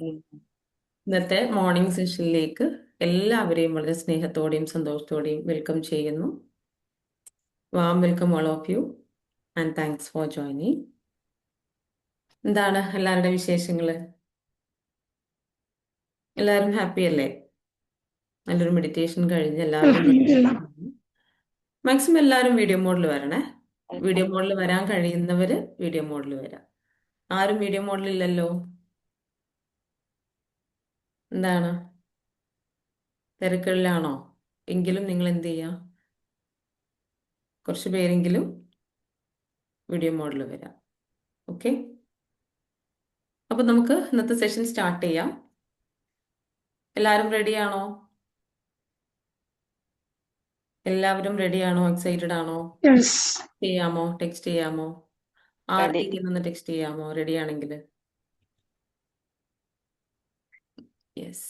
ഇന്നത്തെ മോർണിംഗ് സെഷനിലേക്ക് എല്ലാവരെയും വളരെ സ്നേഹത്തോടെയും സന്തോഷത്തോടെയും വെൽക്കം ചെയ്യുന്നു. Warm welcome all of you and thanks for joining. എന്താണ് എല്ലാവരുടെ വിശേഷങ്ങൾ? എല്ലാവരും ഹാപ്പി അല്ലേ? നല്ലൊരു മെഡിറ്റേഷൻ കഴിഞ്ഞ് എല്ലാവരും അൽഹംദുലില്ലാ. മാക്സിമം എല്ലാവരും വീഡിയോ മോഡിൽ വരണേ. വീഡിയോ മോഡിൽ വരാൻ കഴിയുന്നവര് വീഡിയോ മോഡിൽ വരാം. ആരും വീഡിയോ മോഡിൽ ഇല്ലല്ലോ. എന്താണ്, തിരക്കുകളിലാണോ? എങ്കിലും നിങ്ങൾ എന്ത് ചെയ്യാം, കുറച്ച് പേരെങ്കിലും വീഡിയോ മോഡിൽ വരാം. ഓക്കെ, അപ്പൊ നമുക്ക് ഇന്നത്തെ സെഷൻ സ്റ്റാർട്ട് ചെയ്യാം. എല്ലാവരും റെഡിയാണോ? എല്ലാവരും റെഡിയാണോ? എക്സൈറ്റഡ് ആണോ? യെസ്. ചെയ്യാമോ? ടെക്സ്റ്റ് ചെയ്യാമോ? റെഡി. ആർക്കൊന്ന് ടെക്സ്റ്റ് ചെയ്യാമോ റെഡി ആണെങ്കിൽ? Yes,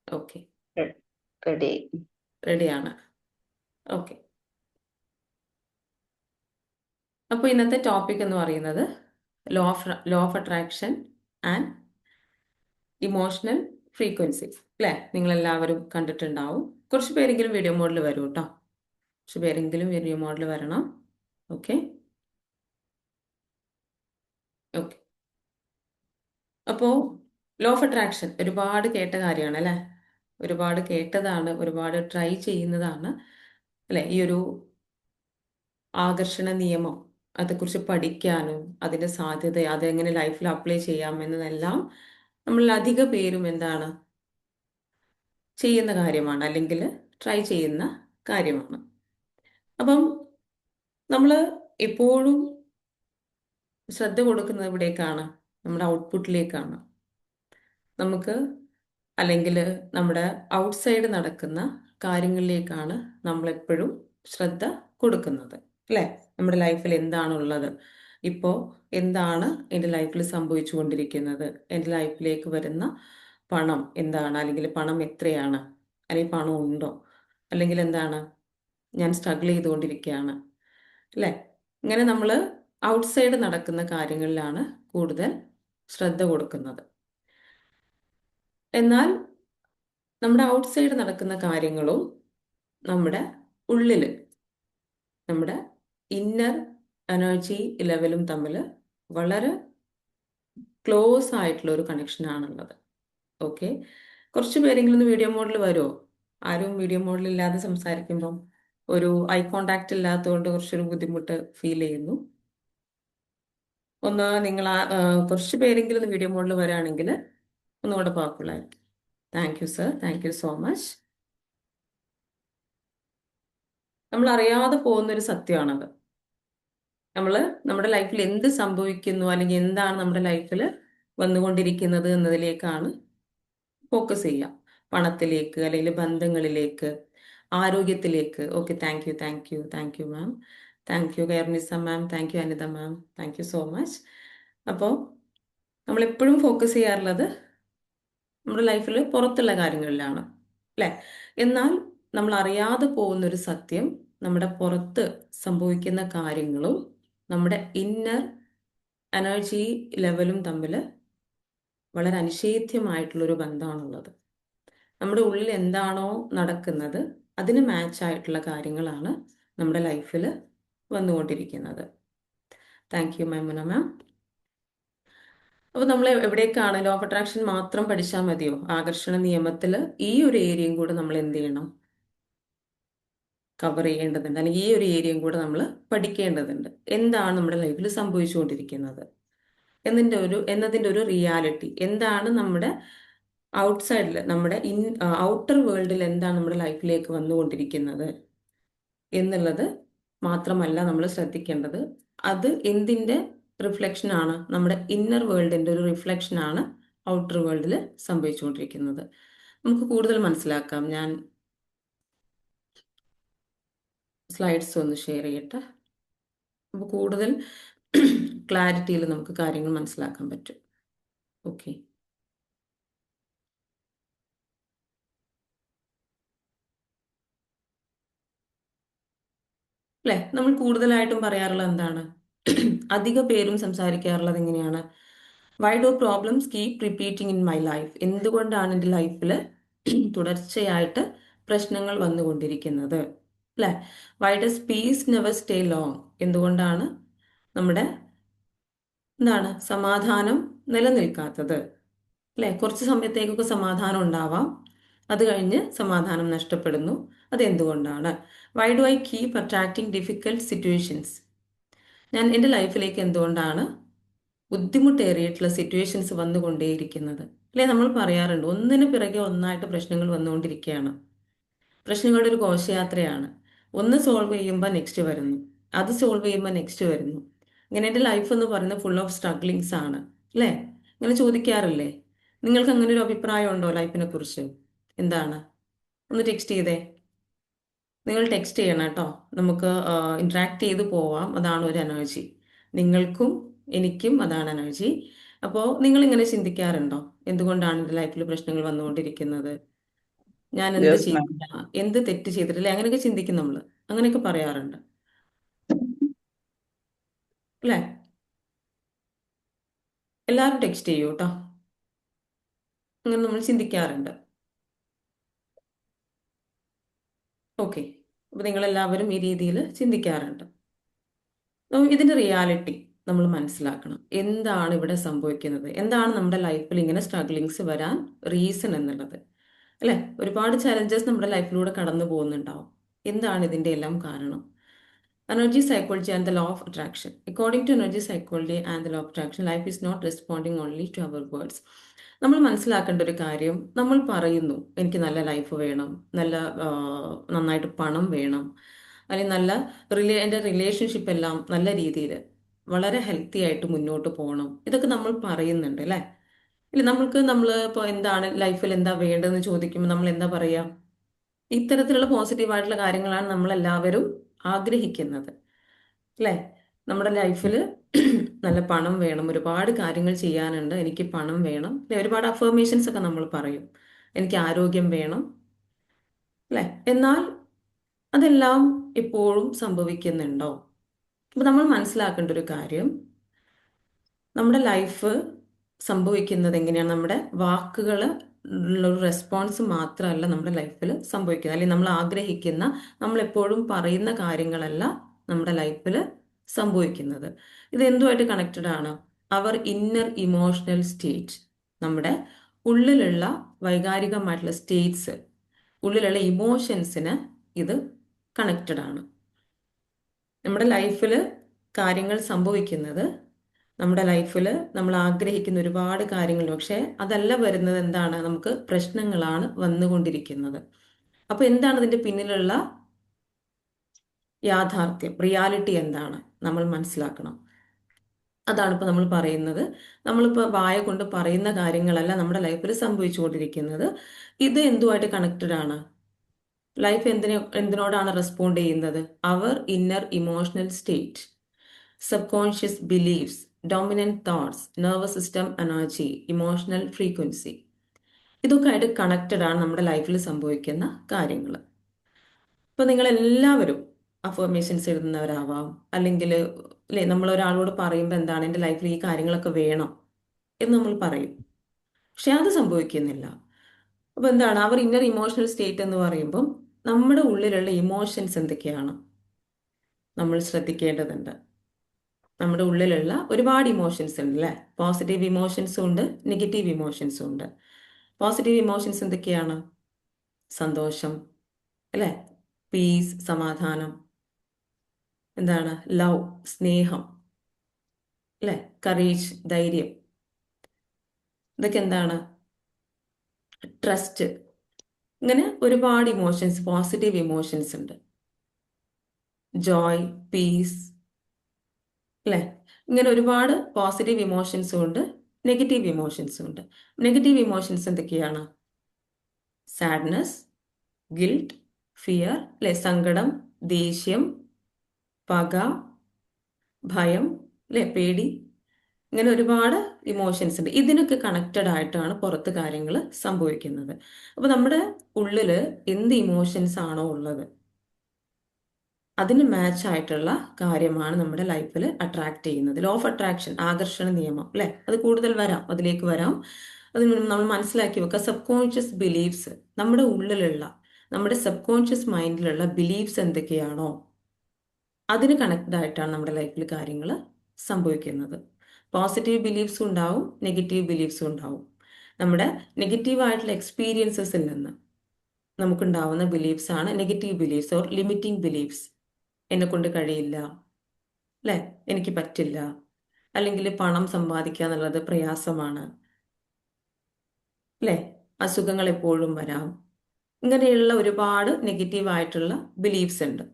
okay, ready. റെഡിയാണ്. ഓക്കെ, അപ്പോൾ ഇന്നത്തെ ടോപ്പിക് എന്ന് പറയുന്നത് law of attraction and emotional frequency. അല്ലേ? നിങ്ങളെല്ലാവരും കണ്ടിട്ടുണ്ടാവും. കുറച്ച് പേരെങ്കിലും വീഡിയോ മോഡിൽ വരും കേട്ടോ. കുറച്ച് പേരെങ്കിലും വീഡിയോ മോഡിൽ വരണം. Okay okay. അപ്പോൾ ലോ ഓഫ് അട്രാക്ഷൻ ഒരുപാട് കേട്ട കാര്യമാണ് അല്ലേ? ഒരുപാട് കേട്ടതാണ്, ഒരുപാട് ട്രൈ ചെയ്യുന്നതാണ് അല്ലേ? ഈ ഒരു ആകർഷണ നിയമം, അതേക്കുറിച്ച് പഠിക്കാനും അതിൻ്റെ സാധ്യത, അതെങ്ങനെ ലൈഫിൽ അപ്ലൈ ചെയ്യാമെന്നതെല്ലാം നമ്മളിൽ അധിക പേരും എന്താണ് ചെയ്യുന്ന കാര്യമാണ്, അല്ലെങ്കിൽ ട്രൈ ചെയ്യുന്ന കാര്യമാണ്. അപ്പം നമ്മൾ എപ്പോഴും ശ്രദ്ധ കൊടുക്കുന്നത് ഇവിടേക്കാണ്, നമ്മുടെ ഔട്ട്പുട്ടിലേക്കാണ്. നമുക്ക് അല്ലെങ്കിൽ നമ്മുടെ ഔട്ട്സൈഡ് നടക്കുന്ന കാര്യങ്ങളിലേക്കാണ് നമ്മളെപ്പോഴും ശ്രദ്ധ കൊടുക്കുന്നത് അല്ലേ? നമ്മുടെ ലൈഫിൽ എന്താണുള്ളത്, ഇപ്പോൾ എന്താണ് എൻ്റെ ലൈഫിൽ സംഭവിച്ചു കൊണ്ടിരിക്കുന്നത്, എൻ്റെ ലൈഫിലേക്ക് വരുന്ന പണം എന്താണ്, അല്ലെങ്കിൽ പണം എത്രയാണ്, അല്ലെങ്കിൽ പണം ഉണ്ടോ, അല്ലെങ്കിൽ എന്താണ്, ഞാൻ സ്ട്രഗിൾ ചെയ്തുകൊണ്ടിരിക്കുകയാണ് അല്ലേ? ഇങ്ങനെ നമ്മൾ ഔട്ട്സൈഡ് നടക്കുന്ന കാര്യങ്ങളിലാണ് കൂടുതൽ ശ്രദ്ധ കൊടുക്കുന്നത്. എന്നാൽ നമ്മുടെ ഔട്ട്സൈഡ് നടക്കുന്ന കാര്യങ്ങളും നമ്മുടെ ഉള്ളിൽ, നമ്മുടെ ഇന്നർ എനർജി ലെവലും തമ്മിൽ വളരെ ക്ലോസ് ആയിട്ടുള്ള ഒരു കണക്ഷനാണുള്ളത്. ഓക്കെ, കുറച്ച് പേരെങ്കിലും ഒന്ന് വീഡിയോ മോഡിൽ വരുമോ? ആരും വീഡിയോ മോഡിൽ ഇല്ലാതെ സംസാരിക്കുമ്പം ഒരു ഐ കോണ്ടാക്ട് ഇല്ലാത്തതുകൊണ്ട് കുറച്ചൊരു ബുദ്ധിമുട്ട് ഫീൽ ചെയ്യുന്നു. ഒന്ന് നിങ്ങൾ കുറച്ച് പേരെങ്കിലും ഒന്ന് വീഡിയോ മോഡിൽ വരികയാണെങ്കിൽ ഒന്നുകൂടെ പവർഫുൾ ആയിരിക്കും. Thank you sir, thank you so much. നമ്മൾ അറിയാതെ പോകുന്നൊരു സത്യമാണത്. നമ്മൾ നമ്മുടെ ലൈഫിൽ എന്ത് സംഭവിക്കുന്നു, അല്ലെങ്കിൽ എന്താണ് നമ്മുടെ ലൈഫിൽ വന്നുകൊണ്ടിരിക്കുന്നത് എന്നതിലേക്കാണ് ഫോക്കസ് ചെയ്യുക. പണത്തിലേക്ക്, അല്ലെങ്കിൽ ബന്ധങ്ങളിലേക്ക്, ആരോഗ്യത്തിലേക്ക്. Okay, thank you, thank you, thank you ma'am, thank you കയർനിസ ma'am, thank you Anitha ma'am, thank you so much. അപ്പോൾ നമ്മളെപ്പോഴും ഫോക്കസ് ചെയ്യാറുള്ളത് നമ്മുടെ ലൈഫിൽ പുറത്തുള്ള കാര്യങ്ങളിലാണ് അല്ലേ? എന്നാൽ നമ്മൾ അറിയാതെ പോകുന്നൊരു സത്യം, നമ്മുടെ പുറത്ത് സംഭവിക്കുന്ന കാര്യങ്ങളും നമ്മുടെ ഇന്നർ എനർജി ലെവലും തമ്മിൽ വളരെ അനിഷേധ്യമായിട്ടുള്ളൊരു ബന്ധമാണുള്ളത്. നമ്മുടെ ഉള്ളിൽ എന്താണോ നടക്കുന്നത് അതിന് മാച്ച് ആയിട്ടുള്ള കാര്യങ്ങളാണ് നമ്മുടെ ലൈഫിൽ വന്നുകൊണ്ടിരിക്കുന്നത്. താങ്ക് യു മൈമുന മാം. അപ്പോൾ നമ്മൾ എവിടേക്കാണ്, ലോ ഓഫ് അട്രാക്ഷൻ മാത്രം പഠിച്ചാൽ മതിയോ? ആകർഷണ നിയമത്തിൽ ഈ ഒരു ഏരിയയും കൂടെ നമ്മൾ എന്ത് ചെയ്യണം, കവർ ചെയ്യേണ്ടതുണ്ട്, അല്ലെങ്കിൽ ഈ ഒരു ഏരിയയും കൂടെ നമ്മൾ പഠിക്കേണ്ടതുണ്ട്. എന്താണ് നമ്മുടെ ലൈഫിൽ സംഭവിച്ചുകൊണ്ടിരിക്കുന്നത് എന്നതിൻ്റെ ഒരു റിയാലിറ്റി എന്താണ്, നമ്മുടെ ഔട്ട്സൈഡിൽ, നമ്മുടെ ഔട്ടർ വേൾഡിൽ എന്താണ് നമ്മുടെ ലൈഫിലേക്ക് വന്നുകൊണ്ടിരിക്കുന്നത് എന്നുള്ളത് മാത്രമല്ല നമ്മൾ ശ്രദ്ധിക്കേണ്ടത്. അത് എന്തിൻ്റെ റിഫ്ലക്ഷനാണ്? നമ്മുടെ ഇന്നർ വേൾഡിൻ്റെ ഒരു റിഫ്ലക്ഷനാണ് ഔട്ടർ വേൾഡിൽ സംഭവിച്ചുകൊണ്ടിരിക്കുന്നത്. നമുക്ക് കൂടുതൽ മനസ്സിലാക്കാം. ഞാൻ സ്ലൈഡ്സ് ഒന്ന് ഷെയർ ചെയ്യട്ടെ. അപ്പോൾ കൂടുതൽ ക്ലാരിറ്റിയിൽ നമുക്ക് കാര്യങ്ങൾ മനസ്സിലാക്കാൻ പറ്റും. ഓക്കെ, അല്ലേ? നമ്മൾ കൂടുതലായിട്ടും പറയാറുള്ളത് എന്താണ്? അധിക പേരും സംസാരിക്കാറുള്ളത് എങ്ങനെയാണ്? Why do problems keep repeating in my life? എന്തുകൊണ്ടാണ് എൻ്റെ ലൈഫിൽ തുടർച്ചയായിട്ട് പ്രശ്നങ്ങൾ വന്നുകൊണ്ടിരിക്കുന്നത്? അല്ലേ? Why does peace never stay long? എന്തുകൊണ്ടാണ് നമ്മുടെ സമാധാനം നിലനിൽക്കാത്തത്? അല്ലേ? കുറച്ച് സമയത്തേക്കൊക്കെ സമാധാനം ഉണ്ടാവാം, അത് കഴിഞ്ഞ് സമാധാനം നഷ്ടപ്പെടുന്നു. അതെന്തുകൊണ്ടാണ്? Why do I keep attracting difficult situations? ഞാൻ എൻ്റെ ലൈഫിലേക്ക് എന്തുകൊണ്ടാണ് ബുദ്ധിമുട്ടേറിയിട്ടുള്ള സിറ്റുവേഷൻസ് വന്നുകൊണ്ടേയിരിക്കുന്നത്? അല്ലേ? നമ്മൾ പറയാറുണ്ട്, ഒന്നിനു പിറകെ ഒന്നായിട്ട് പ്രശ്നങ്ങൾ വന്നുകൊണ്ടിരിക്കുകയാണ്. പ്രശ്നങ്ങളുടെ ഒരു ഘോഷയാത്രയാണ്. ഒന്ന് സോൾവ് ചെയ്യുമ്പോൾ നെക്സ്റ്റ് വരുന്നു, അത് സോൾവ് ചെയ്യുമ്പോൾ നെക്സ്റ്റ് വരുന്നു. ഇങ്ങനെ എൻ്റെ ലൈഫ് എന്ന് പറയുന്നത് ഫുൾ ഓഫ് സ്ട്രഗ്ലിങ്സ് ആണ്. അല്ലേ? ഇങ്ങനെ ചോദിക്കാറില്ലേ? നിങ്ങൾക്ക് അങ്ങനെ ഒരു അഭിപ്രായം ഉണ്ടോ ലൈഫിനെ കുറിച്ച്? എന്താണ്? ഒന്ന് ടെക്സ്റ്റ് ചെയ്തേ. നിങ്ങൾ ടെക്സ്റ്റ് ചെയ്യണം കേട്ടോ. നമുക്ക് ഇന്ററാക്ട് ചെയ്ത് പോവാം. അതാണ് ഒരു എനർജി. നിങ്ങൾക്കും എനിക്കും അതാണ് എനർജി. അപ്പോൾ നിങ്ങൾ ഇങ്ങനെ ചിന്തിക്കാറുണ്ടോ? എന്തുകൊണ്ടാണ് എൻ്റെ ലൈഫിൽ പ്രശ്നങ്ങൾ വന്നുകൊണ്ടിരിക്കുന്നത്? ഞാൻ എന്ത് യെസ് മാം. ചെയ്തില്ല, എന്ത് തെറ്റ് ചെയ്തിട്ടില്ല, അങ്ങനെയൊക്കെ ചിന്തിക്കും നമ്മൾ. അങ്ങനെയൊക്കെ പറയാറുണ്ട് അല്ലേ? എല്ലാവരും ടെക്സ്റ്റ് ചെയ്യൂ കേട്ടോ. അങ്ങനെ നമ്മൾ ചിന്തിക്കാറുണ്ട്. ഓക്കെ. അപ്പോൾ നിങ്ങളെല്ലാവരും ഈ രീതിയിൽ ചിന്തിക്കാറുണ്ട്. ഇതിന്റെ റിയാലിറ്റി നമ്മൾ മനസ്സിലാക്കണം. എന്താണ് ഇവിടെ സംഭവിക്കുന്നത്? എന്താണ് നമ്മുടെ ലൈഫിൽ ഇങ്ങനെ സ്ട്രഗ്ലിങ്സ് വരാൻ റീസൺ എന്നുള്ളത്? അല്ലെ? ഒരുപാട് ചലഞ്ചസ് നമ്മുടെ ലൈഫിലൂടെ കടന്നു പോകുന്നുണ്ടാവും. എന്താണ് ഇതിന്റെ എല്ലാം കാരണം? Energy psychology and the law of attraction. According to energy psychology and the law of attraction, life is not responding only to our words. നമ്മൾ മനസ്സിലാക്കേണ്ട ഒരു കാര്യം, നമ്മൾ പറയുന്നു എനിക്ക് നല്ല ലൈഫ് വേണം, നല്ല നന്നായിട്ട് പണം വേണം, അല്ലെങ്കിൽ നല്ല എൻ്റെ റിലേഷൻഷിപ്പ് എല്ലാം നല്ല രീതിയിൽ വളരെ ഹെൽത്തി ആയിട്ട് മുന്നോട്ട് പോകണം. ഇതൊക്കെ നമ്മൾ പറയുന്നുണ്ട് അല്ലേ? ഇല്ല, നമ്മൾ ഇപ്പോൾ എന്താണ് ലൈഫിൽ എന്താ വേണ്ടതെന്ന് ചോദിക്കുമ്പോൾ നമ്മൾ എന്താ പറയുക? ഇത്തരത്തിലുള്ള പോസിറ്റീവായിട്ടുള്ള കാര്യങ്ങളാണ് നമ്മളെല്ലാവരും ആഗ്രഹിക്കുന്നത് അല്ലേ? നമ്മുടെ ലൈഫിൽ നല്ല പണം വേണം, ഒരുപാട് കാര്യങ്ങൾ ചെയ്യാനുണ്ട്, എനിക്ക് പണം വേണം അല്ലെ? ഒരുപാട് അഫർമേഷൻസ് ഒക്കെ നമ്മൾ പറയും. എനിക്ക് ആരോഗ്യം വേണം അല്ലേ? എന്നാൽ അതെല്ലാം എപ്പോഴും സംഭവിക്കുന്നുണ്ടോ? അപ്പൊ നമ്മൾ മനസ്സിലാക്കേണ്ട ഒരു കാര്യം, നമ്മുടെ ലൈഫ് സംഭവിക്കുന്നത് എങ്ങനെയാണ്? നമ്മുടെ വാക്കുകൾ ഉള്ള ഒരു റെസ്പോൺസ് മാത്രമല്ല നമ്മുടെ ലൈഫിൽ സംഭവിക്കുന്നത്, അല്ലെങ്കിൽ നമ്മൾ ആഗ്രഹിക്കുന്ന, നമ്മൾ എപ്പോഴും പറയുന്ന കാര്യങ്ങളല്ല നമ്മുടെ ലൈഫിൽ സംഭവിക്കുന്നത്. ഇത് എന്തുമായിട്ട് കണക്റ്റഡ് ആണ്? അവർ ഇന്നർ ഇമോഷണൽ സ്റ്റേറ്റ്, നമ്മുടെ ഉള്ളിലുള്ള വൈകാരികമായിട്ടുള്ള സ്റ്റേറ്റ്സ്, ഉള്ളിലുള്ള ഇമോഷൻസിന് ഇത് കണക്റ്റഡ് ആണ്. നമ്മുടെ ലൈഫിൽ കാര്യങ്ങൾ സംഭവിക്കുന്നത്, നമ്മുടെ ലൈഫിൽ നമ്മൾ ആഗ്രഹിക്കുന്ന ഒരുപാട് കാര്യങ്ങളുണ്ട്, പക്ഷെ അതല്ല വരുന്നത്. എന്താണ്? നമുക്ക് പ്രശ്നങ്ങളാണ് വന്നുകൊണ്ടിരിക്കുന്നത്. അപ്പൊ എന്താണ് അതിന്റെ പിന്നിലുള്ള യാഥാർത്ഥ്യം, റിയാലിറ്റി എന്താണ് നമ്മൾ മനസ്സിലാക്കണം. അതാണ് ഇപ്പൊ നമ്മൾ പറയുന്നത്. നമ്മളിപ്പോൾ വായ കൊണ്ട് പറയുന്ന കാര്യങ്ങളല്ല നമ്മുടെ ലൈഫിൽ സംഭവിച്ചുകൊണ്ടിരിക്കുന്നത്. ഇത് എന്തുമായിട്ട് കണക്റ്റഡ് ആണ്? ലൈഫ് എന്തിനോടാണ് റെസ്പോണ്ട് ചെയ്യുന്നത്? Our inner emotional state, subconscious beliefs, dominant thoughts, nervous system energy, emotional frequency. ഇതൊക്കെ ആയിട്ട് കണക്റ്റഡ് ആണ് നമ്മുടെ ലൈഫിൽ സംഭവിക്കുന്ന കാര്യങ്ങൾ. ഇപ്പൊ നിങ്ങൾ എല്ലാവരും അഫർമേഷൻസ് എഴുതുന്നവരാവാം, അല്ലെങ്കിൽ അല്ലേ, നമ്മൾ ഒരാളോട് പറയുമ്പോൾ എന്താണ്, എൻ്റെ ലൈഫിൽ ഈ കാര്യങ്ങളൊക്കെ വേണം എന്ന് നമ്മൾ പറയും, പക്ഷെ അത് സംഭവിക്കുന്നില്ല. അപ്പൊ എന്താണ് അവർ ഇന്നർ ഇമോഷണൽ സ്റ്റേറ്റ് എന്ന് പറയുമ്പം നമ്മുടെ ഉള്ളിലുള്ള ഇമോഷൻസ് എന്തൊക്കെയാണ് നമ്മൾ ശ്രദ്ധിക്കേണ്ടതുണ്ട്. നമ്മുടെ ഉള്ളിലുള്ള ഒരുപാട് ഇമോഷൻസ് ഉണ്ട് അല്ലേ? പോസിറ്റീവ് ഇമോഷൻസും ഉണ്ട്, നെഗറ്റീവ് ഇമോഷൻസും ഉണ്ട്. പോസിറ്റീവ് ഇമോഷൻസ് എന്തൊക്കെയാണ്? സന്തോഷം അല്ലേ? പീസ്, സമാധാനം, എന്താണ്, ലവ്, സ്നേഹം അല്ലേ? കറേജ്, ധൈര്യം. ഇതൊക്കെ എന്താണ്? ട്രസ്റ്റ്. ഇങ്ങനെ ഒരുപാട് ഇമോഷൻസ്, പോസിറ്റീവ് ഇമോഷൻസ് ഉണ്ട്. ജോയ്, പീസ് അല്ലേ? ഇങ്ങനെ ഒരുപാട് പോസിറ്റീവ് ഇമോഷൻസും ഉണ്ട്, നെഗറ്റീവ് ഇമോഷൻസും ഉണ്ട്. നെഗറ്റീവ് ഇമോഷൻസ് എന്തൊക്കെയാണ്? സാഡ്നെസ്, ഗിൽട്ട്, ഫിയർ അല്ലെ? സങ്കടം, ദേഷ്യം, പക, ഭയം അല്ലെ? പേടി. ഇങ്ങനെ ഒരുപാട് ഇമോഷൻസ് ഉണ്ട്. ഇതിനൊക്കെ കണക്റ്റഡ് ആയിട്ടാണ് പുറത്ത് കാര്യങ്ങൾ സംഭവിക്കുന്നത്. അപ്പൊ നമ്മുടെ ഉള്ളില് എന്ത് ഇമോഷൻസ് ആണോ ഉള്ളത്, അതിന് മാച്ച് ആയിട്ടുള്ള കാര്യമാണ് നമ്മുടെ ലൈഫിൽ അട്രാക്ട് ചെയ്യുന്നത്. ലോ ഓഫ് അട്രാക്ഷൻ, ആകർഷണ നിയമം അല്ലെ, അത് കൂടുതൽ വരാം, അതിലേക്ക് വരാം. അതിന് നമ്മൾ മനസ്സിലാക്കി വെക്കുക, സബ് കോൺഷ്യസ് ബിലീഫ്സ്, നമ്മുടെ ഉള്ളിലുള്ള, നമ്മുടെ സബ് കോൺഷ്യസ് മൈൻഡിലുള്ള ബിലീഫ്സ് എന്തൊക്കെയാണോ അതിന് കണക്റ്റഡ് ആയിട്ടാണ് നമ്മുടെ ലൈഫിൽ കാര്യങ്ങൾ സംഭവിക്കുന്നത്. പോസിറ്റീവ് ബിലീഫ്സും ഉണ്ടാവും, നെഗറ്റീവ് ബിലീഫ്സും ഉണ്ടാവും. നമ്മുടെ നെഗറ്റീവ് ആയിട്ടുള്ള എക്സ്പീരിയൻസസിൽ നിന്ന് നമുക്കുണ്ടാവുന്ന ബിലീഫ്സ് ആണ് negative beliefs or limiting beliefs. എന്നെ കൊണ്ട് കഴിയില്ല, അല്ലെ, എനിക്ക് പറ്റില്ല, അല്ലെങ്കിൽ പണം സമ്പാദിക്കുക എന്നുള്ളത് പ്രയാസമാണ്, അല്ലെ, അസുഖങ്ങൾ എപ്പോഴും വരാം. ഇങ്ങനെയുള്ള ഒരുപാട് നെഗറ്റീവ് ആയിട്ടുള്ള ബിലീഫ്സ് ഉണ്ട്.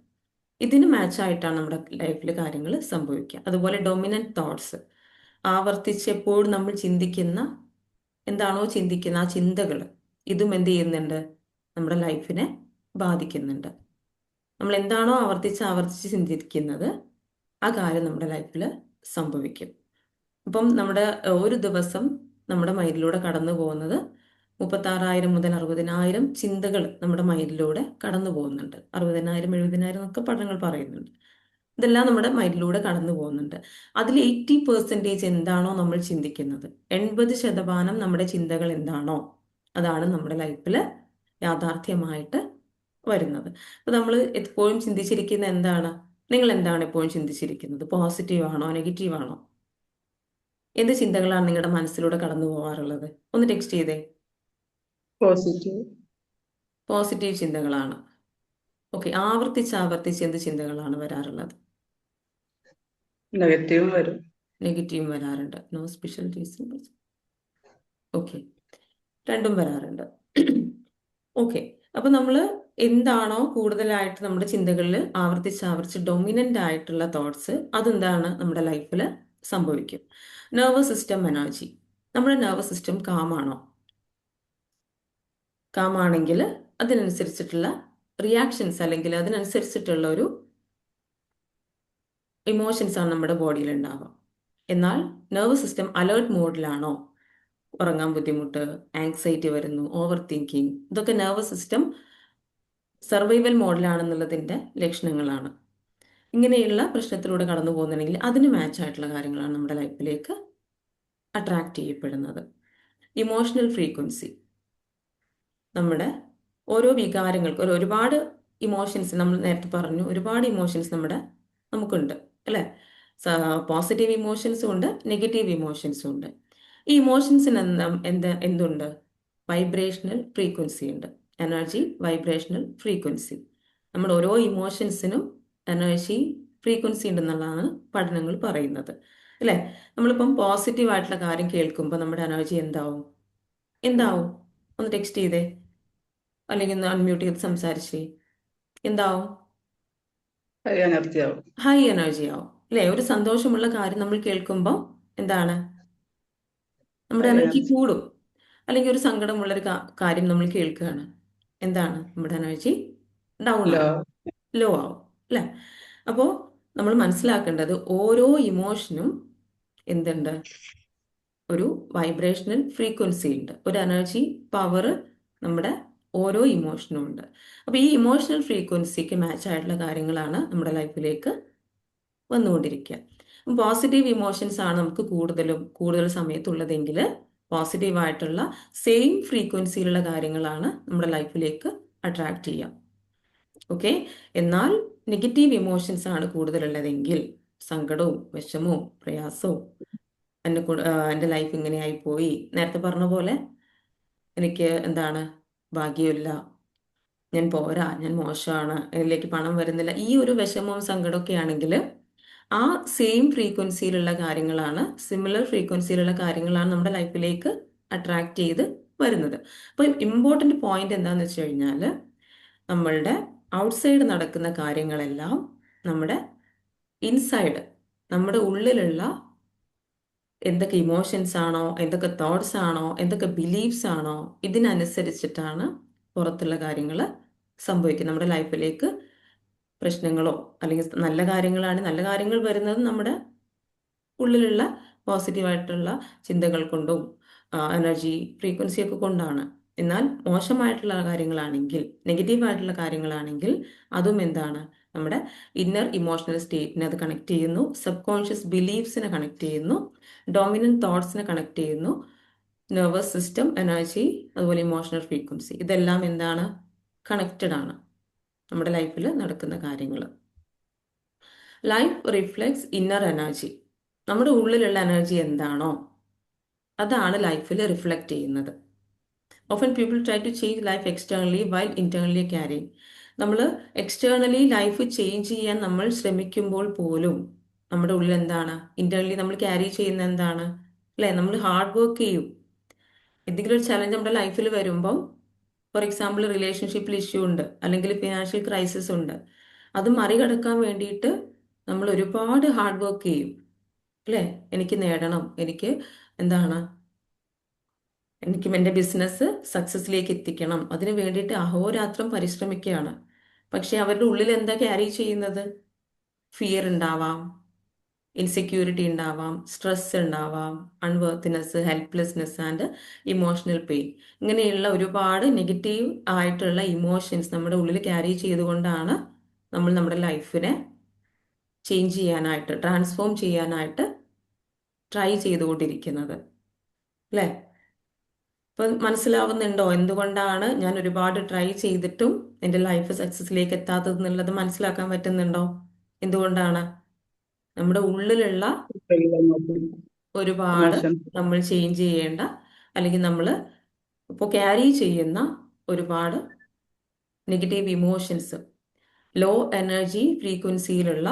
ഇതിന് മാച്ച് ആയിട്ടാണ് നമ്മുടെ ലൈഫിൽ കാര്യങ്ങൾ സംഭവിക്കുക. അതുപോലെ ഡൊമിനന്റ് തോട്ട്സ്, ആവർത്തിച്ച് എപ്പോഴും നമ്മൾ ചിന്തിക്കുന്ന, എന്താണോ ചിന്തിക്കുന്ന ആ ചിന്തകൾ, ഇതും എന്ത് ചെയ്യുന്നുണ്ട്, നമ്മുടെ ലൈഫിനെ ബാധിക്കുന്നുണ്ട്. നമ്മൾ എന്താണോ ആവർത്തിച്ച് ആവർത്തിച്ച് ചിന്തിക്കുന്നത് ആ കാര്യം നമ്മുടെ ലൈഫിൽ സംഭവിക്കും. അപ്പം നമ്മുടെ ഒരു ദിവസം നമ്മുടെ മൈൻഡിലൂടെ കടന്നു പോകുന്നത് 36,000 മുതൽ 60,000 ചിന്തകൾ നമ്മുടെ മൈൻഡിലൂടെ കടന്നു പോകുന്നുണ്ട്. 60,000 70,000 എന്നൊക്കെ പഠനങ്ങൾ പറയുന്നുണ്ട്. ഇതെല്ലാം നമ്മുടെ മൈൻഡിലൂടെ കടന്നു പോകുന്നുണ്ട്. അതിൽ 80% എന്താണോ നമ്മൾ ചിന്തിക്കുന്നത്, 80% നമ്മുടെ ചിന്തകൾ എന്താണോ അതാണ് നമ്മുടെ ലൈഫിൽ യാഥാർത്ഥ്യമായിട്ട് വരുന്നത്. അപ്പൊ നമ്മൾ എപ്പോഴും ചിന്തിച്ചിരിക്കുന്ന എന്താണ്, നിങ്ങൾ എന്താണ് എപ്പോഴും ചിന്തിച്ചിരിക്കുന്നത്, പോസിറ്റീവ് ആണോ നെഗറ്റീവ് ആണോ? എന്ത് ചിന്തകളാണ് നിങ്ങളുടെ മനസ്സിലൂടെ കടന്നു പോകാറുള്ളത്? ഒന്ന് ടെക്സ്റ്റ് ചെയ്തേ. പോസിറ്റീവ്. പോസിറ്റീവ് ചിന്തകളാണ്. ഓക്കെ, ആവർത്തിച്ച് ആവർത്തിച്ച് എന്ത് ചിന്തകളാണ് വരാറുള്ളത്? നെഗറ്റീവും വരും. നെഗറ്റീവും വരാറുണ്ട്. No special reason. ഓക്കെ, രണ്ടും വരാറുണ്ട്. ഓക്കെ, അപ്പൊ നമ്മൾ എന്താണോ കൂടുതലായിട്ട് നമ്മുടെ ചിന്തകളിൽ ആവർത്തിച്ച് ആവർത്തിച്ച് ഡൊമിനന്റ് ആയിട്ടുള്ള തോട്ട്സ്, അതെന്താണ് നമ്മുടെ ലൈഫിൽ സംഭവിക്കും. നെർവസ് സിസ്റ്റം എനർജി, നമ്മുടെ നെർവസ് സിസ്റ്റം കാമാണോ? കാമാണെങ്കിൽ അതിനനുസരിച്ചിട്ടുള്ള റിയാക്ഷൻസ്, അല്ലെങ്കിൽ അതിനനുസരിച്ചിട്ടുള്ള ഒരു ഇമോഷൻസ് ആണ് നമ്മുടെ ബോഡിയിൽ ഉണ്ടാവുക. എന്നാൽ നെർവസ് സിസ്റ്റം അലേർട്ട് മോഡിലാണോ, ഉറങ്ങാൻ ബുദ്ധിമുട്ട്, ആങ്സൈറ്റി വരുന്നു, ഓവർ തിങ്കിങ്, ഇതൊക്കെ നെർവസ് സിസ്റ്റം സർവൈവൽ മോഡിലാണെന്നുള്ളതിൻ്റെ ലക്ഷണങ്ങളാണ്. ഇങ്ങനെയുള്ള പ്രശ്നത്തിലൂടെ കടന്നു പോകുന്നുണ്ടെങ്കിൽ അതിന് മാച്ച് ആയിട്ടുള്ള കാര്യങ്ങളാണ് നമ്മുടെ ലൈഫിലേക്ക് അട്രാക്ട് ചെയ്യപ്പെടുന്നത്. ഇമോഷണൽ ഫ്രീക്വൻസി, നമ്മുടെ ഓരോ വികാരങ്ങൾക്കും ഒരുപാട് ഇമോഷൻസ്, നമ്മൾ നേരത്തെ പറഞ്ഞു, ഒരുപാട് ഇമോഷൻസ് നമുക്കുണ്ട് അല്ലേ. പോസിറ്റീവ് ഇമോഷൻസും ഉണ്ട്, നെഗറ്റീവ് ഇമോഷൻസും ഉണ്ട്. ഈ ഇമോഷൻസിന് എന്തുണ്ട്, വൈബ്രേഷണൽ ഫ്രീക്വൻസി ഉണ്ട്. Energy, vibrational frequency. നമ്മുടെ ഓരോ ഇമോഷൻസിനും എനർജി ഫ്രീക്വൻസി ഉണ്ടെന്നുള്ളതാണ് പഠനങ്ങൾ പറയുന്നത്, അല്ലേ. നമ്മളിപ്പം പോസിറ്റീവ് ആയിട്ടുള്ള കാര്യം കേൾക്കുമ്പോൾ നമ്മുടെ എനർജി എന്താവും? ഒന്ന് ടെക്സ്റ്റ് ചെയ്തേ, അല്ലെങ്കിൽ ഒന്ന് അൺമ്യൂട്ട് ചെയ്ത് സംസാരിച്ചേ. എന്താവും? ഹൈ എനർജി ആവും. ഹൈ എനർജി ആവും, അല്ലേ. ഒരു സന്തോഷമുള്ള കാര്യം നമ്മൾ കേൾക്കുമ്പോൾ എന്താണ്, നമ്മുടെ ഹൈ എനർജി എനർജി. കൂടും. അല്ലെങ്കിൽ ഒരു സങ്കടമുള്ളൊരു കാര്യം നമ്മൾ കേൾക്കുകയാണ്, എന്താണ്, നമ്മുടെ എനർജി ഡൗൺ ലോ. ആവും, ലോ ആവും, അല്ലേ. അപ്പോൾ നമ്മൾ മനസ്സിലാക്കേണ്ടത് ഓരോ ഇമോഷനും എന്തുണ്ട്, ഒരു വൈബ്രേഷണൽ ഫ്രീക്വൻസി ഉണ്ട്, ഒരു എനർജി പവർ നമ്മുടെ ഓരോ ഇമോഷനും ഉണ്ട്. അപ്പോൾ ഈ ഇമോഷണൽ ഫ്രീക്വൻസിക്ക് മാച്ച് ആയിട്ടുള്ള കാര്യങ്ങളാണ് നമ്മുടെ ലൈഫിലേക്ക് വന്നുകൊണ്ടിരിക്കുക. പോസിറ്റീവ് ഇമോഷൻസ് ആണ് നമുക്ക് കൂടുതൽ സമയത്തുള്ളതെങ്കിൽ പോസിറ്റീവായിട്ടുള്ള സെയിം ഫ്രീക്വൻസിയിലുള്ള കാര്യങ്ങളാണ് നമ്മുടെ ലൈഫിലേക്ക് അട്രാക്ട് ചെയ്യുക. ഓക്കെ, എന്നാൽ നെഗറ്റീവ് ഇമോഷൻസ് ആണ് കൂടുതലുള്ളതെങ്കിൽ, സങ്കടവും വിഷമവും പ്രയാസവും, എൻ്റെ ലൈഫ് ഇങ്ങനെയായി പോയി, നേരത്തെ പറഞ്ഞ പോലെ എനിക്ക് എന്താണ് ഭാഗ്യമില്ല, ഞാൻ പോരാ, ഞാൻ മോശമാണ്, എന്നിലേക്ക് പണം വരുന്നില്ല, ഈ ഒരു വിഷമവും സങ്കടമൊക്കെ ആണെങ്കിൽ ആ സെയിം ഫ്രീക്വൻസിയിലുള്ള കാര്യങ്ങളാണ്, സിമിലർ ഫ്രീക്വൻസിയിലുള്ള കാര്യങ്ങളാണ് നമ്മുടെ ലൈഫിലേക്ക് അട്രാക്ട് ചെയ്ത് വരുന്നത്. അപ്പോൾ ഇമ്പോർട്ടൻ്റ് പോയിന്റ് എന്താണെന്ന് വെച്ച് കഴിഞ്ഞാൽ, നമ്മളുടെ ഔട്ട്സൈഡ് നടക്കുന്ന കാര്യങ്ങളെല്ലാം നമ്മുടെ ഇൻസൈഡ്, നമ്മുടെ ഉള്ളിലുള്ള എന്തൊക്കെ ഇമോഷൻസ് ആണോ, എന്തൊക്കെ തോട്ട്സ് ആണോ, എന്തൊക്കെ ബിലീഫ്സ് ആണോ, ഇതിനനുസരിച്ചിട്ടാണ് പുറത്തുള്ള കാര്യങ്ങൾ സംഭവിക്കുന്നത്. നമ്മുടെ ലൈഫിലേക്ക് പ്രശ്നങ്ങളോ അല്ലെങ്കിൽ നല്ല കാര്യങ്ങളാണ്, നല്ല കാര്യങ്ങൾ വരുന്നത് നമ്മുടെ ഉള്ളിലുള്ള പോസിറ്റീവായിട്ടുള്ള ചിന്തകൾ കൊണ്ടും എനർജി ഫ്രീക്വൻസി ഒക്കെ കൊണ്ടാണ്. എന്നാൽ മോശമായിട്ടുള്ള കാര്യങ്ങളാണെങ്കിൽ, നെഗറ്റീവായിട്ടുള്ള കാര്യങ്ങളാണെങ്കിൽ അതും എന്താണ്, നമ്മുടെ ഇന്നർ ഇമോഷണൽ സ്റ്റേറ്റിനെ അത് കണക്ട് ചെയ്യുന്നു, സബ് കോൺഷ്യസ് ബിലീഫ്സിനെ കണക്ട് ചെയ്യുന്നു, ഡോമിനന്റ് തോട്ട്സിനെ കണക്ട് ചെയ്യുന്നു, നെർവസ് സിസ്റ്റം, എനർജി, അതുപോലെ ഇമോഷണൽ ഫ്രീക്വൻസി, ഇതെല്ലാം എന്താണ്, കണക്റ്റഡ് ആണ് നമ്മുടെ ലൈഫിൽ നടക്കുന്ന കാര്യങ്ങൾ. Life reflects inner energy. നമ്മുടെ ഉള്ളിലുള്ള എനർജി എന്താണോ അതാണ് ലൈഫിൽ റിഫ്ലക്റ്റ് ചെയ്യുന്നത്. Often people try to change life externally while internally carrying. നമ്മൾ എക്സ്റ്റേണലി ലൈഫ് ചേഞ്ച് ചെയ്യാൻ നമ്മൾ ശ്രമിക്കുമ്പോൾ പോലും നമ്മുടെ ഉള്ളിൽ എന്താണ്, ഇന്റേണലി നമ്മൾ ക്യാരി ചെയ്യുന്ന എന്താണ്, അല്ലേ? നമ്മൾ ഹാർഡ് വർക്ക് ചെയ്യും. എന്തെങ്കിലും ഒരു ചലഞ്ച് നമ്മുടെ ലൈഫിൽ വരുമ്പം, ഫോർ എക്സാമ്പിൾ റിലേഷൻഷിപ്പിൽ ഇഷ്യൂ ഉണ്ട്, അല്ലെങ്കിൽ ഫിനാൻഷ്യൽ ക്രൈസിസ് ഉണ്ട്, അത് മറികടക്കാൻ വേണ്ടിയിട്ട് നമ്മൾ ഒരുപാട് ഹാർഡ് വർക്ക് ചെയ്യും, അല്ലേ? എനിക്ക് നേടണം, എനിക്ക് എന്താണ്, എനിക്ക് എൻ്റെ ബിസിനസ് സക്സസ്സിലേക്ക് എത്തിക്കണം, അതിന് വേണ്ടിയിട്ട് അഹോരാത്രം പരിശ്രമിക്കുകയാണ്. പക്ഷെ അവരുടെ ഉള്ളിൽ എന്താ ക്യാരി ചെയ്യുന്നത്? ഫിയർ ഉണ്ടാവാം, ഇൻസെക്യൂരിറ്റി ഉണ്ടാവാം, സ്ട്രെസ് ഉണ്ടാവാം, unworthiness, helplessness and emotional pain. ഇങ്ങനെയുള്ള ഒരുപാട് നെഗറ്റീവ് ആയിട്ടുള്ള ഇമോഷൻസ് നമ്മുടെ ഉള്ളിൽ ക്യാരി ചെയ്തുകൊണ്ടാണ് നമ്മൾ നമ്മുടെ ലൈഫിനെ ചേഞ്ച് ചെയ്യാനായിട്ട്, ട്രാൻസ്ഫോം ചെയ്യാനായിട്ട് ട്രൈ ചെയ്തുകൊണ്ടിരിക്കുന്നത്, അല്ലേ? ഇപ്പം മനസ്സിലാവുന്നുണ്ടോ എന്തുകൊണ്ടാണ് ഞാൻ ഒരുപാട് ട്രൈ ചെയ്തിട്ടും എൻ്റെ ലൈഫ് സക്സസ്സിലേക്ക് എത്താത്തത് എന്നുള്ളത് മനസ്സിലാക്കാൻ പറ്റുന്നുണ്ടോ? എന്തുകൊണ്ടാണ്? നമ്മുടെ ഉള്ളിലുള്ള ഒരുപാട് ഇമോഷൻ. നമ്മൾ ചേഞ്ച് ചെയ്യേണ്ട, അല്ലെങ്കിൽ നമ്മൾ ഇപ്പോൾ ക്യാരി ചെയ്യുന്ന ഒരുപാട് നെഗറ്റീവ് ഇമോഷൻസ്, ലോ എനർജി ഫ്രീക്വൻസിയിലുള്ള,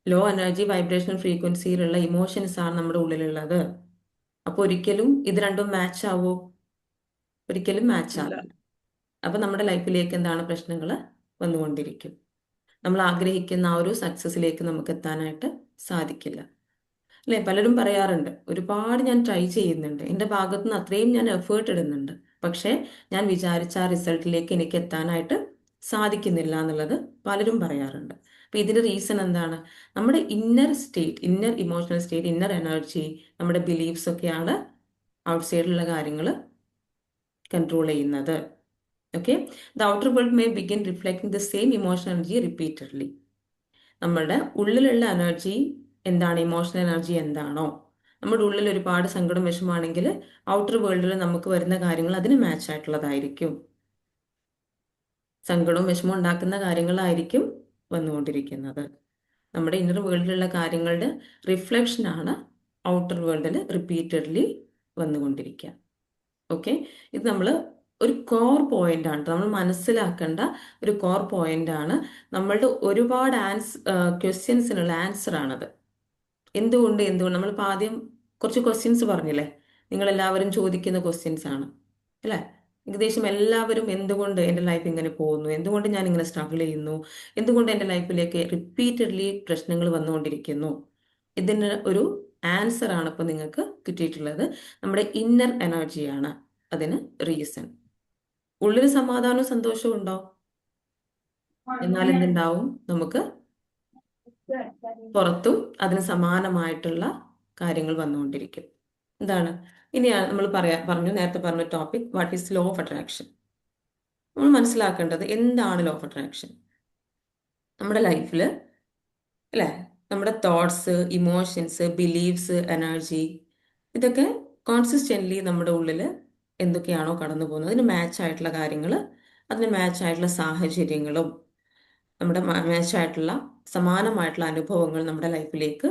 ലോ എനർജി വൈബ്രേഷണൽ ഫ്രീക്വൻസിയിലുള്ള ഇമോഷൻസ് ആണ് നമ്മുടെ ഉള്ളിലുള്ളത്. അപ്പോൾ ഒരിക്കലും ഇത് രണ്ടും മാച്ച് ആവോ? ഒരിക്കലും മാച്ച് ഇല്ല. ആവില്ല. അപ്പം നമ്മുടെ ലൈഫിലേക്ക് എന്താണ്, പ്രശ്നങ്ങൾ വന്നുകൊണ്ടിരിക്കും. നമ്മൾ ആഗ്രഹിക്കുന്ന ആ ഒരു സക്സസ്സിലേക്ക് നമുക്ക് എത്താനായിട്ട് സാധിക്കില്ല, അല്ലേ? പലരും പറയാറുണ്ട്, ഒരുപാട് ഞാൻ ട്രൈ ചെയ്യുന്നുണ്ട്, എൻ്റെ ഭാഗത്തു നിന്ന് അത്രയും ഞാൻ എഫേർട്ട് ഇടുന്നുണ്ട്, പക്ഷേ ഞാൻ വിചാരിച്ച ആ റിസൾട്ടിലേക്ക് എനിക്ക് എത്താനായിട്ട് സാധിക്കുന്നില്ല എന്നുള്ളത് പലരും പറയാറുണ്ട്. അപ്പം ഇതിൻ്റെ റീസൺ എന്താണ്? നമ്മുടെ inner state, inner emotional state, inner energy, നമ്മുടെ ബിലീഫ്സ് ഒക്കെയാണ് ഔട്ട്സൈഡിലുള്ള കാര്യങ്ങൾ കൺട്രോൾ ചെയ്യുന്നത്. Okay, the outer world may begin reflecting the same emotional energy repeatedly. നമ്മുടെ ഉള്ളിലുള്ള എനർജി എന്താണ്, ഇമോഷണൽ എനർജി എന്താണോ, നമ്മുടെ ഉള്ളിൽ ഒരുപാട് സങ്കടം വിഷമാണെങ്കിൽ ഔട്ടർ വേൾഡിൽ നമുക്ക് വരുന്ന കാര്യങ്ങൾ അതിന് മാച്ച് ആയിട്ടുള്ളതായിരിക്കും. സങ്കടവും വിഷമവും ഉണ്ടാക്കുന്ന കാര്യങ്ങളായിരിക്കും വന്നുകൊണ്ടിരിക്കുന്നത്. നമ്മുടെ ഇന്നർ വേൾഡിലുള്ള കാര്യങ്ങളുടെ റിഫ്ലക്ഷനാണ് ഔട്ടർ വേൾഡിൽ റിപ്പീറ്റഡ്ലി വന്നുകൊണ്ടിരിക്കുക. ഓക്കെ, ഇത് നമ്മൾ ഒരു കോർ പോയിന്റ് ആണ്, നമ്മൾ മനസ്സിലാക്കേണ്ട ഒരു കോർ പോയിന്റ് ആണ്. നമ്മളുടെ ഒരുപാട് ക്വസ്റ്റ്യൻസിനുള്ള ആൻസർ ആണത്. എന്തുകൊണ്ട് നമ്മളിപ്പോൾ ആദ്യം കുറച്ച് ക്വസ്റ്റ്യൻസ് പറഞ്ഞില്ലേ, നിങ്ങളെല്ലാവരും ചോദിക്കുന്ന ക്വസ്റ്റ്യൻസ് ആണ്, അല്ലേ? ഏകദേശം എല്ലാവരും എന്തുകൊണ്ട് എൻ്റെ ലൈഫ് ഇങ്ങനെ പോകുന്നു, എന്തുകൊണ്ട് ഞാൻ ഇങ്ങനെ സ്ട്രഗിൾ ചെയ്യുന്നു, എന്തുകൊണ്ട് എൻ്റെ ലൈഫിലേക്ക് റിപ്പീറ്റഡ്ലി പ്രശ്നങ്ങൾ വന്നുകൊണ്ടിരിക്കുന്നു, ഇതിന് ഒരു ആൻസർ ആണ് ഇപ്പോൾ നിങ്ങൾക്ക് കിട്ടിയിട്ടുള്ളത്. നമ്മുടെ ഇന്നർ എനർജിയാണ് അതിന് റീസൺ. ഉള്ളിൽ സമാധാനവും സന്തോഷവും ഉണ്ടോ? എന്നാൽ എന്തുണ്ടാവും, നമുക്ക് പുറത്തും അതിന് സമാനമായിട്ടുള്ള കാര്യങ്ങൾ വന്നുകൊണ്ടിരിക്കും. എന്താണ്? ഇനിയാണ് നമ്മൾ നേരത്തെ പറഞ്ഞ topic, what is law of attraction. നമ്മൾ മനസ്സിലാക്കേണ്ടത് എന്താണ് ലോ ഓഫ് അട്രാക്ഷൻ. നമ്മുടെ ലൈഫിൽ, അല്ലേ, നമ്മുടെ തോട്ട്സ്, ഇമോഷൻസ്, ബിലീഫ്സ്, എനർജി, ഇതൊക്കെ കോൺസിസ്റ്റൻ്റ്ലി നമ്മുടെ ഉള്ളിൽ എന്തൊക്കെയാണോ കടന്നു പോകുന്നത് അതിന് മാച്ച് ആയിട്ടുള്ള കാര്യങ്ങൾ, അതിന് മാച്ച് ആയിട്ടുള്ള സാഹചര്യങ്ങളും, നമ്മുടെ മാച്ച് ആയിട്ടുള്ള സമാനമായിട്ടുള്ള അനുഭവങ്ങൾ നമ്മുടെ ലൈഫിലേക്ക്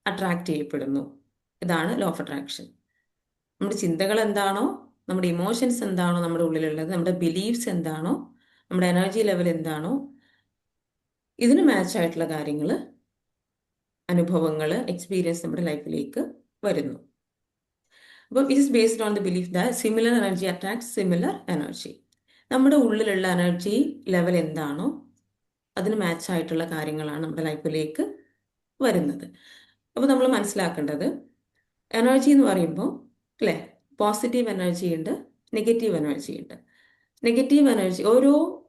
അട്രാക്റ്റ് ചെയ്യപ്പെടുന്നു. ഇതാണ് ലോ ഓഫ് അട്രാക്ഷൻ. നമ്മുടെ ചിന്തകൾ എന്താണോ, നമ്മുടെ ഇമോഷൻസ് എന്താണോ നമ്മുടെ ഉള്ളിലുള്ളത്, നമ്മുടെ ബിലീഫ്സ് എന്താണോ, നമ്മുടെ എനർജി ലെവൽ എന്താണോ, ഇതിന് മാച്ച് ആയിട്ടുള്ള കാര്യങ്ങൾ, അനുഭവങ്ങൾ, എക്സ്പീരിയൻസ് നമ്മുടെ ലൈഫിലേക്ക് വരുന്നു. അപ്പോൾ it is based on the belief that similar energy attracts similar energy. നമ്മുടെ ഉള്ളിലുള്ള എനർജി ലെവൽ എന്താണോ അതിന് മാച്ച് ആയിട്ടുള്ള കാര്യങ്ങളാണ് നമ്മുടെ ലൈഫിലേക്ക് വരുന്നത്. അപ്പോൾ നമ്മൾ മനസ്സിലാക്കേണ്ടത്, എനർജി എന്ന് പറയുമ്പോൾ, അല്ലേ, പോസിറ്റീവ് എനർജി ഉണ്ട്, നെഗറ്റീവ് എനർജി ഉണ്ട്. നെഗറ്റീവ് എനർജി,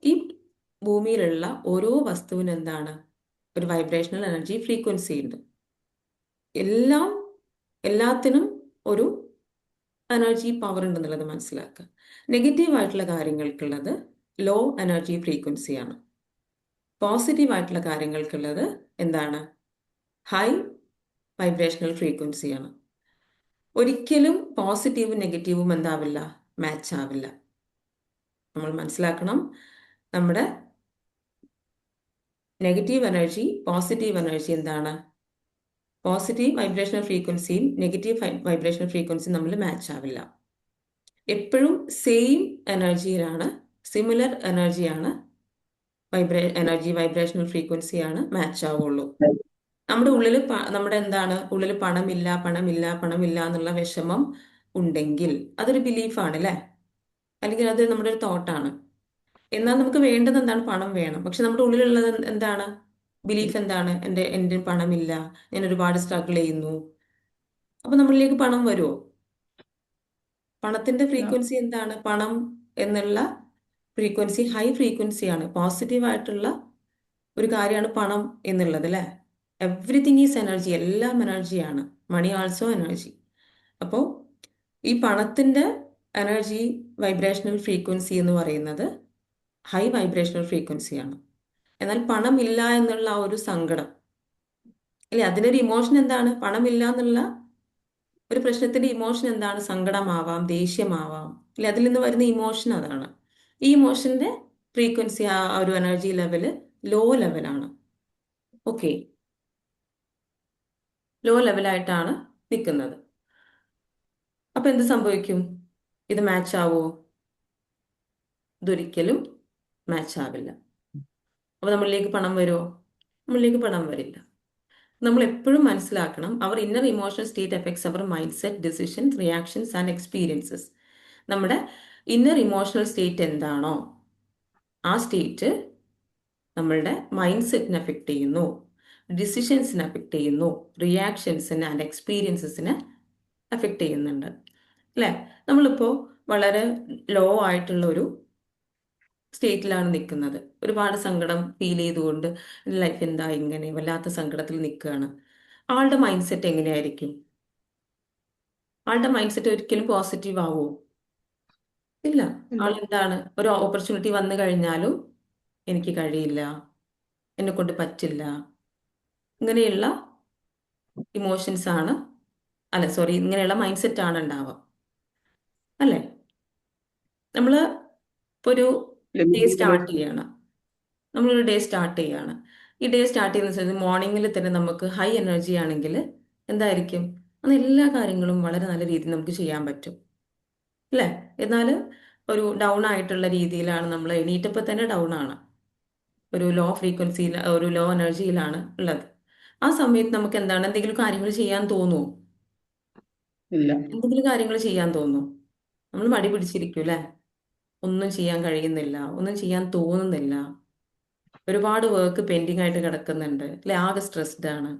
ഈ ഭൂമിയിലുള്ള ഓരോ വസ്തുവിനും എന്താണ്, ഒരു വൈബ്രേഷണൽ എനർജി ഫ്രീക്വൻസി ഉണ്ട്. എല്ലാത്തിനും ഒരു എനർജി പവർ ഉണ്ടെന്നുള്ളത് മനസ്സിലാക്കുക. നെഗറ്റീവ് ആയിട്ടുള്ള കാര്യങ്ങൾക്കുള്ളത് ലോ എനർജി ഫ്രീക്വൻസിയാണ്. പോസിറ്റീവ് ആയിട്ടുള്ള കാര്യങ്ങൾക്കുള്ളത് എന്താണ്? ഹൈ വൈബ്രേഷണൽ ഫ്രീക്വൻസിയാണ്. ഒരിക്കലും പോസിറ്റീവും നെഗറ്റീവും എന്താവില്ല? മാച്ച് ആവില്ല. നമ്മൾ മനസ്സിലാക്കണം, നമ്മുടെ നെഗറ്റീവ് എനർജി പോസിറ്റീവ് എനർജി എന്താണ്? പോസിറ്റീവ് വൈബ്രേഷണൽ ഫ്രീക്വൻസിയും നെഗറ്റീവ് വൈബ്രേഷണൽ ഫ്രീക്വൻസിയും തമ്മിൽ മാച്ച് ആവില്ല. എപ്പോഴും സെയിം എനർജിയിലാണ്, സിമിലർ എനർജിയാണ്, വൈബ്രേഷണൽ ഫ്രീക്വൻസിയാണ് മാച്ച് ആവുള്ളൂ. നമ്മുടെ ഉള്ളിൽ നമ്മുടെ എന്താണ് ഉള്ളിൽ പണമില്ല പണമില്ല പണമില്ല എന്നുള്ള വിഷമം ഉണ്ടെങ്കിൽ അതൊരു ബിലീഫാണ് അല്ലേ? അല്ലെങ്കിൽ അത് നമ്മുടെ ഒരു തോട്ടാണ്. എന്നാൽ നമുക്ക് വേണ്ടത് എന്താണ്? പണം വേണം. പക്ഷെ നമ്മുടെ ഉള്ളിലുള്ളത് എന്താണ്? ബിലീഫ് എന്താണ്? എൻ്റെ പണമില്ല, ഞാൻ ഒരുപാട് സ്ട്രഗിൾ ചെയ്യുന്നു. അപ്പൊ നമ്മളിലേക്ക് പണം വരുമോ? പണത്തിന്റെ ഫ്രീക്വൻസി എന്താണ്? പണം എന്നുള്ള ഫ്രീക്വൻസി ഹൈ ഫ്രീക്വൻസിയാണ്. പോസിറ്റീവ് ആയിട്ടുള്ള ഒരു കാര്യമാണ് പണം എന്നുള്ളത് അല്ലേ? എവ്രിതിങ് ഈസ് എനർജി, എല്ലാം എനർജിയാണ്. മണി ആൾസോ എനർജി. അപ്പോൾ ഈ പണത്തിന്റെ എനർജി വൈബ്രേഷണൽ ഫ്രീക്വൻസി എന്ന് പറയുന്നത് ഹൈ വൈബ്രേഷണൽ ഫ്രീക്വൻസിയാണ്. എന്നാൽ പണമില്ല എന്നുള്ള ആ ഒരു സങ്കടം അല്ലെ, അതിനൊരു ഇമോഷൻ എന്താണ്? പണമില്ല എന്നുള്ള ഒരു പ്രശ്നത്തിന്റെ ഇമോഷൻ എന്താണ്? സങ്കടമാവാം, ദേഷ്യമാവാം അല്ലെ, അതിൽ നിന്ന് വരുന്ന ഇമോഷൻ അതാണ്. ഈ ഇമോഷന്റെ ഫ്രീക്വൻസി ആ ഒരു എനർജി ലെവല് ലോ ലെവലാണ്. ഓക്കെ, ലോ ലെവലായിട്ടാണ് നിൽക്കുന്നത്. അപ്പൊ എന്ത് സംഭവിക്കും? ഇത് മാച്ച് ആവോ? ഇതൊരിക്കലും മാച്ച് ആവില്ല. അപ്പൊ നമ്മളിലേക്ക് പണം വരുമോ? നമ്മളിലേക്ക് പണം വരില്ല. നമ്മൾ എപ്പോഴും മനസ്സിലാക്കണം, our inner emotional state effects our mind set, decisions, reactions and experiences. നമ്മുടെ ഇന്നർ ഇമോഷണൽ സ്റ്റേറ്റ് എന്താണോ ആ സ്റ്റേറ്റ് നമ്മളുടെ മൈൻഡ് സെറ്റിനെ അഫക്റ്റ് ചെയ്യുന്നു, ഡിസിഷൻസിനെ അഫക്റ്റ് ചെയ്യുന്നു, റിയാക്ഷൻസിനെ ആൻഡ് എക്സ്പീരിയൻസസിനെ അഫക്റ്റ് ചെയ്യുന്നുണ്ട് അല്ലേ? നമ്മളിപ്പോൾ വളരെ ലോ ആയിട്ടുള്ള ഒരു സ്റ്റേറ്റിലാണ് നിൽക്കുന്നത്, ഒരുപാട് സങ്കടം ഫീൽ ചെയ്തുകൊണ്ട് ലൈഫ് എന്താ ഇങ്ങനെ വല്ലാത്ത സങ്കടത്തിൽ നിൽക്കുകയാണ്. ആളുടെ മൈൻഡ് സെറ്റ് എങ്ങനെയായിരിക്കും? ആളുടെ മൈൻഡ് സെറ്റ് ഒരിക്കലും പോസിറ്റീവ് ആവുമോ? ഇല്ല. ഇല്ല. ആളെന്താണ്? ഒരു ഓപ്പർച്യൂണിറ്റി വന്നു കഴിഞ്ഞാലും എനിക്ക് കഴിയില്ല, എന്നെ കൊണ്ട് പറ്റില്ല, ഇങ്ങനെയുള്ള ഇമോഷൻസ് ആണ്, അല്ല സോറി, ഇങ്ങനെയുള്ള മൈൻഡ് സെറ്റ് ആണ് ഉണ്ടാവുക അല്ലേ? നമ്മൾ ഇപ്പോൾ ഒരു ഡേ ലിമിറ്റഡ്. സ്റ്റാർട്ട് ചെയ്യാണ്, നമ്മളൊരു ഡേ സ്റ്റാർട്ട് ചെയ്യാണ്. ഈ ഡേ സ്റ്റാർട്ട് ചെയ്യുന്ന സമയത്ത് മോർണിംഗിൽ തന്നെ നമുക്ക് ഹൈ എനർജി ആണെങ്കിൽ എന്തായിരിക്കും? അന്ന് എല്ലാ കാര്യങ്ങളും വളരെ നല്ല രീതിയിൽ നമുക്ക് ചെയ്യാൻ പറ്റും അല്ലേ? എന്നാൽ ഒരു ഡൗൺ ആയിട്ടുള്ള രീതിയിലാണ് നമ്മൾ എണീറ്റപ്പോൾ തന്നെ ഡൗൺ ആണ്, ഒരു ലോ ഫ്രീക്വൻസിയിൽ, ഒരു ലോ എനർജിയിലാണ് ഉള്ളത്. ആ സമയത്ത് നമുക്ക് എന്താണ്, എന്തെങ്കിലും കാര്യങ്ങൾ ചെയ്യാൻ തോന്നുമോ? ഇല്ല. എന്തെങ്കിലും കാര്യങ്ങൾ ചെയ്യാൻ തോന്നുമോ? നമ്മൾ മടി പിടിച്ചിരിക്കും അല്ലേ? ഒന്നും ചെയ്യാൻ കഴിയുന്നില്ല, ഒന്നും ചെയ്യാൻ തോന്നുന്നില്ല, ഒരുപാട് വർക്ക് പെൻഡിങ് ആയിട്ട് കിടക്കുന്നുണ്ട് അല്ലെ, ആകെ സ്ട്രെസ്ഡ് ആണ്.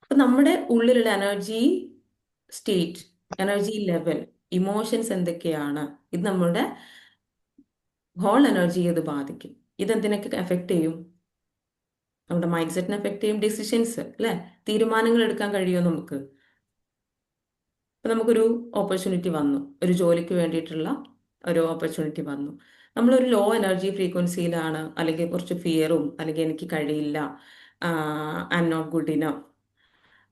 അപ്പൊ നമ്മുടെ ഉള്ളിലുള്ള energy state, energy level, emotions എന്തൊക്കെയാണ്, ഇത് നമ്മുടെ ഹോൾ എനർജിയെ ഇത് ബാധിക്കും. ഇതെന്തിനൊക്കെ എഫക്ട് ചെയ്യും? നമ്മുടെ മൈൻഡ് സെറ്റിനെ എഫക്ട് ചെയ്യും. ഡിസിഷൻസ് അല്ലെ, തീരുമാനങ്ങൾ എടുക്കാൻ കഴിയുമോ നമുക്ക്? ഇപ്പൊ നമുക്കൊരു ഓപ്പർച്യൂണിറ്റി വന്നു, ഒരു ജോലിക്ക് വേണ്ടിയിട്ടുള്ള ഒരു ഓപ്പർച്യൂണിറ്റി വന്നു. നമ്മളൊരു ലോ എനർജി ഫ്രീക്വൻസിയിലാണ്, അല്ലെങ്കിൽ കുറച്ച് ഫിയറും, അല്ലെങ്കിൽ എനിക്ക് കഴിയില്ല, I'm not good enough,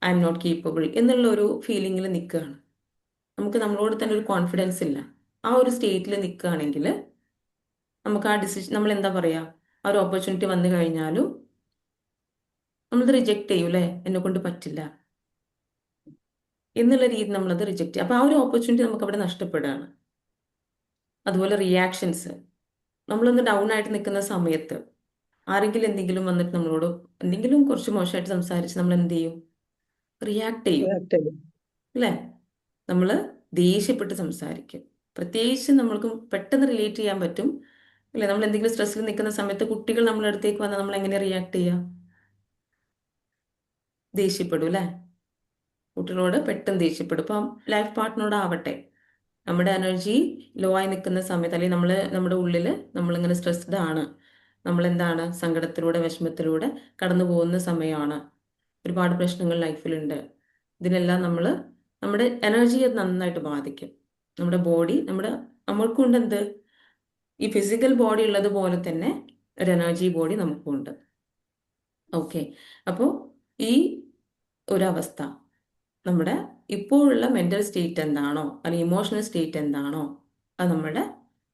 I'm not capable എന്നുള്ള ഒരു ഫീലിങ്ങിൽ നിൽക്കുകയാണ്. നമുക്ക് നമ്മളോട് തന്നെ ഒരു കോൺഫിഡൻസ് ഇല്ല. ആ ഒരു സ്റ്റേറ്റിൽ നിൽക്കുകയാണെങ്കിൽ നമുക്ക് ആ ഡിസിഷൻ, നമ്മൾ എന്താ പറയുക, ആ ഒരു ഓപ്പർച്യൂണിറ്റി വന്നു കഴിഞ്ഞാലും നമ്മളത് റിജക്റ്റ് ചെയ്യും അല്ലേ? എന്നെ കൊണ്ട് പറ്റില്ല എന്നുള്ള രീതി നമ്മളത് റിജക്റ്റ് ചെയ്യും. അപ്പൊ ആ ഒരു ഓപ്പർച്യൂണിറ്റി നമുക്ക് അവിടെ നഷ്ടപ്പെടുകയാണ്. അതുപോലെ റിയാക്ഷൻസ്, നമ്മളൊന്ന് ഡൗൺ ആയിട്ട് നിൽക്കുന്ന സമയത്ത് ആരെങ്കിലും എന്തെങ്കിലും വന്നിട്ട് നമ്മളോട് എന്തെങ്കിലും കുറച്ച് മോശമായിട്ട് സംസാരിച്ച് നമ്മൾ എന്ത് ചെയ്യും? റിയാക്ട് ചെയ്യും അല്ലേ? നമ്മൾ ദേഷ്യപ്പെട്ട് സംസാരിക്കും. പ്രത്യേകിച്ച് നമ്മൾക്ക് പെട്ടെന്ന് റിലേറ്റ് ചെയ്യാൻ പറ്റും അല്ലേ? നമ്മൾ എന്തെങ്കിലും സ്ട്രെസ്സിൽ നിൽക്കുന്ന സമയത്ത് കുട്ടികൾ നമ്മുടെ അടുത്തേക്ക് വന്നാൽ നമ്മൾ എങ്ങനെ റിയാക്ട് ചെയ്യുക? ദേഷ്യപ്പെടും അല്ലേ? കുട്ടികളോട് പെട്ടെന്ന് ദേഷ്യപ്പെടും. ഇപ്പം ലൈഫ് പാർട്ട്ണറോടാവട്ടെ, നമ്മുടെ എനർജി ലോ ആയി നിൽക്കുന്ന സമയത്ത്, അല്ലെങ്കിൽ നമ്മുടെ ഉള്ളിൽ നമ്മളിങ്ങനെ സ്ട്രെസ്ഡ് ആണ്, നമ്മൾ എന്താണ് സങ്കടത്തിലൂടെ വിഷമത്തിലൂടെ കടന്നു പോകുന്ന സമയമാണ്, ഒരുപാട് പ്രശ്നങ്ങൾ ലൈഫിലുണ്ട്, ഇതിനെല്ലാം നമ്മുടെ എനർജിയെ നന്നായിട്ട് ബാധിക്കും. നമ്മുടെ ബോഡി നമ്മൾക്കുണ്ട് എന്ത്, ഈ ഫിസിക്കൽ ബോഡി ഉള്ളത് പോലെ തന്നെ ഒരു എനർജി ബോഡി നമുക്കുണ്ട്. ഓക്കെ. അപ്പോൾ ഈ ഒരവസ്ഥ, നമ്മുടെ ഇപ്പോഴുള്ള മെന്റൽ സ്റ്റേറ്റ് എന്താണോ അല്ലെങ്കിൽ ഇമോഷണൽ സ്റ്റേറ്റ് എന്താണോ, അത് നമ്മുടെ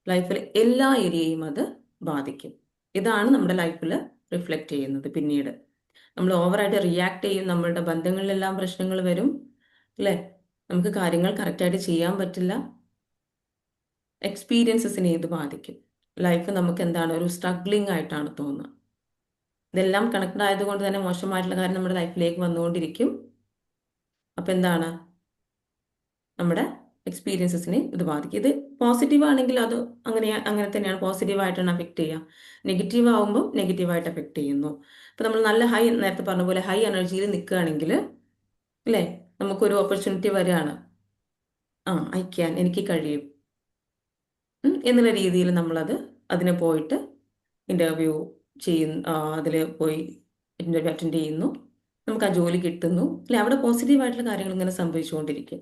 ലൈഫിൽ എല്ലാ ഏരിയയും അത് ബാധിക്കും. ഇതാണ് നമ്മുടെ ലൈഫിൽ റിഫ്ലക്റ്റ് ചെയ്യുന്നത്. പിന്നീട് നമ്മൾ ഓവറായിട്ട് റിയാക്ട് ചെയ്യും, നമ്മളുടെ ബന്ധങ്ങളിലെല്ലാം പ്രശ്നങ്ങൾ വരും, അല്ലേ? നമുക്ക് കാര്യങ്ങൾ കറക്റ്റായിട്ട് ചെയ്യാൻ പറ്റില്ല. എക്സ്പീരിയൻസസിനെ ഇത് ബാധിക്കും. ലൈഫ് നമുക്ക് എന്താണ്, ഒരു സ്ട്രഗ്ലിംഗ് ആയിട്ടാണ് തോന്നുക. ഇതെല്ലാം കണക്റ്റഡ് ആയതുകൊണ്ട് തന്നെ മോശമായിട്ടുള്ള കാര്യം നമ്മുടെ ലൈഫിലേക്ക് വന്നുകൊണ്ടിരിക്കും. അപ്പം എന്താണ്, നമ്മുടെ എക്സ്പീരിയൻസസിനെ ഇത് ബാധിക്കും. ഇത് പോസിറ്റീവ് ആണെങ്കിൽ അത് അങ്ങനെ തന്നെയാണ്, പോസിറ്റീവായിട്ടാണ് അഫക്റ്റ് ചെയ്യുക. നെഗറ്റീവ് ആകുമ്പോൾ നെഗറ്റീവായിട്ട് അഫക്റ്റ് ചെയ്യുന്നു. ഇപ്പം നമ്മൾ നല്ല നേരത്തെ പറഞ്ഞ പോലെ ഹൈ എനർജിയിൽ നിൽക്കുകയാണെങ്കിൽ, അല്ലേ, നമുക്കൊരു ഓപ്പർച്യൂണിറ്റി വരികയാണ്, എനിക്ക് കഴിയും എന്നുള്ള രീതിയിൽ അതിനെ പോയിട്ട് ഇൻ്റർവ്യൂ അതിൽ പോയി ഇൻ്റർവ്യൂ അറ്റൻഡ് ചെയ്യുന്നു, നമുക്ക് ആ ജോലി കിട്ടുന്നു, അല്ലെ? അവിടെ പോസിറ്റീവായിട്ടുള്ള കാര്യങ്ങൾ ഇങ്ങനെ സംഭവിച്ചുകൊണ്ടിരിക്കും.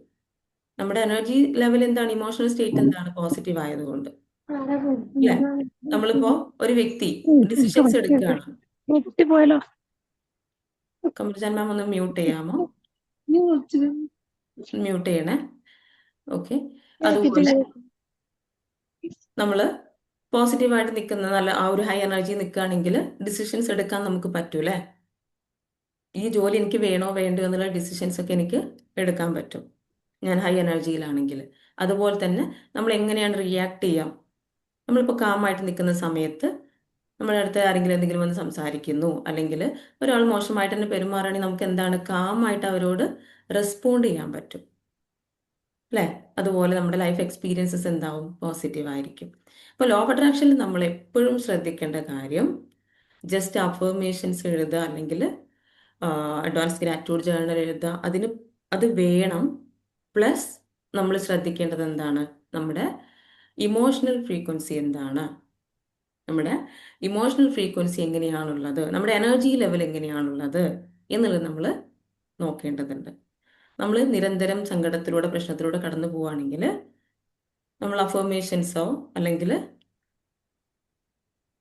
നമ്മുടെ എനർജി ലെവൽ എന്താണ്, ഇമോഷണൽ സ്റ്റേറ്റ് എന്താണ്, പോസിറ്റീവ് ആയതുകൊണ്ട്, അല്ലെ? നമ്മളിപ്പോ ഒരു വ്യക്തി ഡിസിഷൻസ് എടുക്കുകയാണ്. പോയാലോ കമർജാൻ മാം ഒന്ന് മ്യൂട്ട് ചെയ്യാമോ? മ്യൂട്ട് ചെയ്യണേ. ഓക്കെ. അതുപോലെ നമ്മൾ പോസിറ്റീവായിട്ട് നിൽക്കുന്ന നല്ല ആ ഒരു ഹൈ എനർജി നിൽക്കുകയാണെങ്കിൽ ഡിസിഷൻസ് എടുക്കാൻ നമുക്ക് പറ്റൂലേ? ഈ ജോലി എനിക്ക് വേണോ വേണ്ടോ എന്നുള്ള ഡിസിഷൻസ് ഒക്കെ എനിക്ക് എടുക്കാൻ പറ്റും ഞാൻ ഹൈ എനർജിയിലാണെങ്കിൽ. അതുപോലെ തന്നെ നമ്മൾ എങ്ങനെയാണ് റിയാക്ട് ചെയ്യാം, നമ്മളിപ്പോൾ കാമായിട്ട് നിൽക്കുന്ന സമയത്ത് നമ്മുടെ അടുത്ത് ആരെങ്കിലും എന്തെങ്കിലും വന്ന് സംസാരിക്കുന്നു, അല്ലെങ്കിൽ ഒരാൾ മോശമായിട്ട് തന്നെ പെരുമാറുകയാണെങ്കിൽ നമുക്ക് എന്താണ്, കാമായിട്ട് അവരോട് റെസ്പോണ്ട് ചെയ്യാൻ പറ്റും, അല്ലേ? അതുപോലെ നമ്മുടെ ലൈഫ് എക്സ്പീരിയൻസസ് എന്താവും, പോസിറ്റീവ് ആയിരിക്കും. അപ്പോൾ ലോ ഓഫ് അട്രാക്ഷനിൽ നമ്മൾ എപ്പോഴും ശ്രദ്ധിക്കേണ്ട കാര്യം, ജസ്റ്റ് അഫർമേഷൻസ് എഴുതുക അല്ലെങ്കിൽ അഡ്വാൻസ് ഗ്രാറ്റ്യൂഡ് ജേർണൽ എഴുതുക, അത് വേണം. പ്ലസ് നമ്മൾ ശ്രദ്ധിക്കേണ്ടത് എന്താണ്, നമ്മുടെ ഇമോഷണൽ ഫ്രീക്വൻസി എന്താണ്, നമ്മുടെ ഇമോഷണൽ ഫ്രീക്വൻസി എങ്ങനെയാണുള്ളത്, നമ്മുടെ എനർജി ലെവൽ എങ്ങനെയാണുള്ളത് എന്നുള്ളത് നമ്മൾ നോക്കേണ്ടതുണ്ട്. നമ്മൾ നിരന്തരം സങ്കടത്തിലൂടെ പ്രശ്നത്തിലൂടെ കടന്നു പോവുകയാണെങ്കിൽ നമ്മൾ അഫർമേഷൻസോ അല്ലെങ്കിൽ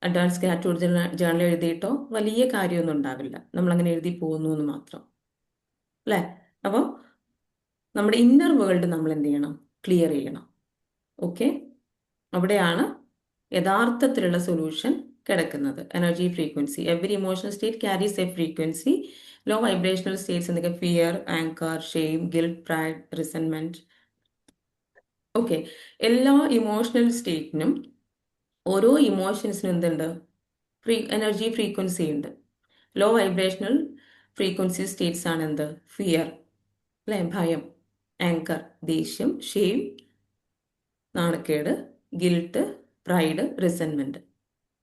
അഡ്വാൻസ് ഗ്രാറ്റ്യൂഡ് ജേർണൽ എഴുതിയിട്ടോ വലിയ കാര്യമൊന്നും ഉണ്ടാവില്ല. നമ്മളങ്ങനെ എഴുതി പോകുന്നു എന്ന് മാത്രം, അല്ലേ? അപ്പോൾ നമ്മുടെ ഇന്നർ വേൾഡ് നമ്മൾ എന്ത് ചെയ്യണം, ക്ലിയർ ചെയ്യണം. ഓക്കെ. അവിടെയാണ് യഥാർത്ഥത്തിലുള്ള സൊല്യൂഷൻ കിടക്കുന്നത്. Energy frequency, every emotional state carries a frequency. Low vibrational states എന്തൊക്കെ, fear, anger, shame, guilt, pride, resentment. Okay. എല്ലാ ഇമോഷണൽ സ്റ്റേറ്റിനും, ഓരോ ഇമോഷൻസിനും എന്തുണ്ട്, എനർജി ഫ്രീക്വൻസി ഉണ്ട്. ലോ വൈബ്രേഷണൽ ഫ്രീക്വൻസി സ്റ്റേറ്റ്സ് ആണ് എന്ത്, ഫിയർ, അല്ലെ, ഭയം, ആങ്കർ, ദേഷ്യം, ഷെയിം, നാണക്കേട്, ഗിൽട്ട്, പ്രൈഡ്, റിസെന്റ്മെന്റ്,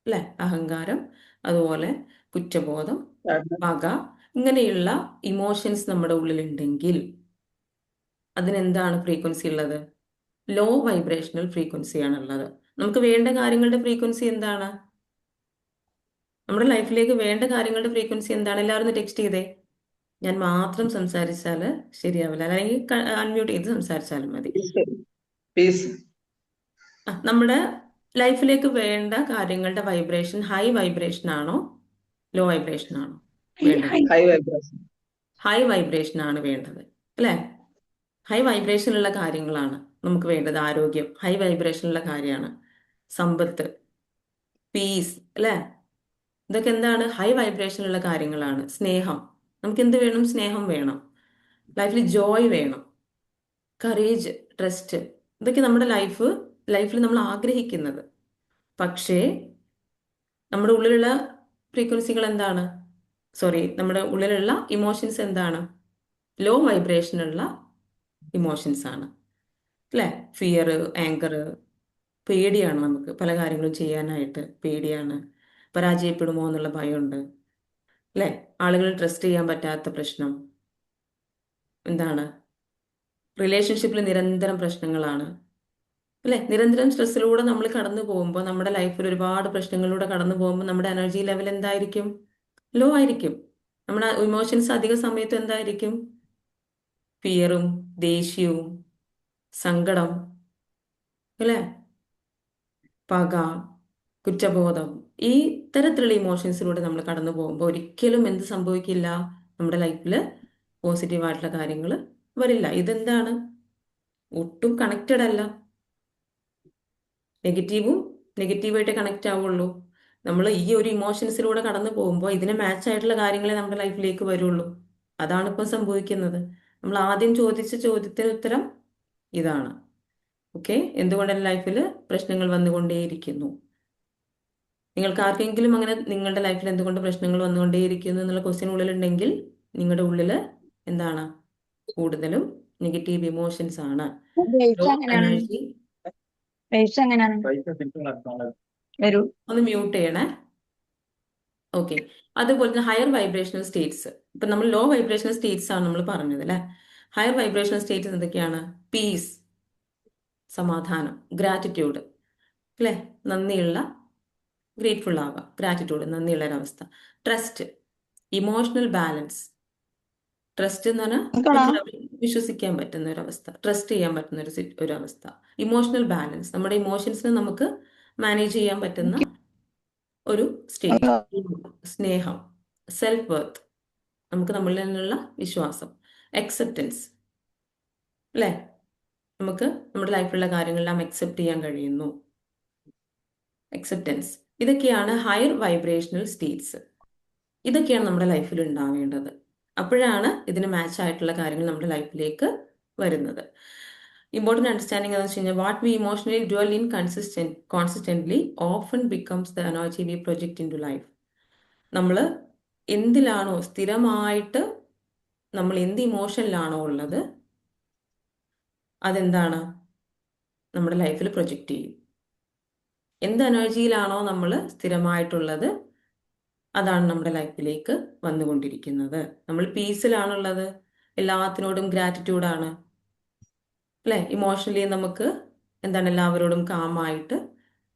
അല്ലെ, അഹങ്കാരം, അതുപോലെ കുറ്റബോധം, പക, ഇങ്ങനെയുള്ള ഇമോഷൻസ് നമ്മുടെ ഉള്ളിലുണ്ടെങ്കിൽ അതിനെന്താണ് ഫ്രീക്വൻസി ഉള്ളത്, ലോ വൈബ്രേഷണൽ ഫ്രീക്വൻസി ആണുള്ളത്. നമുക്ക് വേണ്ട കാര്യങ്ങളുടെ ഫ്രീക്വൻസി എന്താണ്, നമ്മുടെ ലൈഫിലേക്ക് വേണ്ട കാര്യങ്ങളുടെ ഫ്രീക്വൻസി എന്താണ്? എല്ലാവരും ഒന്ന് ടെക്സ്റ്റ് ചെയ്തേ. ഞാൻ മാത്രം സംസാരിച്ചാൽ ശരിയാവില്ല, അല്ലെങ്കിൽ അൺമ്യൂട്ട് ചെയ്ത് സംസാരിച്ചാലും മതി. പീസ് നമ്മുടെ ലൈഫിലേക്ക് വേണ്ട കാര്യങ്ങളുടെ വൈബ്രേഷൻ ഹൈ വൈബ്രേഷൻ ആണോ ലോ വൈബ്രേഷൻ ആണോ വേണ്ടത്? High vibration. ഹൈ വൈബ്രേഷൻ ആണ് വേണ്ടത്, അല്ലേ? ഹൈ വൈബ്രേഷനുള്ള കാര്യങ്ങളാണ് നമുക്ക് വേണ്ടത്. ആരോഗ്യം ഹൈ വൈബ്രേഷനുള്ള കാര്യമാണ്. സമ്പത്ത്, പീസ്, അല്ലേ? ഇതൊക്കെ എന്താണ്, ഹൈ വൈബ്രേഷനുള്ള കാര്യങ്ങളാണ്. സ്നേഹം, നമുക്ക് എന്ത് വേണം, സ്നേഹം വേണം. ലൈഫിൽ ജോയ് വേണം, കറേജ്, ട്രസ്റ്റ്, ഇതൊക്കെ നമ്മുടെ ലൈഫിൽ നമ്മൾ ആഗ്രഹിക്കുന്നത്. പക്ഷേ നമ്മുടെ ഉള്ളിലുള്ള ഫ്രീക്വൻസികൾ എന്താണ്, നമ്മുടെ ഉള്ളിലുള്ള ഇമോഷൻസ് എന്താണ്, ലോ വൈബ്രേഷനുള്ള ഇമോഷൻസ് ആണ്, അല്ലേ? ഫിയർ, ആങ്കർ, പേടിയാണ്, നമുക്ക് പല കാര്യങ്ങളും ചെയ്യാനായിട്ട് പേടിയാണ്, പരാജയപ്പെടുമോ എന്നുള്ള ഭയമുണ്ട്, അല്ലേ? ആളുകൾ ട്രസ്റ്റ് ചെയ്യാൻ പറ്റാത്ത പ്രശ്നം എന്താണ്, റിലേഷൻഷിപ്പിൽ നിരന്തരം പ്രശ്നങ്ങളാണ്, അല്ലേ? നിരന്തരം സ്ട്രെസ്സിലൂടെ നമ്മൾ കടന്നു പോകുമ്പോൾ, നമ്മുടെ ലൈഫിൽ ഒരുപാട് പ്രശ്നങ്ങളിലൂടെ കടന്നു പോകുമ്പോൾ നമ്മുടെ എനർജി ലെവൽ എന്തായിരിക്കും, ലോ ആയിരിക്കും. നമ്മുടെ ഇമോഷൻസ് അധിക സമയത്ത് എന്തായിരിക്കും, ഫിയറും, ദേഷ്യവും, സങ്കടം, അല്ലേ? പക, കുറ്റബോധം, ഈ തരത്തിലുള്ള ഇമോഷൻസിലൂടെ നമ്മൾ കടന്നു പോകുമ്പോൾ ഒരിക്കലും എന്ത് സംഭവിക്കില്ല, നമ്മുടെ ലൈഫിൽ പോസിറ്റീവായിട്ടുള്ള കാര്യങ്ങൾ വരില്ല. ഇതെന്താണ്? ഒട്ടും കണക്റ്റഡ് അല്ല. നെഗറ്റീവും നെഗറ്റീവായിട്ട് കണക്റ്റ് ആവുള്ളൂ. നമ്മൾ ഈ ഒരു ഇമോഷൻസിലൂടെ കടന്നു പോകുമ്പോൾ ഇതിന് മാച്ച് ആയിട്ടുള്ള കാര്യങ്ങളെ നമ്മുടെ ലൈഫിലേക്ക് വരുള്ളൂ. അതാണ് ഇപ്പം സംഭവിക്കുന്നത്. നമ്മൾ ആദ്യം ചോദിച്ച ചോദ്യത്തിന് ഉത്തരം ഇതാണ്. ഓക്കെ, എന്തുകൊണ്ട് എൻ്റെ ലൈഫിൽ പ്രശ്നങ്ങൾ വന്നുകൊണ്ടേയിരിക്കുന്നു? നിങ്ങൾക്ക് ആർക്കെങ്കിലും അങ്ങനെ നിങ്ങളുടെ ലൈഫിൽ എന്തുകൊണ്ട് പ്രശ്നങ്ങൾ വന്നുകൊണ്ടേയിരിക്കുന്നു എന്നുള്ള ക്വസ്റ്റ്യൻ ഉള്ളിലുണ്ടെങ്കിൽ നിങ്ങളുടെ ഉള്ളിൽ എന്താണ്? കൂടുതലും നെഗറ്റീവ് ഇമോഷൻസ് ആണ്. ബേസ് ലോ എങ്ങനെയാണ് എനർജി. ബേസ് എങ്ങനെയാണ് വരൂ ഒന്ന് മ്യൂട്ട് ചെയ്യണേ. ഓക്കെ, അതുപോലെ തന്നെ ഹയർ വൈബ്രേഷണൽ സ്റ്റേറ്റ്സ്. ഇപ്പൊ നമ്മൾ ലോ വൈബ്രേഷണൽ സ്റ്റേറ്റ്സ് ആണ് നമ്മൾ പറഞ്ഞത് അല്ലെ. ഹയർ വൈബ്രേഷണൽ സ്റ്റേറ്റ്സ് എന്തൊക്കെയാണ്? പീസ്, സമാധാനം, ഗ്രാറ്റിറ്റ്യൂഡ്, അല്ലെ? നന്ദിയുള്ള, ഗ്രേറ്റ്ഫുൾ ആവുക, ഗ്രാറ്റിറ്റ്യൂഡ്, നന്ദിയുള്ള ഒരവസ്ഥ. Trust, emotional balance. ട്രസ്റ്റ് എന്ന് പറഞ്ഞാൽ നിക്കണോ നമ്മൾ വിശ്വസിക്കാൻ പറ്റുന്ന ഒരവസ്ഥ, ട്രസ്റ്റ് ചെയ്യാൻ പറ്റുന്ന ഒരു അവസ്ഥ. ഇമോഷണൽ ബാലൻസ്, നമ്മുടെ ഇമോഷൻസിനെ നമുക്ക് മാനേജ് ചെയ്യാൻ പറ്റുന്ന ഒരു സ്റ്റേറ്റ്. സ്നേഹം, സെൽഫ് വർത്ത്, നമുക്ക് നമ്മളിൽ നിന്നുള്ള വിശ്വാസം. അക്സെപ്റ്റൻസ്, അല്ലേ? നമുക്ക് നമ്മുടെ ലൈഫിലുള്ള കാര്യങ്ങളെല്ലാം അക്സെപ്റ്റ് ചെയ്യാൻ കഴിയുന്നു. അക്സെപ്റ്റൻസ്, ഇതൊക്കെയാണ് ഹയർ വൈബ്രേഷണൽ സ്റ്റേറ്റ്സ്. ഇതൊക്കെയാണ് നമ്മുടെ ലൈഫിൽ ഉണ്ടാവേണ്ടത്. അപ്പോഴാണ് ഇതിന് മാച്ച് ആയിട്ടുള്ള കാര്യങ്ങൾ നമ്മുടെ ലൈഫിലേക്ക് വരുന്നത്. ഇമ്പോർട്ടൻറ്റ് അണ്ടർസ്റ്റാൻഡിംഗ് എന്ന് വെച്ച് കഴിഞ്ഞാൽ what we emotionally dwell in consistently often becomes the energy we project into life. നമ്മൾ എന്തിലാണോ സ്ഥിരമായിട്ട്, നമ്മൾ എന്ത് ഇമോഷനിലാണോ ഉള്ളത്, അതെന്താണ് നമ്മുടെ ലൈഫിൽ പ്രൊജക്റ്റ് ചെയ്യും. എന്ത് എനർജിയിലാണോ നമ്മൾ സ്ഥിരമായിട്ടുള്ളത്, അതാണ് നമ്മുടെ ലൈഫിലേക്ക് വന്നുകൊണ്ടിരിക്കുന്നത്. നമ്മൾ പീസിലാണുള്ളത്, എല്ലാത്തിനോടും ഗ്രാറ്റിറ്റ്യൂഡാണ്, അല്ലേ? ഇമോഷണലി നമുക്ക് എന്താണ്, എല്ലാവരോടും കാമായിട്ട്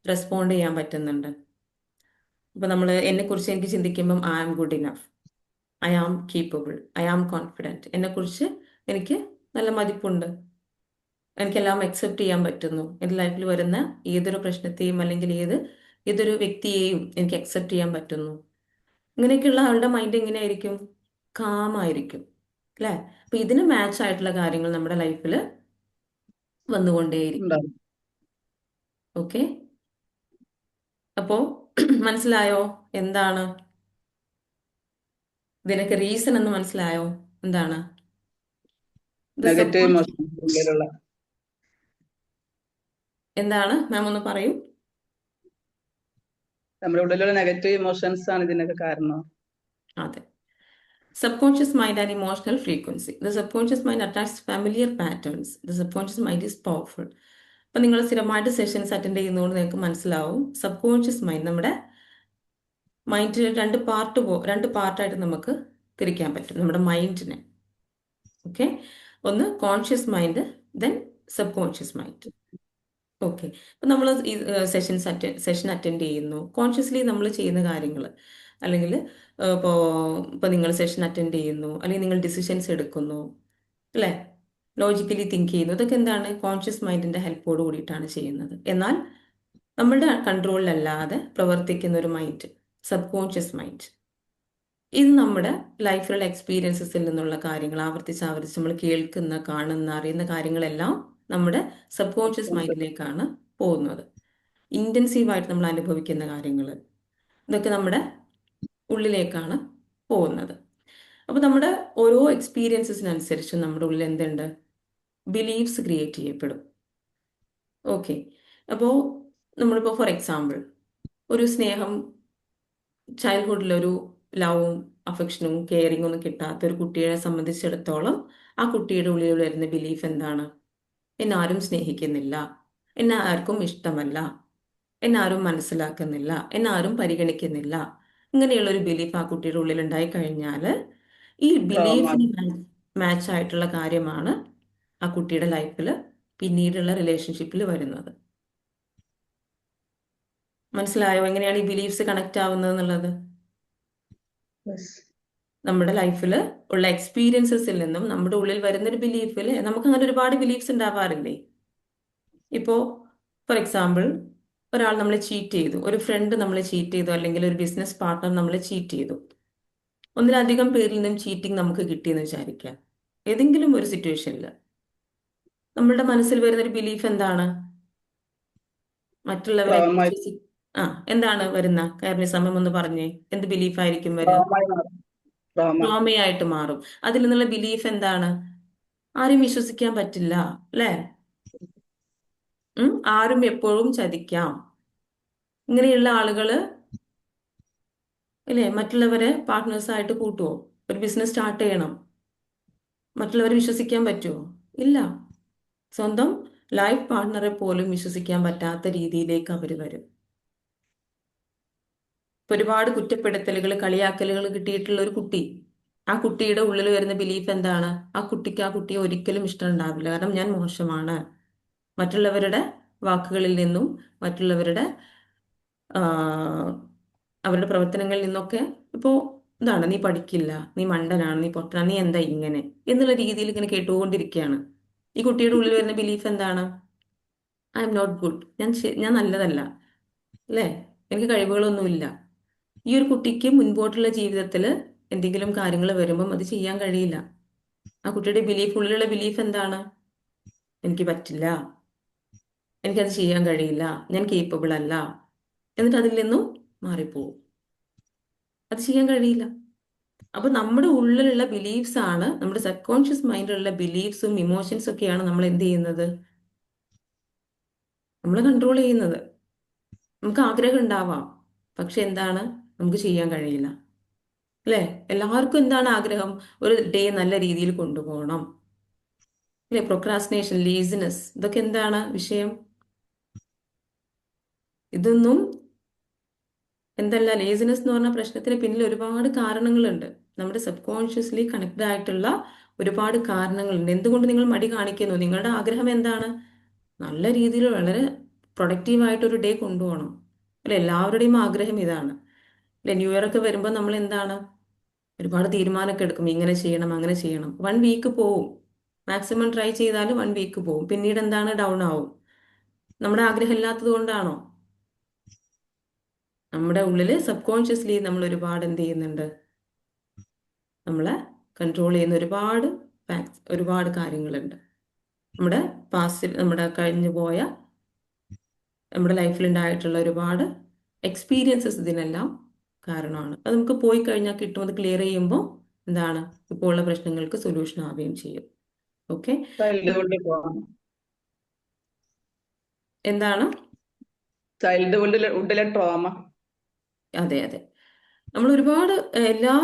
റെസ്പോണ്ട് ചെയ്യാൻ പറ്റുന്നുണ്ട്. ഇപ്പൊ നമ്മൾ എന്നെക്കുറിച്ച് എനിക്ക് ചിന്തിക്കുമ്പം I am good enough, I am capable, I am confident, എന്നെക്കുറിച്ച് എനിക്ക് നല്ല മതിപ്പുണ്ട്, എനിക്കെല്ലാം അക്സെപ്റ്റ് ചെയ്യാൻ പറ്റുന്നു, എൻ്റെ ലൈഫിൽ വരുന്ന ഏതൊരു പ്രശ്നത്തെയും അല്ലെങ്കിൽ ഏതൊരു വ്യക്തിയെയും എനിക്ക് അക്സെപ്റ്റ് ചെയ്യാൻ പറ്റുന്നു. ഇങ്ങനെയൊക്കെയുള്ള ആളുടെ മൈൻഡ് എങ്ങനെയായിരിക്കും? കാമായിരിക്കും, അല്ലേ? അപ്പൊ ഇതിന് മാച്ച് ആയിട്ടുള്ള കാര്യങ്ങൾ നമ്മുടെ ലൈഫിൽ വന്നുകൊണ്ടേയിരിക്കും. ഉണ്ടാവും. ഓക്കെ, അപ്പോ മനസ്സിലായോ എന്താണ് ഇതിനൊക്കെ റീസൺ എന്ന്? മനസ്സിലായോ എന്താണ്? നെഗറ്റീവ് ഇമോഷൻ ഉള്ളിലുള്ള എന്താണ് മാം, ഒന്ന് പറയൂ. നമ്മുടെ ഉള്ളിലുള്ള നെഗറ്റീവ് ഇമോഷൻസ് ആണ് ഇതിനൊക്കെ കാരണം. അതെ, subconscious mind and emotional frequency. The subconscious mind attacks familiar patterns. The subconscious mind is powerful. അപ്പൊ നിങ്ങൾ സ്ഥിരമായിട്ട് സെഷൻസ് അറ്റൻഡ് ചെയ്യുന്നതുകൊണ്ട് നിങ്ങൾക്ക് മനസ്സിലാവും, സബ്കോൺഷ്യസ് മൈൻഡ്, നമ്മുടെ മൈൻഡിൽ രണ്ട് പാർട്ടായിട്ട് നമുക്ക് തിരിക്കാൻ പറ്റും നമ്മുടെ മൈൻഡിനെ. ഓക്കെ, ഒന്ന് conscious mind, then sub conscious mind. Okay, അപ്പം നമ്മൾ ഈ സെഷൻ അറ്റൻഡ് ചെയ്യുന്നു, കോൺഷ്യസ്ലി നമ്മൾ ചെയ്യുന്ന കാര്യങ്ങൾ, അല്ലെങ്കിൽ ഇപ്പോൾ നിങ്ങൾ സെഷൻ അറ്റൻഡ് ചെയ്യുന്നു, അല്ലെങ്കിൽ നിങ്ങൾ ഡിസിഷൻസ് എടുക്കുന്നു, അല്ലേ? ലോജിക്കലി തിങ്ക് ചെയ്യുന്നു, ഇതൊക്കെ എന്താണ്? കോൺഷ്യസ് മൈൻഡിന്റെ ഹെൽപ്പോട് കൂടിയിട്ടാണ് ചെയ്യുന്നത്. എന്നാൽ നമ്മളുടെ കൺട്രോളിലല്ലാതെ പ്രവർത്തിക്കുന്ന ഒരു മൈൻഡ്, സബ് കോൺഷ്യസ് മൈൻഡ്, ഇത് നമ്മുടെ ലൈഫിലുള്ള എക്സ്പീരിയൻസസിൽ നിന്നുള്ള കാര്യങ്ങൾ ആവർത്തിച്ച് നമ്മൾ കേൾക്കുന്ന, കാണുന്ന, അറിയുന്ന കാര്യങ്ങളെല്ലാം നമ്മുടെ സബ് കോൺഷ്യസ് മൈൻഡിലേക്കാണ് പോകുന്നത്. ഇന്റൻസീവായിട്ട് നമ്മൾ അനുഭവിക്കുന്ന കാര്യങ്ങൾ, ഇതൊക്കെ നമ്മുടെ ഉള്ളിലേക്കാണ് പോകുന്നത്. അപ്പോൾ നമ്മുടെ ഓരോ എക്സ്പീരിയൻസസിനനുസരിച്ച് നമ്മുടെ ഉള്ളിൽ എന്തുണ്ട്? ബിലീഫ്സ് ക്രിയേറ്റ് ചെയ്യപ്പെടും. ഓക്കെ, അപ്പോൾ നമ്മളിപ്പോൾ ഫോർ എക്സാമ്പിൾ ഒരു സ്നേഹം, ചൈൽഡ്ഹുഡിലൊരു ലവും അഫെക്ഷനും കെയറിങ്ങും ഒന്നും കിട്ടാത്ത ഒരു കുട്ടിയെ സംബന്ധിച്ചിടത്തോളം ആ കുട്ടിയുടെ ഉള്ളിൽ വരുന്ന ബിലീഫ് എന്താണ്? എന്നെ ആരും സ്നേഹിക്കുന്നില്ല, എന്നെ ആർക്കും ഇഷ്ടമല്ല, എന്നെ ആരും മനസ്സിലാക്കുന്നില്ല, എന്നെ ആരും പരിഗണിക്കുന്നില്ല. ഇങ്ങനെയുള്ള ഒരു ബിലീഫ് ആ കുട്ടിയുടെ ഉള്ളിൽ ഉണ്ടായി കഴിഞ്ഞാൽ ഈ ട്രോമ. ബിലീഫിന് മാച്ച് ആയിട്ടുള്ള കാര്യമാണ് ആ കുട്ടിയുടെ ലൈഫിൽ പിന്നീടുള്ള റിലേഷൻഷിപ്പിൽ വരുന്നത്. മനസ്സിലായോ എങ്ങനെയാണ് ഈ ബിലീഫ്സ് കണക്ട് ആവുന്നത് എന്നുള്ളത്? നമ്മുടെ ലൈഫിൽ ഉള്ള എക്സ്പീരിയൻസസിൽ നിന്നും നമ്മുടെ ഉള്ളിൽ വരുന്ന ഒരു ബിലീഫിൽ നമുക്ക് അങ്ങനെ ഒരുപാട് ബിലീഫ്സ് ഉണ്ടാവാറില്ലേ? ഇപ്പോൾ ഫോർ എക്സാമ്പിൾ, ഒരാൾ നമ്മളെ ചീറ്റ് ചെയ്തു, ഒരു ഫ്രണ്ട് നമ്മളെ ചീറ്റ് ചെയ്തു, അല്ലെങ്കിൽ ഒരു ബിസിനസ് പാർട്ട്ണർ നമ്മളെ ചീറ്റ് ചെയ്തു. ഒന്നിലധികം പേരിൽ നിന്നും ചീറ്റിംഗ് നമുക്ക് കിട്ടിയെന്ന് വിചാരിക്കാം. ഏതെങ്കിലും ഒരു സിറ്റുവേഷനിൽ നമ്മളുടെ മനസ്സിൽ വരുന്ന ഒരു ബിലീഫ് എന്താണ്? മറ്റുള്ളവരെ ട്രോമ ആ, എന്താണ് വരുന്ന കാര്യം? സമയം ഒന്ന് പറഞ്ഞേ, എന്ത് ബിലീഫായിരിക്കും വരിക? ട്രോമ ട്രോമ ട്രോമയായിട്ട് മാറും. അതിൽ നിന്നുള്ള ബിലീഫ് എന്താണ്? ആരും വിശ്വസിക്കാൻ പറ്റില്ല, അല്ലേ? ആരും എപ്പോഴും ചതിക്കാം. ഇങ്ങനെയുള്ള ആളുകള്, അല്ലേ, മറ്റുള്ളവരെ പാർട്ട്നേഴ്സായിട്ട് കൂട്ടുവോ? ഒരു ബിസിനസ് സ്റ്റാർട്ട് ചെയ്യണം, മറ്റുള്ളവരെ വിശ്വസിക്കാൻ പറ്റുമോ? ഇല്ല. സ്വന്തം ലൈഫ് പാർട്ട്ണറെ പോലും വിശ്വസിക്കാൻ പറ്റാത്ത രീതിയിലേക്ക് അവർ വരും. ഇപ്പൊ ഒരുപാട് കുറ്റപ്പെടുത്തലുകൾ, കളിയാക്കലുകൾ കിട്ടിയിട്ടുള്ള ഒരു കുട്ടി, ആ കുട്ടിയുടെ ഉള്ളിൽ വരുന്ന ബിലീഫ് എന്താണ്? ആ കുട്ടിക്ക് ആ കുട്ടിയെ ഒരിക്കലും ഇഷ്ടമുണ്ടാവില്ല. കാരണം ഞാൻ മോശമാണ്. മറ്റുള്ളവരുടെ വാക്കുകളിൽ നിന്നും, മറ്റുള്ളവരുടെ ആ, അവരുടെ പ്രവർത്തനങ്ങളിൽ നിന്നൊക്കെ ഇപ്പോ എന്താണ്, നീ പഠിക്കില്ല, നീ മണ്ടനാണ്, നീ പൊട്ടനാണ്, നീ എന്താ ഇങ്ങനെ എന്നുള്ള രീതിയിൽ ഇങ്ങനെ കേട്ടുകൊണ്ടിരിക്കുകയാണ്. ഈ കുട്ടിയുടെ ഉള്ളിൽ വരുന്ന ബിലീഫ് എന്താണ്? ഐ എം നോട്ട് ഗുഡ്, ഞാൻ നല്ലതല്ല, അല്ലേ, എനിക്ക് കഴിവുകളൊന്നുമില്ല. ഈ ഒരു കുട്ടിക്ക് മുൻപോട്ടുള്ള ജീവിതത്തിൽ എന്തെങ്കിലും കാര്യങ്ങൾ വരുമ്പം അത് ചെയ്യാൻ കഴിയില്ല. ആ കുട്ടിയുടെ ഉള്ളിലുള്ള ബിലീഫ് എന്താണ്? എനിക്ക് പറ്റില്ല, എനിക്കത് ചെയ്യാൻ കഴിയില്ല, ഞാൻ കേപ്പബിൾ അല്ല. എന്നിട്ട് അതിൽ നിന്നും മാറിപ്പോവും. അത് ചെയ്യാൻ കഴിയില്ല. അപ്പൊ നമ്മുടെ ഉള്ളിലുള്ള ബിലീഫ്സ് ആണ്, നമ്മുടെ സബ് കോൺഷ്യസ് മൈൻഡിലുള്ള ബിലീഫ്സും ഇമോഷൻസും ഒക്കെയാണ് നമ്മൾ എന്ത് ചെയ്യുന്നത്? നമ്മൾ കൺട്രോൾ ചെയ്യുന്നത്. നമുക്ക് ആഗ്രഹം ഉണ്ടാവാം, പക്ഷെ എന്താണ്, നമുക്ക് ചെയ്യാൻ കഴിയില്ല, അല്ലേ? എല്ലാവർക്കും എന്താണ് ആഗ്രഹം? ഒരു ഡേ നല്ല രീതിയിൽ കൊണ്ടുപോകണം, അല്ലേ? പ്രൊക്രാസ്റ്റിനേഷൻ, ലേസിനെസ്, ഇതൊക്കെ എന്താണ് വിഷയം? ഇതൊന്നും എന്തല്ല. ലേസിനെസ് എന്ന് പറഞ്ഞ പ്രശ്നത്തിന് പിന്നിൽ ഒരുപാട് കാരണങ്ങളുണ്ട്. നമ്മുടെ സബ് കോൺഷ്യസ്ലി കണക്റ്റഡ് ആയിട്ടുള്ള ഒരുപാട് കാരണങ്ങളുണ്ട്. എന്തുകൊണ്ട് നിങ്ങൾ മടി കാണിക്കുന്നു? നിങ്ങളുടെ ആഗ്രഹം എന്താണ്? നല്ല രീതിയിൽ വളരെ പ്രൊഡക്റ്റീവായിട്ടൊരു ഡേ കൊണ്ടുപോകണം, അല്ലെ? എല്ലാവരുടെയും ആഗ്രഹം ഇതാണ്, അല്ലെ? ന്യൂ ഇയർ ഒക്കെ വരുമ്പോൾ നമ്മൾ എന്താണ്, ഒരുപാട് തീരുമാനമൊക്കെ എടുക്കും, ഇങ്ങനെ ചെയ്യണം, അങ്ങനെ ചെയ്യണം. 1 വീക്ക് പോവും, മാക്സിമം ട്രൈ ചെയ്താൽ 1 വീക്ക് പോവും, പിന്നീട് എന്താണ്, ഡൗൺ ആവും. നമ്മുടെ ആഗ്രഹം ഇല്ലാത്തത് കൊണ്ടാണോ? നമ്മുടെ ഉള്ളില് സബ് കോൺഷ്യസ്ലി നമ്മൾ ഒരുപാട് എന്ത് ചെയ്യുന്നുണ്ട്? നമ്മളെ കൺട്രോൾ ചെയ്യുന്ന ഒരുപാട് ഫാക്ട്സ്, ഒരുപാട് കാര്യങ്ങളുണ്ട്. നമ്മുടെ പാസ്റ്റിൽ, നമ്മുടെ കഴിഞ്ഞു പോയ, നമ്മുടെ ലൈഫിൽ ഉണ്ടായിട്ടുള്ള ഒരുപാട് എക്സ്പീരിയൻസസ് ഇതിനെല്ലാം കാരണമാണ്. അത് നമുക്ക് പോയി കഴിഞ്ഞാൽ കിട്ടും. അത് ക്ലിയർ ചെയ്യുമ്പോൾ എന്താണ്, ഇപ്പോൾ ഉള്ള പ്രശ്നങ്ങൾക്ക് സൊല്യൂഷൻ ആവുകയും ചെയ്യും. ഓക്കെ, ചൈൽഡ്ഹുഡ് ട്രോമ എന്താണ്? ചൈൽഡ്ഹുഡിലെ ട്രോമ. അതെ, അതെ. നമ്മൾ ഒരുപാട്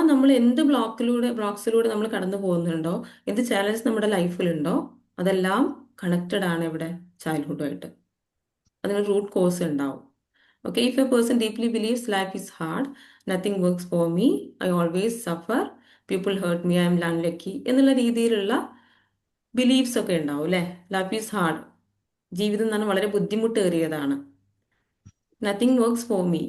നമ്മൾ എന്ത് ബ്ലോക്സിലൂടെ നമ്മൾ കടന്നു പോകുന്നുണ്ടോ, എന്ത് ചാലഞ്ചസ് നമ്മുടെ ലൈഫിലുണ്ടോ, അതെല്ലാം കണക്റ്റഡ് ആണ് ഇവിടെ ചൈൽഡ്ഹുഡുമായിട്ട്. അതിന് റൂട്ട് കോസ് ഉണ്ടാവും. Okay, if a person deeply believes life is hard, nothing works for me, I always suffer, people hurt me, I'm unlucky എന്നുള്ള രീതിയിലുള്ള ബിലീഫ്സ് ഒക്കെ ഉണ്ടാവും, അല്ലേ? ലൈഫ് ഈസ് ഹാർഡ്, ജീവിതം എന്ന് പറഞ്ഞാൽ വളരെ ബുദ്ധിമുട്ടേറിയതാണ്. നത്തിങ് വർക്ക്സ് ഫോർ മീ,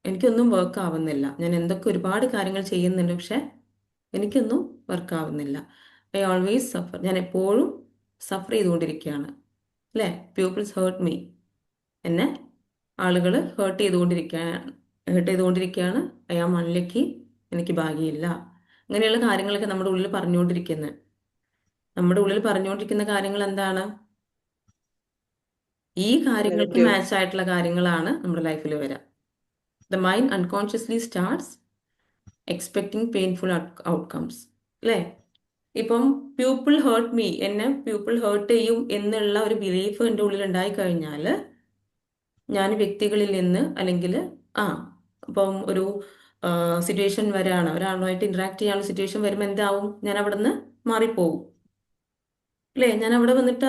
എനിക്കൊന്നും വർക്ക് ആവുന്നില്ല, ഞാൻ എന്തൊക്കെ ഒരുപാട് കാര്യങ്ങൾ ചെയ്യുന്നുണ്ട്, പക്ഷെ എനിക്കൊന്നും വർക്ക് ആവുന്നില്ല. ഐ ഓൾവേസ് സഫർ, ഞാൻ എപ്പോഴും സഫർ ചെയ്തുകൊണ്ടിരിക്കുകയാണ്, അല്ലേ? പീപ്പിൾസ് ഹേർട്ട് മീ, എന്നെ ആളുകൾ ഹേർട്ട് ചെയ്തുകൊണ്ടിരിക്കുകയാണ്. ഐ ആം അൺലക്കി, എനിക്ക് ഭാഗ്യമില്ല. ഇങ്ങനെയുള്ള കാര്യങ്ങളൊക്കെ നമ്മുടെ ഉള്ളിൽ പറഞ്ഞുകൊണ്ടിരിക്കുന്ന കാര്യങ്ങൾ എന്താണ്? ഈ കാര്യങ്ങൾക്ക് നെഗറ്റീവ് മാച്ച് ആയിട്ടുള്ള കാര്യങ്ങളാണ് നമ്മുടെ ലൈഫിൽ വരിക. The mind unconsciously starts expecting painful outcomes, അല്ലേ? ഇപ്പം പീപ്പിൾ ഹേർട്ട് മീ, എന്നെ പീപ്പിൾ ഹേർട്ട് ചെയ്യും എന്നുള്ള ഒരു ബിലീഫ് എൻ്റെ ഉള്ളിൽ ഉണ്ടായി കഴിഞ്ഞാൽ, ഞാൻ വ്യക്തികളിൽ നിന്ന്, അല്ലെങ്കിൽ ആ ഇപ്പം ഒരു സിറ്റുവേഷൻ വരാണ്, ഒരാളുമായിട്ട് ഇന്ററാക്ട് ചെയ്യാനുള്ള സിറ്റുവേഷൻ വരുമ്പോൾ എന്താവും, ഞാൻ അവിടെ നിന്ന് മാറിപ്പോവും, അല്ലേ? ഞാൻ അവിടെ വന്നിട്ട്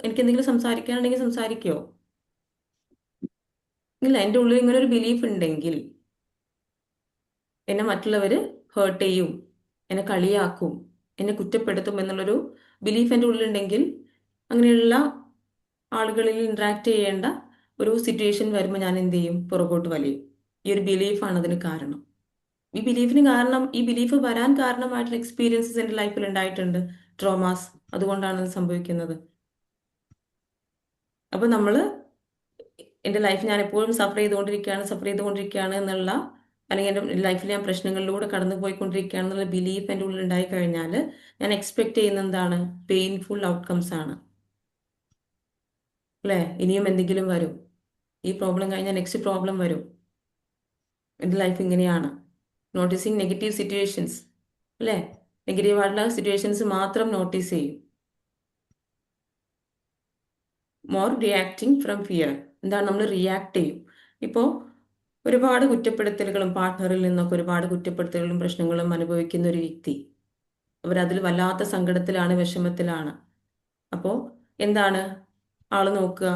എനിക്ക് എന്തെങ്കിലും സംസാരിക്കാനുണ്ടെങ്കിൽ സംസാരിക്കുമോ? ഇല്ല. എൻ്റെ ഉള്ളിൽ ഇങ്ങനെ ഒരു ബിലീഫ് ഉണ്ടെങ്കിൽ എന്നെ മറ്റുള്ളവർ ഹേർട്ട് ചെയ്യും, എന്നെ കളിയാക്കും, എന്നെ കുറ്റപ്പെടുത്തും എന്നുള്ളൊരു ബിലീഫ് എൻ്റെ ഉള്ളിലുണ്ടെങ്കിൽ, അങ്ങനെയുള്ള ആളുകളിൽ ഇന്ററാക്ട് ചെയ്യേണ്ട ഒരു സിറ്റുവേഷൻ വരുമ്പോൾ ഞാൻ എന്ത് ചെയ്യും? പുറകോട്ട് വലിയും. ഈ ഒരു ബിലീഫാണ് അതിന് കാരണം. ഈ ബിലീഫ് വരാൻ കാരണമായിട്ടുള്ള എക്സ്പീരിയൻസസ് എൻ്റെ ലൈഫിൽ ഉണ്ടായിട്ടുണ്ട്, ട്രോമാസ്. അതുകൊണ്ടാണ് അത് സംഭവിക്കുന്നത്. അപ്പൊ നമ്മൾ എൻ്റെ ലൈഫ് ഞാൻ എപ്പോഴും സഫർ ചെയ്തുകൊണ്ടിരിക്കുകയാണ് എന്നുള്ള, അല്ലെങ്കിൽ എൻ്റെ ലൈഫിൽ ഞാൻ പ്രശ്നങ്ങളിലൂടെ കടന്നു പോയിക്കൊണ്ടിരിക്കുകയാണ് എന്നുള്ള ബിലീഫ് എൻ്റെ ഉള്ളിൽ ഉണ്ടായി കഴിഞ്ഞാൽ ഞാൻ എക്സ്പെക്ട് ചെയ്യുന്ന എന്താണ്? പെയിൻഫുൾ ഔട്ട്കംസ് ആണ്. അല്ലേ? ഇനിയും എന്തെങ്കിലും വരും, ഈ പ്രോബ്ലം കഴിഞ്ഞാൽ നെക്സ്റ്റ് പ്രോബ്ലം വരും, എൻ്റെ ലൈഫ് ഇങ്ങനെയാണ്. നോട്ടീസിങ് നെഗറ്റീവ് സിറ്റുവേഷൻസ്, അല്ലേ? നെഗറ്റീവായിട്ടുള്ള സിറ്റുവേഷൻസ് മാത്രം നോട്ടീസ് ചെയ്യും. More reacting from fear. എന്താണ്? നമ്മൾ റിയാക്ട് ചെയ്യും. ഇപ്പോൾ ഒരുപാട് കുറ്റപ്പെടുത്തലുകളും പാർട്ട്ണറിൽ നിന്നൊക്കെ ഒരുപാട് കുറ്റപ്പെടുത്തലുകളും പ്രശ്നങ്ങളും അനുഭവിക്കുന്ന ഒരു വ്യക്തി, അവരതിൽ വല്ലാത്ത സങ്കടത്തിലാണ്, വിഷമത്തിലാണ്. അപ്പോൾ എന്താണ് ആള് നോക്കുക?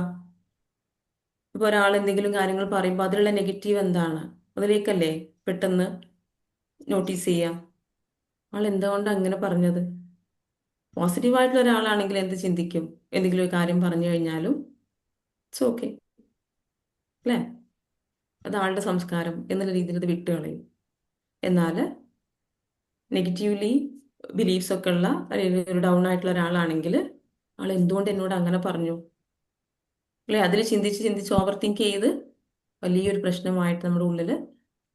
ഇപ്പോൾ ഒരാൾ എന്തെങ്കിലും കാര്യങ്ങൾ പറയുമ്പോൾ അതിലുള്ള നെഗറ്റീവ് എന്താണ്, അതിലേക്കല്ലേ പെട്ടെന്ന് നോട്ടീസ് ചെയ്യാം. ആൾ എന്തുകൊണ്ടാണ് അങ്ങനെ പറഞ്ഞത്? പോസിറ്റീവായിട്ടുള്ള ഒരാളാണെങ്കിൽ എന്ത് ചിന്തിക്കും? എന്തെങ്കിലും ഒരു കാര്യം പറഞ്ഞു കഴിഞ്ഞാലും ഇറ്റ്സ് ഓക്കെ, അല്ലേ? അത് ആളുടെ സംസ്കാരം എന്നുള്ള രീതിയിൽ അത് വിട്ടുകളയും. എന്നാൽ നെഗറ്റീവ്ലി ബിലീഫ്സ് ഒക്കെ ഉള്ള, അല്ലെങ്കിൽ ഒരു ഡൗൺ ആയിട്ടുള്ള ഒരാളാണെങ്കിൽ ആൾ എന്തുകൊണ്ട് എന്നോട് അങ്ങനെ പറഞ്ഞു, അല്ലെ? അതിൽ ചിന്തിച്ച് ചിന്തിച്ച് ഓവർ തിങ്ക് ചെയ്ത് വലിയൊരു പ്രശ്നമായിട്ട് നമ്മുടെ ഉള്ളിൽ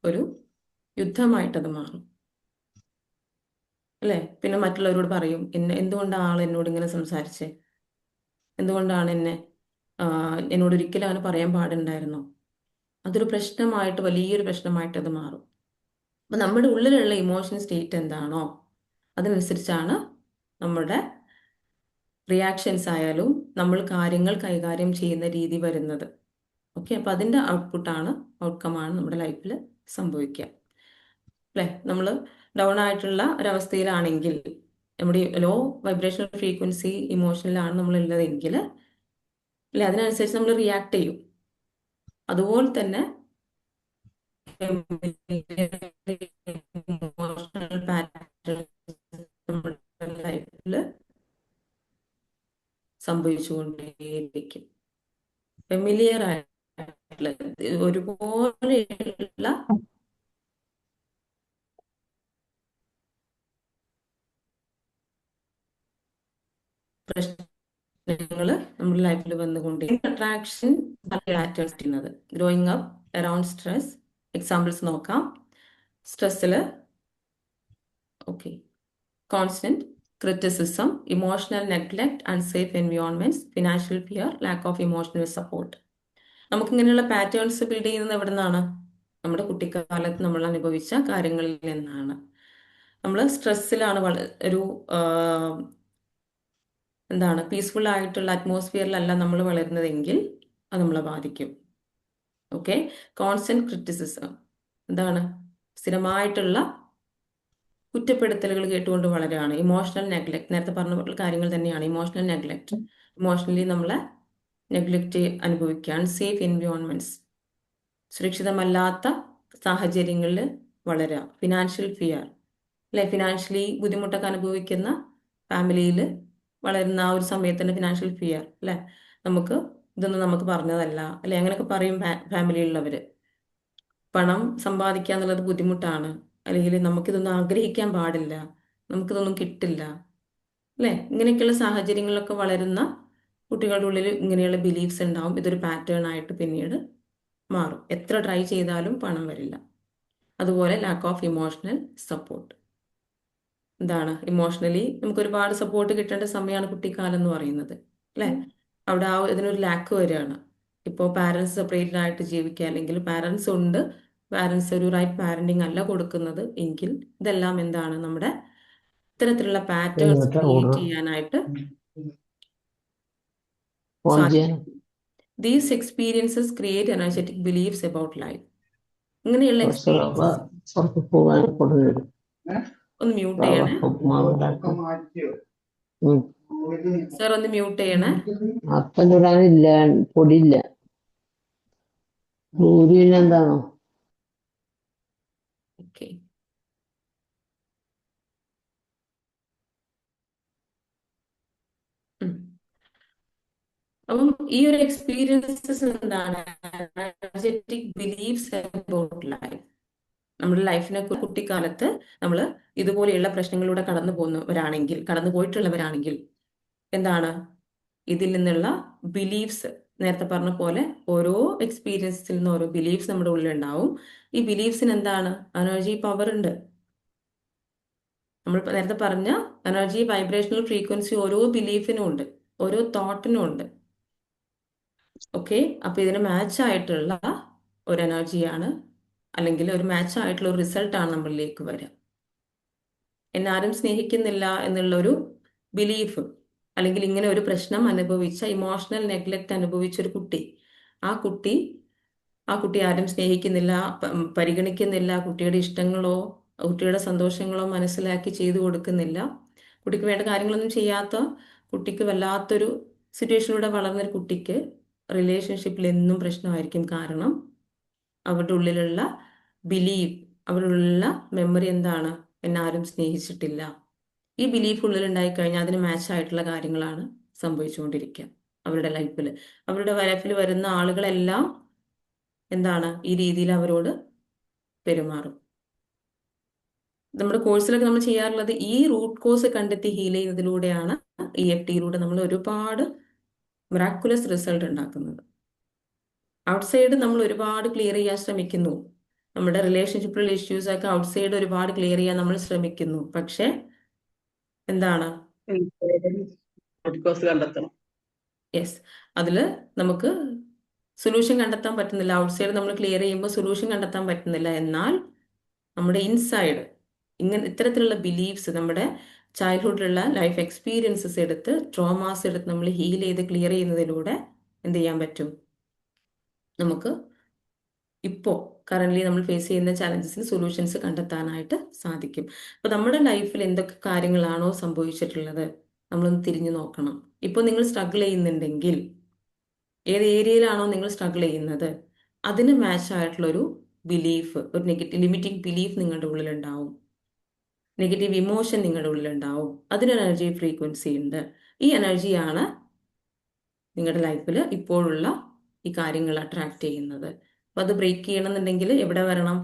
ഒരു യുദ്ധമായിട്ടത് മാറും, അല്ലേ? പിന്നെ മറ്റുള്ളവരോട് പറയും, എന്തുകൊണ്ടാണ് ആൾ എന്നോട് ഇങ്ങനെ സംസാരിച്ചേ, എന്തുകൊണ്ടാണ് എന്നോട് ഒരിക്കലും അങ്ങനെ പറയാൻ പാടുണ്ടായിരുന്നോ? അതൊരു പ്രശ്നമായിട്ട്, വലിയൊരു പ്രശ്നമായിട്ട് അത് മാറും. അപ്പം നമ്മുടെ ഉള്ളിലുള്ള ഇമോഷൻ സ്റ്റേറ്റ് എന്താണോ അതിനനുസരിച്ചാണ് നമ്മുടെ റിയാക്ഷൻസ് ആയാലും നമ്മൾ കാര്യങ്ങൾ കൈകാര്യം ചെയ്യുന്ന രീതി വരുന്നത്. ഓക്കെ, അപ്പം അതിൻ്റെ ഔട്ട്കമാണ് നമ്മുടെ ലൈഫിൽ സംഭവിക്കുക, അല്ലേ? നമ്മൾ ഡൗൺ ആയിട്ടുള്ള ഒരവസ്ഥയിലാണെങ്കിൽ, നമ്മുടെ ലോ വൈബ്രേഷണൽ ഫ്രീക്വൻസി ഇമോഷനിലാണ് നമ്മൾ ഉള്ളതെങ്കിൽ, അല്ലെ, അതിനനുസരിച്ച് നമ്മൾ റിയാക്ട് ചെയ്യും. അതുപോലെ തന്നെ ഇമോഷണൽ പാറ്റേൺസ് നമ്മുടെ ലൈഫിൽ സംഭവിച്ചുകൊണ്ടേയിരിക്കും. ഫെമിലിയർ ആയിട്ടുള്ള ഒരുപോലെയുള്ള പ്രശ്നങ്ങൾ നമ്മുടെ ലൈഫിൽ വന്നുകൊണ്ട് അട്രാക്ഷൻ പാറ്റേൺസ് ചെയ്യുന്നത്. Growing up around stress. Examples നോക്കാം. സ്ട്രെസ്സിൽ okay, constant criticism, emotional neglect, unsafe environments, financial fear, lack of emotional support. നമുക്കിങ്ങനെയുള്ള പാറ്റേൺസ് ബിൽഡ് ചെയ്യുന്നത് എവിടെ നിന്നാണ്? നമ്മുടെ കുട്ടിക്കാലത്ത് നമ്മൾ അനുഭവിച്ച കാര്യങ്ങളിൽ നിന്നാണ്. നമ്മൾ സ്ട്രെസ്സിലാണ്, ഒരു എന്താണ് പീസ്ഫുൾ ആയിട്ടുള്ള അറ്റ്മോസ്ഫിയറിലല്ല നമ്മൾ വളരുന്നതെങ്കിൽ അത് നമ്മളെ ബാധിക്കും. ഓക്കെ, കോൺസ്റ്റന്റ് ക്രിറ്റിസിസം എന്താണ്? സ്ഥിരമായിട്ടുള്ള കുറ്റപ്പെടുത്തലുകൾ കേട്ടുകൊണ്ട് വളരുകയാണ്. ഇമോഷണൽ നെഗ്ലക്ട്, നേരത്തെ പറഞ്ഞ കാര്യങ്ങൾ തന്നെയാണ്. ഇമോഷണൽ നെഗ്ലക്ട്, ഇമോഷണലി നമ്മളെ നെഗ്ലക്റ്റ് അനുഭവിക്കുകയാണ്. സേഫ് എൻവയോൺമെന്റ്സ്, സുരക്ഷിതമല്ലാത്ത സാഹചര്യങ്ങളിൽ വളരുക. ഫിനാൻഷ്യൽ ഫിയർ, അല്ലെ? ഫിനാൻഷ്യലി ബുദ്ധിമുട്ടൊക്കെ അനുഭവിക്കുന്ന ഫാമിലിയിൽ വളരുന്ന ആ ഒരു സമയത്തിന്റെ ഫിനാൻഷ്യൽ ഫിയർ, അല്ലെ? ഇതൊന്നും നമുക്ക് പറഞ്ഞതല്ല, അല്ലെ? അങ്ങനെയൊക്കെ പറയും ഫാമിലിയിലുള്ളവര്. പണം സമ്പാദിക്കുക എന്നുള്ളത് ബുദ്ധിമുട്ടാണ്, അല്ലെങ്കിൽ നമുക്കിതൊന്നും ആഗ്രഹിക്കാൻ പാടില്ല, നമുക്കിതൊന്നും കിട്ടില്ല, അല്ലേ? ഇങ്ങനെയൊക്കെയുള്ള സാഹചര്യങ്ങളിലൊക്കെ വളരുന്ന കുട്ടികളുടെ ഉള്ളിൽ ഇങ്ങനെയുള്ള ബിലീഫ്സ് ഉണ്ടാവും. ഇതൊരു പാറ്റേൺ ആയിട്ട് പിന്നീട് മാറും. എത്ര ട്രൈ ചെയ്താലും പണം വരില്ല. അതുപോലെ ലാക്ക് ഓഫ് ഇമോഷണൽ സപ്പോർട്ട്. എന്താണ്? ഇമോഷണലി നമുക്ക് ഒരുപാട് സപ്പോർട്ട് കിട്ടേണ്ട സമയമാണ് കുട്ടിക്കാലം എന്ന് പറയുന്നത്, അല്ലേ? അവിടെ ഇതിനൊരു ലാക്ക് വരികയാണ്. ഇപ്പോൾ പാരൻസ് സെപ്പറേറ്റഡ് ആയിട്ട് ജീവിക്കുക, അല്ലെങ്കിൽ പാരൻസ് ഉണ്ട്, പാരൻസ് ഒരു റൈറ്റ് പാരന്റിങ് അല്ല കൊടുക്കുന്നത് എങ്കിൽ, ഇതെല്ലാം എന്താണ്? നമ്മുടെ ഇത്തരത്തിലുള്ള പാറ്റേൺസ് ക്രിയേറ്റ് ചെയ്യാനായിട്ട് സാധിക്കും. These experiences create energetic beliefs about life. ഇങ്ങനെയുള്ള എക്സ്പീരിയൻസസ് ഒന്ന് മ്യൂട്ട് ചെയ്യണേ സർ, ഒന്ന് മ്യൂട്ട് ചെയ്യണേ. അപ്പം ചൂടാനില്ല, പൊടിയില്ല. എന്താണോ? ഓക്കെ, അപ്പം ഈ ഒരു എക്സ്പീരിയൻസസ് എന്താണ്? Energetic beliefs about life. നമ്മുടെ ലൈഫിനെ കുട്ടിക്കാലത്ത് നമ്മൾ ഇതുപോലെയുള്ള പ്രശ്നങ്ങളിലൂടെ കടന്നു പോയിട്ടുള്ളവരാണെങ്കിൽ എന്താണ്? ഇതിൽ നിന്നുള്ള ബിലീഫ്സ്, നേരത്തെ പറഞ്ഞ പോലെ ഓരോ എക്സ്പീരിയൻസിൽ നിന്ന് ഓരോ ബിലീഫ്സ് നമ്മുടെ ഉള്ളിലുണ്ടാവും. ഈ ബിലീഫ്സിന് എന്താണ്? എനർജി പവർ ഉണ്ട്. നമ്മൾ നേരത്തെ പറഞ്ഞ എനർജി വൈബ്രേഷണൽ ഫ്രീക്വൻസി ഓരോ ബിലീഫിനും ഉണ്ട്, ഓരോ തോട്ടിനും ഉണ്ട്. ഓക്കെ, അപ്പൊ ഇതിന് മാച്ച് ആയിട്ടുള്ള ഒരു എനർജിയാണ്, അല്ലെങ്കിൽ ഒരു മാച്ച് ആയിട്ടുള്ള ഒരു റിസൾട്ടാണ് നമ്മളിലേക്ക് വരിക. എന്നെ ആരും സ്നേഹിക്കുന്നില്ല എന്നുള്ളൊരു ബിലീഫ്, അല്ലെങ്കിൽ ഇങ്ങനെ ഒരു പ്രശ്നം അനുഭവിച്ച, ഇമോഷണൽ നെഗ്ലക്റ്റ് അനുഭവിച്ച ഒരു കുട്ടി, ആ കുട്ടി ആ കുട്ടി ആരും സ്നേഹിക്കുന്നില്ല, പരിഗണിക്കുന്നില്ല, കുട്ടിയുടെ ഇഷ്ടങ്ങളോ കുട്ടിയുടെ സന്തോഷങ്ങളോ മനസ്സിലാക്കി ചെയ്തു കൊടുക്കുന്നില്ല, കുട്ടിക്ക് വേണ്ട കാര്യങ്ങളൊന്നും ചെയ്യാത്ത കുട്ടിക്ക്, വല്ലാത്തൊരു സിറ്റുവേഷനിലൂടെ വളർന്നൊരു കുട്ടിക്ക് റിലേഷൻഷിപ്പിൽ എന്നും പ്രശ്നമായിരിക്കും. കാരണം അവരുടെ ഉള്ളിലുള്ള ബിലീഫ്, അവരുടെ ഉള്ളിലുള്ള മെമ്മറി എന്താണ്? എന്നെ ആരും സ്നേഹിച്ചിട്ടില്ല. ഈ ബിലീഫ് ഉള്ളിൽ ഉണ്ടായിക്കഴിഞ്ഞാൽ അതിന് മാച്ച് ആയിട്ടുള്ള കാര്യങ്ങളാണ് സംഭവിച്ചുകൊണ്ടിരിക്കുക അവരുടെ ലൈഫിൽ. അവരുടെ ലൈഫിൽ വരുന്ന ആളുകളെല്ലാം എന്താണ്? ഈ രീതിയിൽ അവരോട് പെരുമാറും. നമ്മുടെ കോഴ്സിലൊക്കെ നമ്മൾ ചെയ്യാറുള്ളത് ഈ റൂട്ട് കോസ് കണ്ടെത്തി ഹീൽ ചെയ്യുന്നതിലൂടെയാണ്, EFT നമ്മൾ ഒരുപാട് മിറാക്കുലസ് റിസൾട്ട് ഉണ്ടാക്കുന്നത്. ഔട്ട്സൈഡ് നമ്മൾ ഒരുപാട് ക്ലിയർ ചെയ്യാൻ ശ്രമിക്കുന്നു, നമ്മുടെ റിലേഷൻഷിപ്പിലുള്ള ഇഷ്യൂസ് ഒക്കെ ഔട്ട്സൈഡ് ഒരുപാട് ക്ലിയർ ചെയ്യാൻ നമ്മൾ ശ്രമിക്കുന്നു. പക്ഷെ എന്താണ്? കോഴ്സ് കണ്ടെത്തണം. യെസ്, അതില് നമുക്ക് സൊല്യൂഷൻ കണ്ടെത്താൻ പറ്റുന്നില്ല. ഔട്ട്സൈഡ് നമ്മൾ ക്ലിയർ ചെയ്യുമ്പോൾ സൊല്യൂഷൻ കണ്ടെത്താൻ പറ്റുന്നില്ല. എന്നാൽ നമ്മുടെ ഇൻസൈഡ് ഇത്തരത്തിലുള്ള ബിലീഫ്സ്, നമ്മുടെ ചൈൽഡ്ഹുഡിലുള്ള ലൈഫ് എക്സ്പീരിയൻസസ് എടുത്ത്, ട്രോമാസ് എടുത്ത് നമ്മൾ ഹീൽ ചെയ്ത് ക്ലിയർ ചെയ്യുന്നതിലൂടെ എന്ത് ചെയ്യാൻ പറ്റും? നമുക്ക് ഇപ്പോൾ കറന്റ് നമ്മൾ ഫേസ് ചെയ്യുന്ന ചാലഞ്ചസിന് സൊല്യൂഷൻസ് കണ്ടെത്താനായിട്ട് സാധിക്കും. അപ്പോൾ നമ്മുടെ ലൈഫിൽ എന്തൊക്കെ കാര്യങ്ങളാണോ സംഭവിച്ചിട്ടുള്ളത് നമ്മളൊന്ന് തിരിഞ്ഞു നോക്കണം. ഇപ്പോൾ നിങ്ങൾ സ്ട്രഗിൾ ചെയ്യുന്നുണ്ടെങ്കിൽ, ഏത് ഏരിയയിലാണോ നിങ്ങൾ സ്ട്രഗിൾ ചെയ്യുന്നത്, അതിന് മാച്ച് ആയിട്ടുള്ളൊരു ബിലീഫ്, ഒരു നെഗറ്റീവ് ലിമിറ്റിംഗ് ബിലീഫ് നിങ്ങളുടെ ഉള്ളിലുണ്ടാവും, നെഗറ്റീവ് ഇമോഷൻ നിങ്ങളുടെ ഉള്ളിലുണ്ടാവും. അതിനൊരു എനർജി ഫ്രീക്വൻസി ഉണ്ട്. ഈ എനർജിയാണ് നിങ്ങളുടെ ലൈഫിൽ ഇപ്പോഴുള്ള ഈ കാര്യങ്ങൾ അട്രാക്ട് ചെയ്യുന്നത്. അപ്പോൾ അത് ബ്രേക്ക് ചെയ്യണമെന്നുണ്ടെങ്കിൽ എവിടെ വരണം?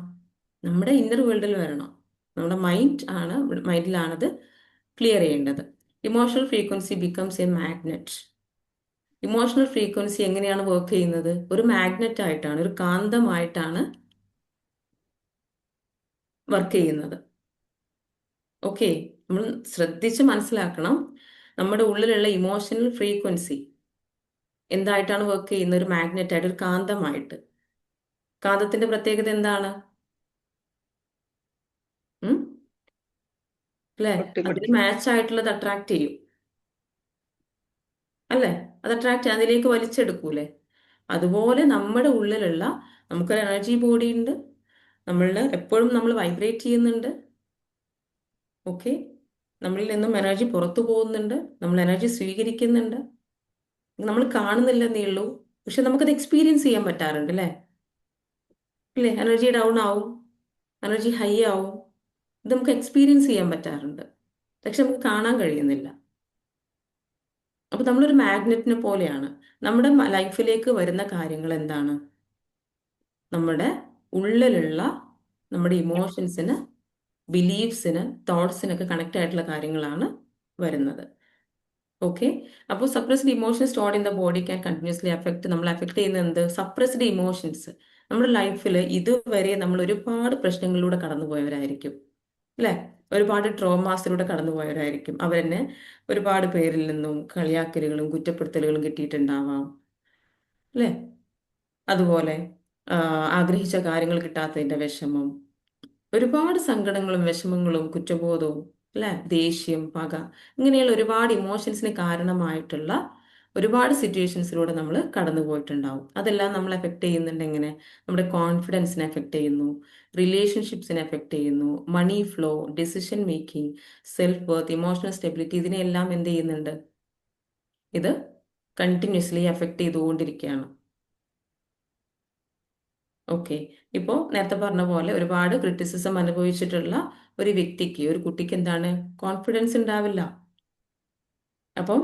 നമ്മുടെ ഇന്നർ വേൾഡിൽ വരണം. നമ്മുടെ മൈൻഡിലാണത് ക്ലിയർ ചെയ്യേണ്ടത്. Emotional frequency becomes A magnet. Emotional frequency എങ്ങനെയാണ് വർക്ക് ചെയ്യുന്നത്? ഒരു മാഗ്നറ്റ് ആയിട്ടാണ്, ഒരു കാന്തമായിട്ടാണ് വർക്ക് ചെയ്യുന്നത്. ഓക്കെ, നമ്മൾ ശ്രദ്ധിച്ച് മനസ്സിലാക്കണം. നമ്മുടെ ഉള്ളിലുള്ള ഇമോഷണൽ ഫ്രീക്വൻസി എന്തായിട്ടാണ് വർക്ക് ചെയ്യുന്നത്? ഒരു മാഗ്നറ്റ് ആയിട്ട്, ഒരു കാന്തമായിട്ട്. കാന്തത്തിന്റെ പ്രത്യേകത എന്താണ്? അല്ലേ? അതിന് മാച്ച് ആയിട്ടുള്ളത് അട്രാക്ട് ചെയ്യും, അല്ലേ? അത് അട്രാക്ട് അതിലേക്ക് വലിച്ചെടുക്കൂലേ? അതുപോലെ നമ്മുടെ ഉള്ളിലുള്ള, നമുക്കൊരു എനർജി ബോഡി ഉണ്ട്, നമ്മളുടെ എപ്പോഴും നമ്മൾ വൈബ്രേറ്റ് ചെയ്യുന്നുണ്ട്. ഓക്കെ, നമ്മളിൽ നിന്നും എനർജി പുറത്തു പോകുന്നുണ്ട്, നമ്മൾ എനർജി സ്വീകരിക്കുന്നുണ്ട്. നമ്മൾ കാണുന്നില്ലെന്നേ ഉള്ളൂ, പക്ഷെ നമുക്കത് എക്സ്പീരിയൻസ് ചെയ്യാൻ പറ്റാറുണ്ട്, അല്ലേ? ഇല്ലേ? എനർജി ഡൗൺ ആവും, എനർജി ഹൈ ആവും. ഇത് നമുക്ക് എക്സ്പീരിയൻസ് ചെയ്യാൻ പറ്റാറുണ്ട്, പക്ഷെ നമുക്ക് കാണാൻ കഴിയുന്നില്ല. അപ്പൊ നമ്മളൊരു മാഗ്നറ്റിനെ പോലെയാണ്. നമ്മുടെ ലൈഫിലേക്ക് വരുന്ന കാര്യങ്ങൾ എന്താണ്? നമ്മുടെ ഉള്ളിലുള്ള നമ്മുടെ ഇമോഷൻസിന്, ബിലീഫ്സിന്, തോട്ട്സിനൊക്കെ കണക്ട് ആയിട്ടുള്ള കാര്യങ്ങളാണ് വരുന്നത്. ഓക്കെ, അപ്പോൾ suppressed emotions stored in the body can continuously affect. നമ്മൾ അഫക്ട് ചെയ്യുന്ന എന്ത്? Suppressed emotions. നമ്മുടെ ലൈഫിൽ ഇതുവരെ നമ്മൾ ഒരുപാട് പ്രശ്നങ്ങളിലൂടെ കടന്നുപോയവരായിരിക്കും, അല്ലേ? ഒരുപാട് ട്രോമാസിലൂടെ കടന്നുപോയവരായിരിക്കും. അവരെന്നെ ഒരുപാട് പേരിൽ നിന്നും കളിയാക്കലുകളും കുറ്റപ്പെടുത്തലുകളും കിട്ടിയിട്ടുണ്ടാവാം, അല്ലേ? അതുപോലെ ആഗ്രഹിച്ച കാര്യങ്ങൾ കിട്ടാത്തതിന്റെ വിഷമം, ഒരുപാട് സങ്കടങ്ങളും വിഷമങ്ങളും കുറ്റബോധവും, അല്ലെ? ദേഷ്യം, പക, ഇങ്ങനെയുള്ള ഒരുപാട് ഇമോഷൻസിന് കാരണമായിട്ടുള്ള ഒരുപാട് സിറ്റുവേഷൻസിലൂടെ നമ്മൾ കടന്നു പോയിട്ടുണ്ടാവും. അതെല്ലാം നമ്മൾ എഫക്ട് ചെയ്യുന്നുണ്ട്. എങ്ങനെ? നമ്മുടെ കോൺഫിഡൻസിനെ എഫക്ട് ചെയ്യുന്നു, റിലേഷൻഷിപ്സിനെ എഫക്ട് ചെയ്യുന്നു, money flow, decision making, self worth, emotional stability, ഇതിനെല്ലാം എന്ത് ചെയ്യുന്നുണ്ട്? ഇത് കണ്ടിന്യൂസ്ലി എഫക്ട് ചെയ്തുകൊണ്ടിരിക്കുകയാണ്. ഓക്കെ, ഇപ്പോൾ നേരത്തെ പറഞ്ഞ പോലെ ഒരുപാട് ക്രിറ്റിസിസം അനുഭവിച്ചിട്ടുള്ള ഒരു വ്യക്തിക്ക്, ഒരു കുട്ടിക്ക് എന്താണ്? കോൺഫിഡൻസ് ഉണ്ടാവില്ല. അപ്പം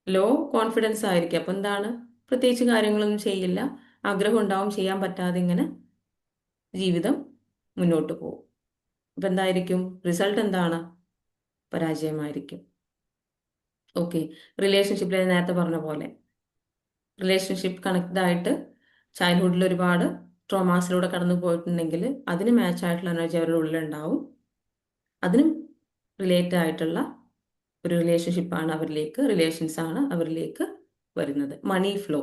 ലോ കോൺഫിഡൻസ് ആയിരിക്കും. അപ്പം എന്താണ്? പ്രത്യേകിച്ച് കാര്യങ്ങളൊന്നും ചെയ്യില്ല, ആഗ്രഹം ഉണ്ടാവും, ചെയ്യാൻ പറ്റാതെ ഇങ്ങനെ ജീവിതം മുന്നോട്ട് പോകും. അപ്പം എന്തായിരിക്കും റിസൾട്ട്? എന്താണ്? പരാജയമായിരിക്കും. ഓക്കെ, റിലേഷൻഷിപ്പിൽ നേരത്തെ പറഞ്ഞ പോലെ റിലേഷൻഷിപ്പ് കണക്റ്റഡ് ആയിട്ട് ചൈൽഡ്ഹുഡിൽ ഒരുപാട് ട്രോമാസിലൂടെ കടന്നു പോയിട്ടുണ്ടെങ്കിൽ അതിന് മാച്ച് ആയിട്ടുള്ള എനർജി അവരുടെ ഉള്ളിലുണ്ടാവും. അതിനും റിലേറ്റഡ് ആയിട്ടുള്ള ഒരു റിലേഷൻഷിപ്പാണ് അവരിലേക്ക്, റിലേഷൻസ് ആണ് അവരിലേക്ക് വരുന്നത്. Money flow.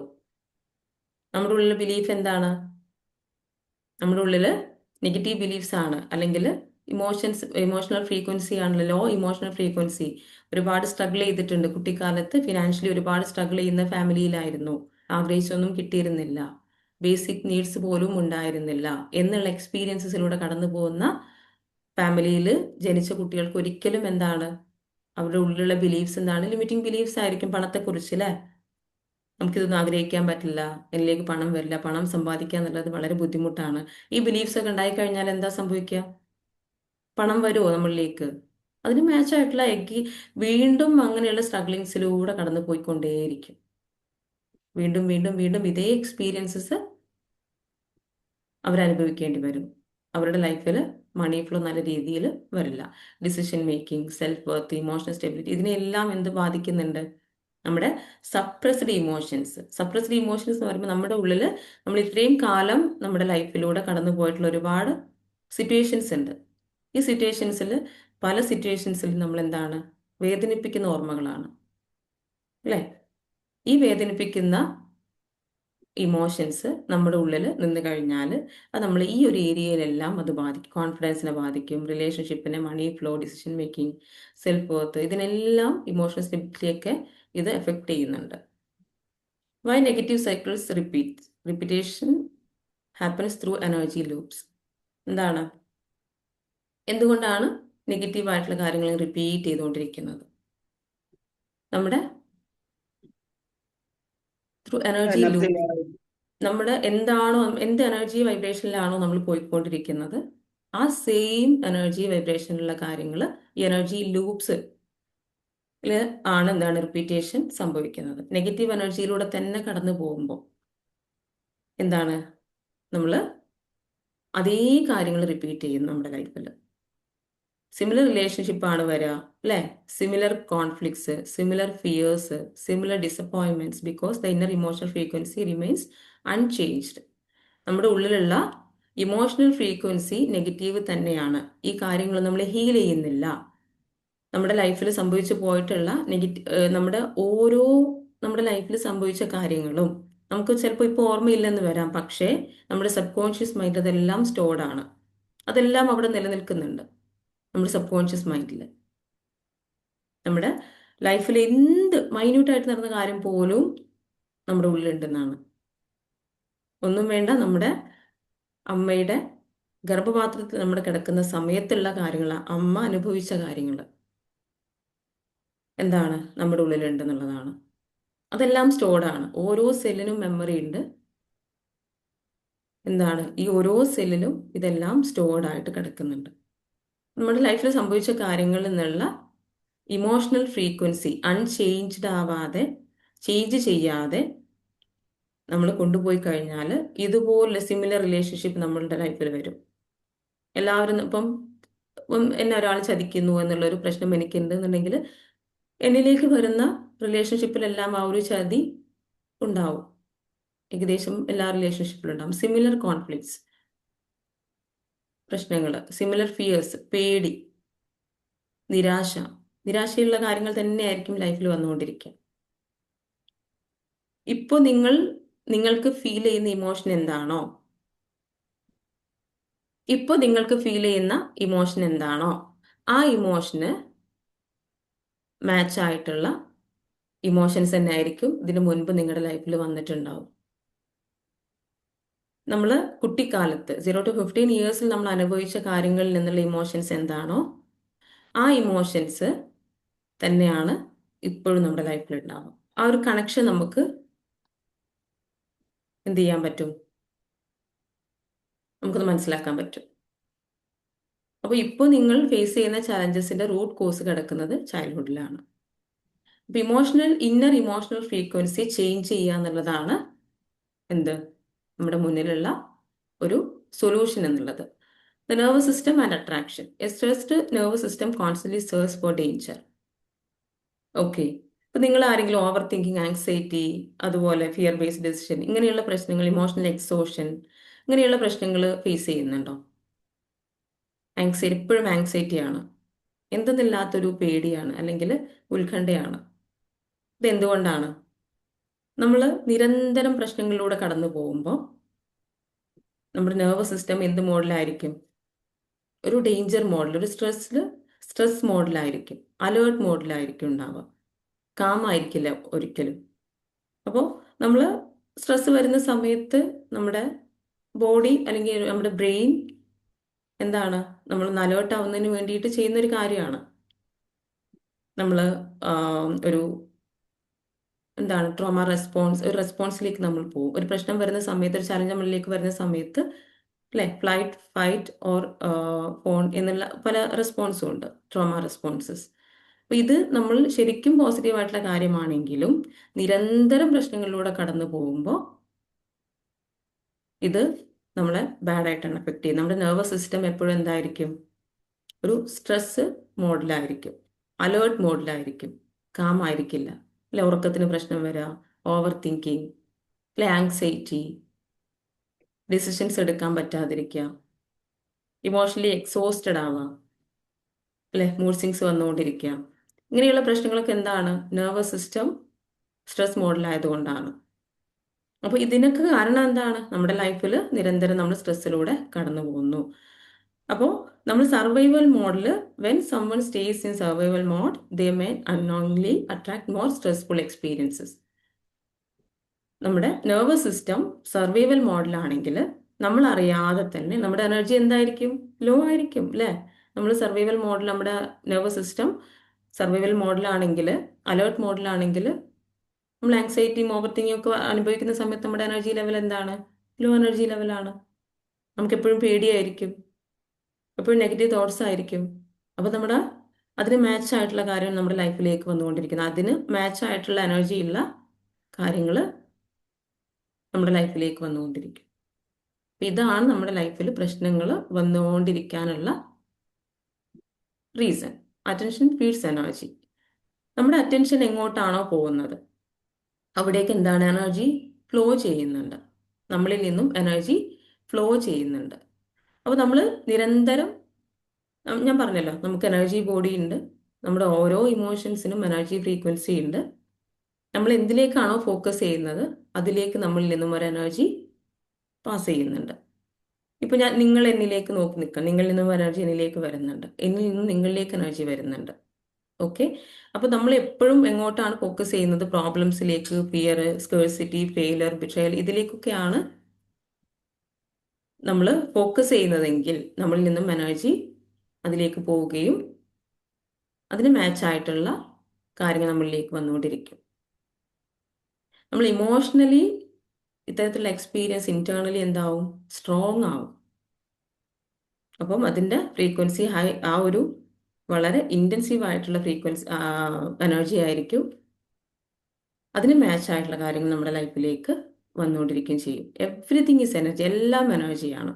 നമ്മുടെ ഉള്ളിൽ ബിലീഫ് എന്താണ്? നമ്മുടെ ഉള്ളിൽ നെഗറ്റീവ് ബിലീഫ്സ് ആണ്, അല്ലെങ്കിൽ ഇമോഷണൽ ഫ്രീക്വൻസി ആണല്ലോ, ലോ ഇമോഷണൽ ഫ്രീക്വൻസി. ഒരുപാട് സ്ട്രഗിൾ ചെയ്തിട്ടുണ്ട് കുട്ടിക്കാലത്ത്, ഫിനാൻഷ്യലി ഒരുപാട് സ്ട്രഗിൾ ചെയ്യുന്ന ഫാമിലിയിലായിരുന്നു, ആഗ്രഹിച്ചൊന്നും കിട്ടിയിരുന്നില്ല, ബേസിക് നീഡ്സ് പോലും ഉണ്ടായിരുന്നില്ല എന്നുള്ള എക്സ്പീരിയൻസസിലൂടെ കടന്നു പോകുന്ന ഫാമിലിയിൽ ജനിച്ച കുട്ടികൾക്ക് ഒരിക്കലും എന്താണ്, അവരുടെ ഉള്ളിലുള്ള ബിലീഫ്സ് എന്താണ്? ലിമിറ്റിംഗ് ബിലീഫ്സ് ആയിരിക്കും. പണത്തെക്കുറിച്ച് അല്ലേ, നമുക്കിതൊന്നും ആഗ്രഹിക്കാൻ പറ്റില്ല, എന്നിലേക്ക് പണം വരില്ല, പണം സമ്പാദിക്കുക എന്നുള്ളത് വളരെ ബുദ്ധിമുട്ടാണ്. ഈ ബിലീഫ്സ് ഒക്കെ ഉണ്ടായിക്കഴിഞ്ഞാൽ എന്താ സംഭവിക്കുക? പണം വരുമോ നമ്മളിലേക്ക്? അതിന് മാച്ച് ആയിട്ടുള്ള വീണ്ടും അങ്ങനെയുള്ള സ്ട്രഗ്ലിങ്സിലൂടെ കടന്നു പോയിക്കൊണ്ടേയിരിക്കും. വീണ്ടും വീണ്ടും വീണ്ടും ഇതേ എക്സ്പീരിയൻസസ് അവരനുഭവിക്കേണ്ടി വരും. അവരുടെ ലൈഫിൽ മണി ഫ്ലോ നല്ല രീതിയിൽ വരില്ല. Decision making, self worth, emotional stability, ഇതിനെല്ലാം എന്ത് ബാധിക്കുന്നുണ്ട്? നമ്മുടെ സപ്രസ്ഡ് ഇമോഷൻസ്. സപ്രസ്ഡ് ഇമോഷൻസ് എന്ന് പറയുമ്പോൾ നമ്മുടെ ഉള്ളിൽ നമ്മൾ ഇത്രയും കാലം നമ്മുടെ ലൈഫിലൂടെ കടന്നു പോയിട്ടുള്ള ഒരുപാട് സിറ്റുവേഷൻസ് ഉണ്ട്. ഈ സിറ്റുവേഷൻസിൽ പല സിറ്റുവേഷൻസിൽ നമ്മൾ എന്താണ്, വേദനിപ്പിക്കുന്ന ഓർമ്മകളാണ് അല്ലേ? ഈ വേദനിപ്പിക്കുന്ന ഇമോഷൻസ് നമ്മുടെ ഉള്ളിൽ നിന്ന് കഴിഞ്ഞാൽ അത് നമ്മൾ ഈ ഒരു ഏരിയയിലെല്ലാം അത് ബാധിക്കും. കോൺഫിഡൻസിനെ ബാധിക്കും, റിലേഷൻഷിപ്പിനെ, money flow, decision making, self worth, ഇതിനെല്ലാം ഇമോഷണൽ സ്റ്റെബിലിറ്റിയൊക്കെ ഇത് എഫക്റ്റ് ചെയ്യുന്നുണ്ട്. Why negative cycles repetition happens through energy loops. എന്താണ്, എന്തുകൊണ്ടാണ് നെഗറ്റീവ് ആയിട്ടുള്ള കാര്യങ്ങൾ റിപ്പീറ്റ് ചെയ്തുകൊണ്ടിരിക്കുന്നത്? നമ്മുടെ ത്രൂ എനർജി എനർജി ലൂപ്പ്. നമ്മുടെ എന്ത് എനർജി വൈബ്രേഷനിലാണോ നമ്മൾ പോയിക്കൊണ്ടിരിക്കുന്നത്, ആ സെയിം എനർജി വൈബ്രേഷനിലുള്ള കാര്യങ്ങൾ ഈ എനർജി ലൂപ്സ് ആണ് എന്താണ് റിപ്പീറ്റേഷൻ സംഭവിക്കുന്നത്. നെഗറ്റീവ് എനർജിയിലൂടെ തന്നെ കടന്നു പോകുമ്പോൾ എന്താണ്, നമ്മൾ അതേ കാര്യങ്ങൾ റിപ്പീറ്റ് ചെയ്യും നമ്മുടെ ലൈഫിൽ. സിമിലർ റിലേഷൻഷിപ്പ് ആണ് വരിക അല്ലേ? Similar conflicts, similar fears, similar disappointments, because the inner emotional frequency remains unchanged. നമ്മുടെ ഉള്ളിലുള്ള ഇമോഷണൽ ഫ്രീക്വൻസി നെഗറ്റീവ് തന്നെയാണ്. ഈ കാര്യങ്ങൾ നമ്മൾ ഹീൽ ചെയ്യുന്നില്ല. നമ്മുടെ ലൈഫിൽ സംഭവിച്ചു പോയിട്ടുള്ള നമ്മുടെ ലൈഫിൽ സംഭവിച്ച കാര്യങ്ങളും നമുക്ക് ചിലപ്പോൾ ഇപ്പോൾ ഓർമ്മയില്ലെന്ന് വരാം, പക്ഷേ നമ്മുടെ സബ് കോൺഷ്യസ് മൈൻഡ് അതെല്ലാം സ്റ്റോർഡ് ആണ്. അതെല്ലാം അവിടെ നിലനിൽക്കുന്നുണ്ട് നമ്മുടെ സബ് കോൺഷ്യസ് മൈൻഡിൽ. നമ്മുടെ ലൈഫിൽ എന്ത് മൈന്യൂട്ടായിട്ട് നടന്ന കാര്യം പോലും നമ്മുടെ ഉള്ളിലുണ്ടെന്നാണ്. ഒന്നും വേണ്ട, നമ്മുടെ അമ്മയുടെ ഗർഭപാത്രത്തിൽ നമ്മൾ കിടക്കുന്ന സമയത്തുള്ള കാര്യങ്ങൾ, അമ്മ അനുഭവിച്ച കാര്യങ്ങൾ എന്താണ് നമ്മുടെ ഉള്ളിലുണ്ടെന്നുള്ളതാണ്. അതെല്ലാം സ്റ്റോർഡാണ്. ഓരോ സെല്ലിനും മെമ്മറി ഉണ്ട്. എന്താണ്, ഈ ഓരോ സെല്ലിലും ഇതെല്ലാം സ്റ്റോർഡ് ആയിട്ട് കിടക്കുന്നുണ്ട്. നമ്മുടെ ലൈഫിൽ സംഭവിച്ച കാര്യങ്ങളിൽ നിന്നുള്ള ഇമോഷണൽ ഫ്രീക്വൻസി അൺചേഞ്ച്ഡ് ആവാതെ, ചേഞ്ച് ചെയ്യാതെ നമ്മൾ കൊണ്ടുപോയി കഴിഞ്ഞാൽ ഇതുപോലെ സിമിലർ റിലേഷൻഷിപ്പ് നമ്മളുടെ ലൈഫിൽ വരും. എല്ലാവരും ഇപ്പം എന്നെ ഒരാൾ ചതിക്കുന്നു എന്നുള്ളൊരു പ്രശ്നം എനിക്കുണ്ടെന്നുണ്ടെങ്കിൽ എന്നിലേക്ക് വരുന്ന റിലേഷൻഷിപ്പിലെല്ലാം ആ ഒരു ചതി ഉണ്ടാവും. ഏകദേശം എല്ലാ റിലേഷൻഷിപ്പിലും ഉണ്ടാവും. സിമിലർ കോൺഫ്ലിക്ട്സ്, പ്രശ്നങ്ങൾ, സിമിലർ ഫിയേഴ്സ്, പേടി, നിരാശയുള്ള കാര്യങ്ങൾ തന്നെയായിരിക്കും ലൈഫിൽ വന്നുകൊണ്ടിരിക്കുക. ഇപ്പോൾ നിങ്ങൾക്ക് ഫീൽ ചെയ്യുന്ന ഇമോഷൻ എന്താണോ, ഇപ്പോൾ നിങ്ങൾക്ക് ഫീൽ ചെയ്യുന്ന ഇമോഷൻ എന്താണോ, ആ ഇമോഷന് മാച്ച് ആയിട്ടുള്ള ഇമോഷൻസ് തന്നെ ആയിരിക്കും ഇതിനു മുൻപ് നിങ്ങളുടെ ലൈഫിൽ വന്നിട്ടുണ്ടാവും. നമ്മൾ കുട്ടിക്കാലത്ത് 0 to 15 ഇയേഴ്സിൽ നമ്മൾ അനുഭവിച്ച കാര്യങ്ങളിൽ നിന്നുള്ള ഇമോഷൻസ് എന്താണോ, ആ ഇമോഷൻസ് തന്നെയാണ് ഇപ്പോഴും നമ്മുടെ ലൈഫിൽ ഉണ്ടാവും. ആ ഒരു കണക്ഷൻ നമുക്ക് എന്ത് ചെയ്യാൻ പറ്റും, നമുക്കത് മനസ്സിലാക്കാൻ പറ്റും. അപ്പോൾ ഇപ്പോൾ നിങ്ങൾ ഫേസ് ചെയ്യുന്ന ചാലഞ്ചസിന്റെ റൂട്ട് കോസ് കിടക്കുന്നത് ചൈൽഡ്ഹുഡിലാണ്. അപ്പോൾ ഇന്നർ ഇമോഷണൽ ഫ്രീക്വൻസി ചേഞ്ച് ചെയ്യുക എന്നുള്ളതാണ് നമ്മുടെ മുന്നിലുള്ള ഒരു സൊല്യൂഷൻ എന്നുള്ളത്. The nervous system and attraction. A stressed nervous system constantly searches for danger. Okay. ഇപ്പം നിങ്ങൾ ആരെങ്കിലും ഓവർ തിങ്കിങ്, ആങ്സൈറ്റി, അതുപോലെ ഫിയർ ബേസ്ഡ് ഡിസിഷൻ, ഇങ്ങനെയുള്ള പ്രശ്നങ്ങൾ, ഇമോഷണൽ എക്സോഷൻ, ഇങ്ങനെയുള്ള പ്രശ്നങ്ങൾ ഫേസ് ചെയ്യുന്നുണ്ടോ? എപ്പോഴും ആങ്സൈറ്റി ആണ്, എന്തെന്നില്ലാത്തൊരു പേടിയാണ് അല്ലെങ്കിൽ ഉത്കണ്ഠയാണ്. ഇത് എന്തുകൊണ്ടാണ്? നമ്മൾ നിരന്തരം പ്രശ്നങ്ങളിലൂടെ കടന്നു പോകുമ്പോൾ നമ്മുടെ നെർവസ് സിസ്റ്റം എന്ത് മോഡിലായിരിക്കും? ഒരു ഡേഞ്ചർ മോഡിൽ, ഒരു സ്ട്രെസ് മോഡിലായിരിക്കും, അലേർട്ട് മോഡിലായിരിക്കും ഉണ്ടാവുക. കാം ആയിരിക്കില്ല ഒരിക്കലും. അപ്പോൾ നമ്മൾ സ്ട്രെസ് വരുന്ന സമയത്ത് നമ്മുടെ ബോഡി അല്ലെങ്കിൽ നമ്മുടെ ബ്രെയിൻ എന്താണ്, നമ്മൾ അലേർട്ട് ആവുന്നതിന് വേണ്ടിയിട്ട് ചെയ്യുന്നൊരു കാര്യമാണ്. നമ്മൾ ഒരു എന്താണ് ട്രോമ റെസ്പോൺസ്, ഒരു റെസ്പോൺസിലേക്ക് നമ്മൾ പോകും. ഒരു പ്രശ്നം വരുന്ന സമയത്ത്, ഒരു ചലഞ്ച് നമ്മളിലേക്ക് വരുന്ന സമയത്ത്, അല്ലെ, ഫ്ലൈറ്റ്, ഫൈറ്റ് ഓർ ഫോൺ എന്നുള്ള പല റെസ്പോൺസും ഉണ്ട്, ട്രോമ റെസ്പോൺസസ്. അപ്പൊ ഇത് നമ്മൾ ശരിക്കും പോസിറ്റീവ് ആയിട്ടുള്ള കാര്യമാണെങ്കിലും നിരന്തരം പ്രശ്നങ്ങളിലൂടെ കടന്നു പോകുമ്പോൾ ഇത് നമ്മളെ ബാഡായിട്ടാണ് എഫക്ട് ചെയ്യുന്നത്. നമ്മുടെ നെർവസ് സിസ്റ്റം എപ്പോഴും എന്തായിരിക്കും? ഒരു സ്ട്രെസ് മോഡിലായിരിക്കും, അലേർട്ട് മോഡിലായിരിക്കും, കാം ആയിരിക്കില്ല. അല്ലെ, ഉറക്കത്തിന് പ്രശ്നം വരിക, ഓവർ തിങ്കിങ്, അല്ലെ, ആങ്സൈറ്റി, ഡിസിഷൻസ് എടുക്കാൻ പറ്റാതിരിക്കുക, ഇമോഷണലി എക്സോസ്റ്റഡ് ആവുക, അല്ലെ, മൂഡ് സ്വിങ്സ് വന്നുകൊണ്ടിരിക്കുക. ഇങ്ങനെയുള്ള പ്രശ്നങ്ങളൊക്കെ എന്താണ്? നെർവസ് സിസ്റ്റം സ്ട്രെസ് മോഡിലായതുകൊണ്ടാണ്. അപ്പോൾ ഇതിനൊക്കെ കാരണം എന്താണ്? നമ്മുടെ ലൈഫിൽ നിരന്തരം നമ്മൾ സ്ട്രെസ്സിലൂടെ കടന്നു പോകുന്നു. അപ്പോൾ നമ്മൾ സർവൈവൽ മോഡിൽ, when someone stays in survival mode, they may unknowingly attract more stressful experiences. നമ്മുടെ നെർവസ് സിസ്റ്റം സർവൈവൽ മോഡിലാണെങ്കിൽ നമ്മൾ അറിയാതെ തന്നെ നമ്മുടെ എനർജി എന്തായിരിക്കും? ലോ ആയിരിക്കും, അല്ലേ? നമ്മൾ സർവൈവൽ മോഡിൽ, നമ്മുടെ നെർവസ് സിസ്റ്റം സർവൈവൽ മോഡിലാണെങ്കിൽ, അലേർട്ട് മോഡിലാണെങ്കിൽ, നമ്മൾ ആങ്സൈറ്റിയും ഓവർ തിങ്കിങ് ഒക്കെ അനുഭവിക്കുന്ന സമയത്ത് നമ്മുടെ എനർജി ലെവൽ എന്താണ്? ലോ എനർജി ലെവലാണ്. നമുക്ക് എപ്പോഴും പേടിയായിരിക്കും, എപ്പോഴും നെഗറ്റീവ് തോട്ട്സ് ആയിരിക്കും. അപ്പോൾ നമ്മുടെ അതിന് മാച്ച് ആയിട്ടുള്ള കാര്യം നമ്മുടെ ലൈഫിലേക്ക് വന്നുകൊണ്ടിരിക്കുന്നത്, അതിന് മാച്ച് ആയിട്ടുള്ള എനർജി ഉള്ള കാര്യങ്ങൾ നമ്മുടെ ലൈഫിലേക്ക് വന്നുകൊണ്ടിരിക്കും. ഇതാണ് നമ്മുടെ ലൈഫിൽ പ്രശ്നങ്ങൾ വന്നുകൊണ്ടിരിക്കാനുള്ള റീസൺ. Attention feeds energy. നമ്മുടെ അറ്റൻഷൻ എങ്ങോട്ടാണോ പോകുന്നത് അവിടേക്ക് എന്താണ്? എനർജി ഫ്ലോ ചെയ്യുന്നുണ്ട്, നമ്മളിൽ നിന്നും എനർജി ഫ്ലോ ചെയ്യുന്നുണ്ട്. അപ്പോൾ നമ്മൾ നിരന്തരം, ഞാൻ പറഞ്ഞല്ലോ, നമുക്ക് എനർജി ബോഡി ഉണ്ട്, നമ്മുടെ ഓരോ ഇമോഷൻസിനും എനർജി ഫ്രീക്വൻസി ഉണ്ട്. നമ്മൾ എന്തിലേക്കാണോ ഫോക്കസ് ചെയ്യുന്നത് അതിലേക്ക് നമ്മളിൽ നിന്നും ഒരു എനർജി പാസ് ചെയ്യുന്നുണ്ട്. ഇപ്പൊ നിങ്ങൾ എന്നിലേക്ക് നോക്കി നിൽക്കാം, നിങ്ങളിൽ നിന്നും എനർജി എന്നിലേക്ക് വരുന്നുണ്ട്, എന്നിൽ നിന്നും നിങ്ങളിലേക്ക് എനർജി വരുന്നുണ്ട്. ഓക്കെ. അപ്പൊ നമ്മൾ എപ്പോഴും എങ്ങോട്ടാണ് ഫോക്കസ് ചെയ്യുന്നത്? പ്രോബ്ലംസിലേക്ക്, ഫിയർ, സ്കേഴ്സിറ്റി, ഫെയിലർ, ബിട്രയൽ, ഇതിലേക്കൊക്കെയാണ് നമ്മൾ ഫോക്കസ് ചെയ്യുന്നതെങ്കിൽ നമ്മളിൽ നിന്നും എനർജി അതിലേക്ക് പോവുകയും അതിന് മാച്ച് ആയിട്ടുള്ള കാര്യങ്ങൾ നമ്മളിലേക്ക് വന്നുകൊണ്ടിരിക്കും. നമ്മൾ ഇമോഷണലി ഇത്തരത്തിലുള്ള എക്സ്പീരിയൻസ് ഇന്റേണലി എന്താവും? സ്ട്രോങ് ആവും. അപ്പം അതിൻ്റെ ഫ്രീക്വൻസി ഹൈ, ആ ഒരു വളരെ ഇൻറ്റൻസീവ് ആയിട്ടുള്ള ഫ്രീക്വൻസി എനർജി ആയിരിക്കും. അതിന് മാച്ച് ആയിട്ടുള്ള കാര്യങ്ങൾ നമ്മുടെ ലൈഫിലേക്ക് വന്നുകൊണ്ടിരിക്കുകയും ചെയ്യും. എവ്രിതിങ് ഈസ് എനർജി, എല്ലാം എനർജിയാണ്.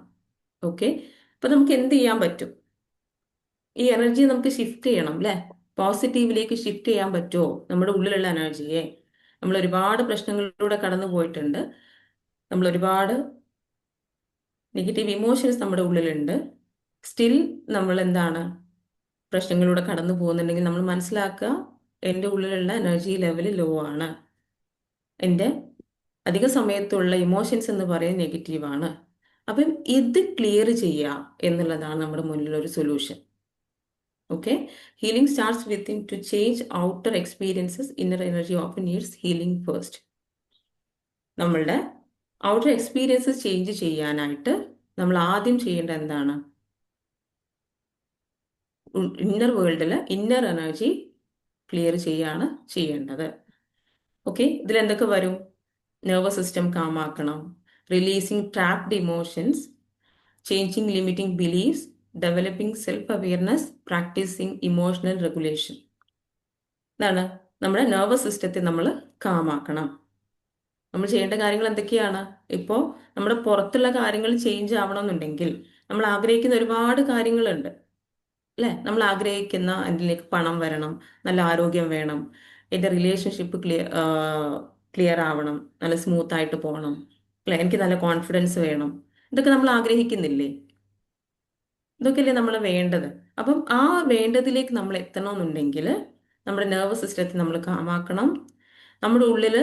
ഓക്കെ. അപ്പം നമുക്ക് എന്ത് ചെയ്യാൻ പറ്റും? ഈ എനർജി നമുക്ക് ഷിഫ്റ്റ് ചെയ്യണം, അല്ലേ? പോസിറ്റീവിലേക്ക് ഷിഫ്റ്റ് ചെയ്യാൻ പറ്റുമോ? നമ്മുടെ ഉള്ളിലുള്ള എനർജിയെ. നമ്മൾ ഒരുപാട് പ്രശ്നങ്ങളിലൂടെ കടന്നു പോയിട്ടുണ്ട്, നമ്മൾ ഒരുപാട് നെഗറ്റീവ് ഇമോഷൻസ് നമ്മുടെ ഉള്ളിലുണ്ട്. സ്റ്റിൽ നമ്മൾ എന്താണ്, പ്രശ്നങ്ങളിലൂടെ കടന്നു പോകുന്നുണ്ടെങ്കിൽ നമ്മൾ മനസ്സിലാക്കുക, എൻ്റെ ഉള്ളിലുള്ള എനർജി ലെവൽ ലോ ആണ്, എൻ്റെ അധിക സമയത്തുള്ള ഇമോഷൻസ് എന്ന് പറയുന്നത് നെഗറ്റീവാണ്. അപ്പം ഇത് ക്ലിയർ ചെയ്യുക എന്നുള്ളതാണ് നമ്മുടെ മുന്നിലൊരു solution. Okay. Healing starts within. To change outer experiences, inner energy often needs healing first. നമ്മളുടെ ഔട്ടർ എക്സ്പീരിയൻസസ് ചേഞ്ച് ചെയ്യാനായിട്ട് നമ്മൾ ആദ്യം ചെയ്യേണ്ടത് എന്താണ്? ഇന്നർ വേൾഡിൽ ഇന്നർ എനർജി ക്ലിയർ ചെയ്യാണ് ചെയ്യേണ്ടത്. ഓക്കെ. ഇതിലെന്തൊക്കെ വരും? നെർവസ് സിസ്റ്റം കാമാക്കണം, releasing trapped emotions, changing limiting beliefs, developing self awareness, practising emotional regulation. ഇതാണ് നമ്മുടെ നെർവസ് സിസ്റ്റത്തെ നമ്മൾ കാമാക്കണം. നമ്മൾ ചെയ്യേണ്ട കാര്യങ്ങൾ എന്തൊക്കെയാണ്? ഇപ്പോൾ നമ്മുടെ പുറത്തുള്ള കാര്യങ്ങൾ ചേഞ്ച് ആവണമെന്നുണ്ടെങ്കിൽ നമ്മൾ ആഗ്രഹിക്കുന്ന ഒരുപാട് കാര്യങ്ങളുണ്ട്, അല്ലേ? നമ്മൾ ആഗ്രഹിക്കുന്ന അതിലേക്ക് പണം വരണം, നല്ല ആരോഗ്യം വേണം, എൻ്റെ റിലേഷൻഷിപ്പ് ക്ലിയർ ആവണം, നല്ല സ്മൂത്ത് ആയിട്ട് പോകണം, അല്ലെ, എനിക്ക് നല്ല കോൺഫിഡൻസ് വേണം. ഇതൊക്കെ നമ്മൾ ആഗ്രഹിക്കുന്നില്ലേ? ഇതൊക്കെയല്ലേ നമ്മൾ വേണ്ടത്. അപ്പം ആ വേണ്ടതിലേക്ക് നമ്മൾ എത്തണമെന്നുണ്ടെങ്കിൽ നമ്മുടെ നെർവസ് സിസ്റ്റത്തെ നമ്മൾ കാമാക്കണം. നമ്മുടെ ഉള്ളിൽ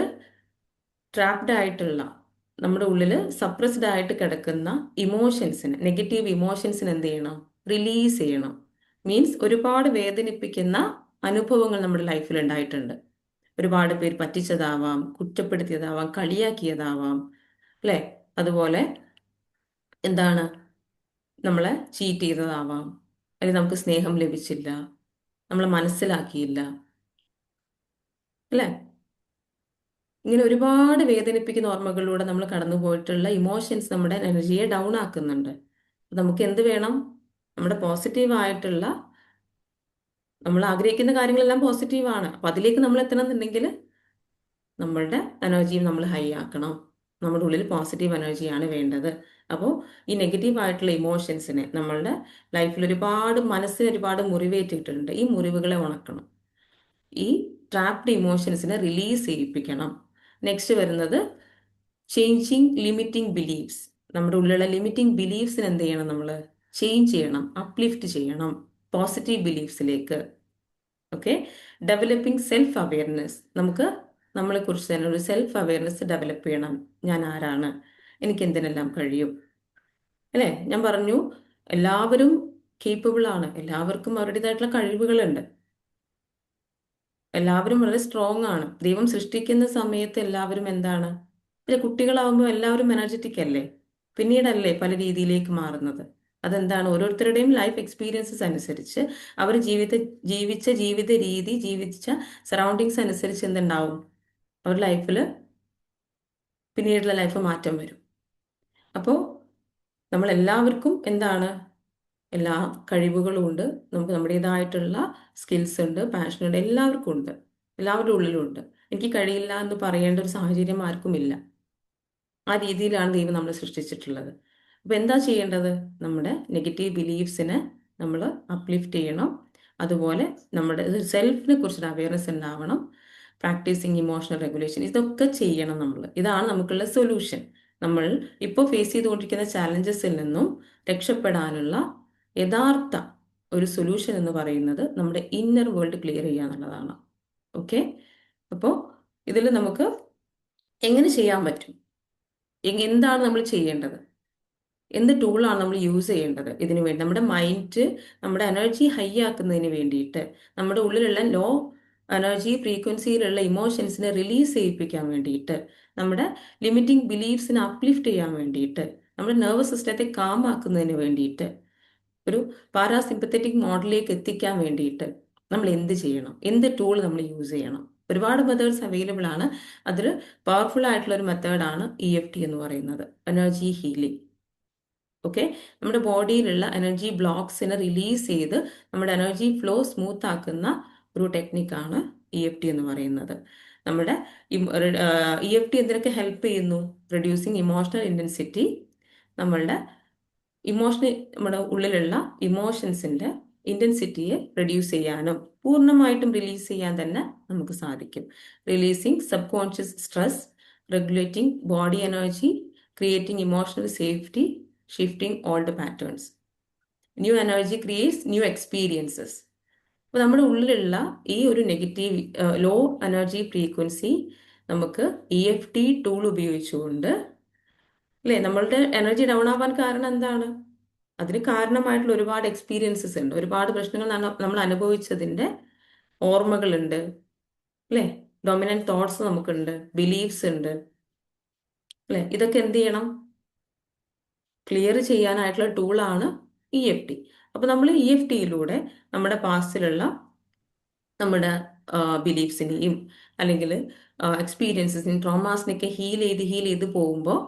ട്രാപ്ഡ് ആയിട്ടുള്ള, നമ്മുടെ ഉള്ളിൽ സപ്രസ്ഡ് ആയിട്ട് കിടക്കുന്ന ഇമോഷൻസിന്, നെഗറ്റീവ് ഇമോഷൻസിന് എന്ത് ചെയ്യണം? റിലീസ് ചെയ്യണം. മീൻസ് ഒരുപാട് വേദനിപ്പിക്കുന്ന അനുഭവങ്ങൾ നമ്മുടെ ലൈഫിൽ ഉണ്ടായിട്ടുണ്ട്. ഒരുപാട് പേര് പറ്റിച്ചതാവാം, കുറ്റപ്പെടുത്തിയതാവാം, കളിയാക്കിയതാവാം, അല്ലെ? അതുപോലെ എന്താണ്, നമ്മളെ ചീറ്റ് ചെയ്തതാവാം, അല്ലെങ്കിൽ നമുക്ക് സ്നേഹം ലഭിച്ചില്ല, നമ്മളെ മനസ്സിലാക്കിയില്ല, അല്ലെ? ഇങ്ങനെ ഒരുപാട് വേദനിപ്പിക്കുന്ന ഓർമ്മകളിലൂടെ നമ്മൾ കടന്നു പോയിട്ടുള്ള ഇമോഷൻസ് നമ്മുടെ എനർജിയെ ഡൗൺ ആക്കുന്നുണ്ട്. നമുക്ക് എന്ത് വേണം? നമ്മുടെ പോസിറ്റീവ് ആയിട്ടുള്ള, നമ്മൾ ആഗ്രഹിക്കുന്ന കാര്യങ്ങളെല്ലാം പോസിറ്റീവാണ്. അപ്പൊ അതിലേക്ക് നമ്മൾ എത്തണമെന്നുണ്ടെങ്കിൽ നമ്മളുടെ എനർജിയും നമ്മൾ ഹൈ ആക്കണം. നമ്മുടെ ഉള്ളിൽ പോസിറ്റീവ് എനർജിയാണ് വേണ്ടത്. അപ്പോൾ ഈ നെഗറ്റീവ് ആയിട്ടുള്ള ഇമോഷൻസിനെ, നമ്മളുടെ ലൈഫിൽ ഒരുപാട് മനസ്സിന് ഒരുപാട് മുറിവേറ്റിട്ടുണ്ട്, ഈ മുറിവുകളെ ഉണക്കണം. ഈ ട്രാപ്ഡ് ഇമോഷൻസിനെ റിലീസ് ചെയ്യിപ്പിക്കണം. നെക്സ്റ്റ് വരുന്നത് ചേഞ്ചിങ് ലിമിറ്റിംഗ് ബിലീഫ്സ്. നമ്മുടെ ഉള്ളിലുള്ള ലിമിറ്റിംഗ് ബിലീഫ്സിന് എന്ത് ചെയ്യണം? നമ്മൾ ചേഞ്ച് ചെയ്യണം, അപ്ലിഫ്റ്റ് ചെയ്യണം പോസിറ്റീവ് ബിലീഫ്സിലേക്ക്. ഓക്കെ. Developing self awareness. നമുക്ക് നമ്മളെക്കുറിച്ച് തന്നെ ഒരു സെൽഫ് അവെയർനെസ് ഡെവലപ്പ് ചെയ്യണം. ഞാൻ ആരാണ്? എനിക്ക് എന്തിനെല്ലാം കഴിയും? അല്ലേ? ഞാൻ പറഞ്ഞു, എല്ലാവരും കേപ്പബിൾ ആണ്, എല്ലാവർക്കും അവരുടേതായിട്ടുള്ള കഴിവുകളുണ്ട്, എല്ലാവരും വളരെ സ്ട്രോങ് ആണ്. ദൈവം സൃഷ്ടിക്കുന്ന സമയത്ത് എല്ലാവരും എന്താണ്? പിന്നെ കുട്ടികളാവുമ്പോൾ എല്ലാവരും എനർജറ്റിക് അല്ലേ? പിന്നീടല്ലേ പല രീതിയിലേക്ക് മാറുന്നത്. അതെന്താണ്? ഓരോരുത്തരുടെയും ലൈഫ് എക്സ്പീരിയൻസസ് അനുസരിച്ച്, അവർ ജീവിച്ച ജീവിത രീതി, ജീവിച്ച സറൗണ്ടിങ്സ് അനുസരിച്ച് എന്തുണ്ടാവും? അവർ ലൈഫിൽ പിന്നീടുള്ള ലൈഫ് മാറ്റം വരും. അപ്പോൾ നമ്മളെല്ലാവർക്കും എന്താണ്? എല്ലാ കഴിവുകളും ഉണ്ട്, നമുക്ക് നമ്മുടേതായിട്ടുള്ള സ്കിൽസ് ഉണ്ട്, പാഷൻ ഉണ്ട്, എല്ലാവർക്കും ഉണ്ട്, എല്ലാവരുടെ ഉള്ളിലും ഉണ്ട്. എനിക്ക് കഴിയില്ല എന്ന് പറയേണ്ട ഒരു സാഹചര്യം ആർക്കുമില്ല. ആ രീതിയിലാണ് ദൈവം നമ്മൾ സൃഷ്ടിച്ചിട്ടുള്ളത്. അപ്പോൾ എന്താ ചെയ്യേണ്ടത്? നമ്മുടെ നെഗറ്റീവ് ബിലീഫ്സിനെ നമ്മൾ അപ്ലിഫ്റ്റ് ചെയ്യണം. അതുപോലെ നമ്മുടെ സെൽഫിനെ കുറിച്ചൊരു അവയർനെസ് ഉണ്ടാവണം. പ്രാക്ടീസിങ് ഇമോഷണൽ റെഗുലേഷൻ, ഇതൊക്കെ ചെയ്യണം നമ്മൾ. ഇതാണ് നമുക്കുള്ള സൊല്യൂഷൻ. നമ്മൾ ഇപ്പോൾ ഫേസ് ചെയ്തുകൊണ്ടിരിക്കുന്ന ചാലഞ്ചസിൽ നിന്നും രക്ഷപ്പെടാനുള്ള യഥാർത്ഥ ഒരു സൊല്യൂഷൻ എന്ന് പറയുന്നത് നമ്മുടെ ഇന്നർ വേൾഡ് ക്ലിയർ ചെയ്യുക എന്നുള്ളതാണ്. ഓക്കെ. അപ്പോൾ ഇതിൽ നമുക്ക് എങ്ങനെ ചെയ്യാൻ പറ്റും? എന്താണ് നമ്മൾ ചെയ്യേണ്ടത്? എന്ത് ടൂളാണ് നമ്മൾ യൂസ് ചെയ്യേണ്ടത് ഇതിനു വേണ്ടി? നമ്മുടെ മൈൻഡ്, നമ്മുടെ എനർജി ഹൈ ആക്കുന്നതിന് വേണ്ടിയിട്ട്, നമ്മുടെ ഉള്ളിലുള്ള ലോ എനർജി ഫ്രീക്വൻസിയിലുള്ള ഇമോഷൻസിനെ റിലീസ് ചെയ്യിപ്പിക്കാൻ വേണ്ടിയിട്ട്, നമ്മുടെ ലിമിറ്റിംഗ് ബിലീഫ്സിനെ അപ്ലിഫ്റ്റ് ചെയ്യാൻ വേണ്ടിയിട്ട്, നമ്മുടെ നെർവസ് സിസ്റ്റത്തെ കാം ആക്കുന്നതിന് വേണ്ടിയിട്ട്, ഒരു പാരാസിമ്പത്തറ്റിക് മോഡിലേക്ക് എത്തിക്കാൻ വേണ്ടിയിട്ട് നമ്മൾ എന്ത് ചെയ്യണം? എന്ത് ടൂൾ നമ്മൾ യൂസ് ചെയ്യണം? ഒരുപാട് മെത്തേഡ്സ് അവൈലബിൾ ആണ്. അതിൽ പവർഫുൾ ആയിട്ടുള്ള ഒരു മെത്തേഡാണ് EFT എന്ന് പറയുന്നത്, എനർജി ഹീലിംഗ്. ഓക്കെ. നമ്മുടെ ബോഡിയിലുള്ള എനർജി ബ്ലോക്സിനെ റിലീസ് ചെയ്ത് നമ്മുടെ എനർജി ഫ്ലോ സ്മൂത്ത് ആക്കുന്ന ഒരു ടെക്നിക്കാണ് EFT എന്ന് പറയുന്നത്. നമ്മുടെ EFT എന്തിനൊക്കെ ഹെൽപ്പ് ചെയ്യുന്നു? റെഡ്യൂസിങ് ഇമോഷണൽ ഇൻറ്റൻസിറ്റി, നമ്മളുടെ നമ്മുടെ ഉള്ളിലുള്ള ഇമോഷൻസിന്റെ ഇന്റൻസിറ്റിയെ റെഡ്യൂസ് ചെയ്യാനും പൂർണ്ണമായിട്ടും റിലീസ് ചെയ്യാൻ തന്നെ നമുക്ക് സാധിക്കും. Releasing sub conscious stress, regulating body energy, creating emotional safety, shifting old patterns. New energy creates new experiences. അപ്പോൾ നമ്മുടെ ഉള്ളിലുള്ള ഈ ഒരു നെഗറ്റീവ് ലോ എനർജി ഫ്രീക്വൻസി നമുക്ക് EFT ടൂൾ ഉപയോഗിച്ചുകൊണ്ട്, അല്ലേ, നമ്മളുടെ എനർജി ഡൗൺ ആവാൻ കാരണം എന്താണ്? അതിന് കാരണമായിട്ടുള്ള ഒരുപാട് എക്സ്പീരിയൻസസ് ഉണ്ട്, ഒരുപാട് പ്രശ്നങ്ങൾ നമ്മൾ അനുഭവിച്ചതിൻ്റെ ഓർമ്മകളുണ്ട്, അല്ലേ? ഡൊമിനന്റ് തോട്ട്സ് നമുക്കുണ്ട്, ബിലീഫ്സ് ഉണ്ട്, അല്ലേ? ഇതൊക്കെ എന്ത് ചെയ്യണം? ക്ലിയർ ചെയ്യാനായിട്ടുള്ള ടൂളാണ് EFT. അപ്പോൾ നമ്മൾ EFTയിലൂടെ നമ്മുടെ പാസ്റ്റിലുള്ള നമ്മുടെ ബിലീഫ്സിനെയും അല്ലെങ്കിൽ എക്സ്പീരിയൻസസിനെയും ട്രോമാസിനെയൊക്കെ ഹീൽ ചെയ്ത് പോകുമ്പോൾ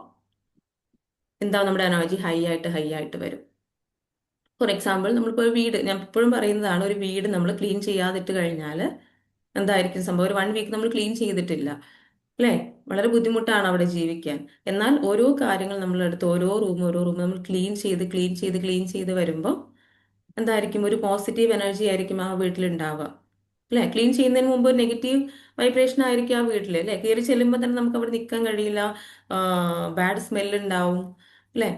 എന്താ? നമ്മുടെ എനർജി ഹൈ ആയിട്ട് വരും. ഫോർ എക്സാമ്പിൾ, നമ്മളിപ്പോൾ ഒരു വീട്, ഞാൻ എപ്പോഴും പറയുന്നതാണ്, ഒരു വീട് നമ്മൾ ക്ലീൻ ചെയ്യാതിട്ട് കഴിഞ്ഞാൽ എന്തായിരിക്കും സംഭവം? ഒരു 1 വീക്ക് നമ്മൾ ക്ലീൻ ചെയ്തിട്ടില്ല, അല്ലേ? വളരെ ബുദ്ധിമുട്ടാണ് അവിടെ ജീവിക്കാൻ. എന്നാൽ ഓരോ കാര്യങ്ങൾ നമ്മളെടുത്ത് ഓരോ റൂം നമ്മൾ ക്ലീൻ ചെയ്ത് വരുമ്പോൾ എന്തായിരിക്കും? ഒരു പോസിറ്റീവ് എനർജി ആയിരിക്കും ആ വീട്ടിലുണ്ടാവുക, അല്ലേ? ക്ലീൻ ചെയ്യുന്നതിന് മുമ്പ് നെഗറ്റീവ് വൈബ്രേഷൻ ആയിരിക്കും ആ വീട്ടിൽ, അല്ലേ? കയറി ചെല്ലുമ്പോൾ തന്നെ നമുക്ക് അവിടെ നിൽക്കാൻ കഴിയില്ല, ബാഡ് സ്മെല്ല് ഉണ്ടാവും, അല്ലേ?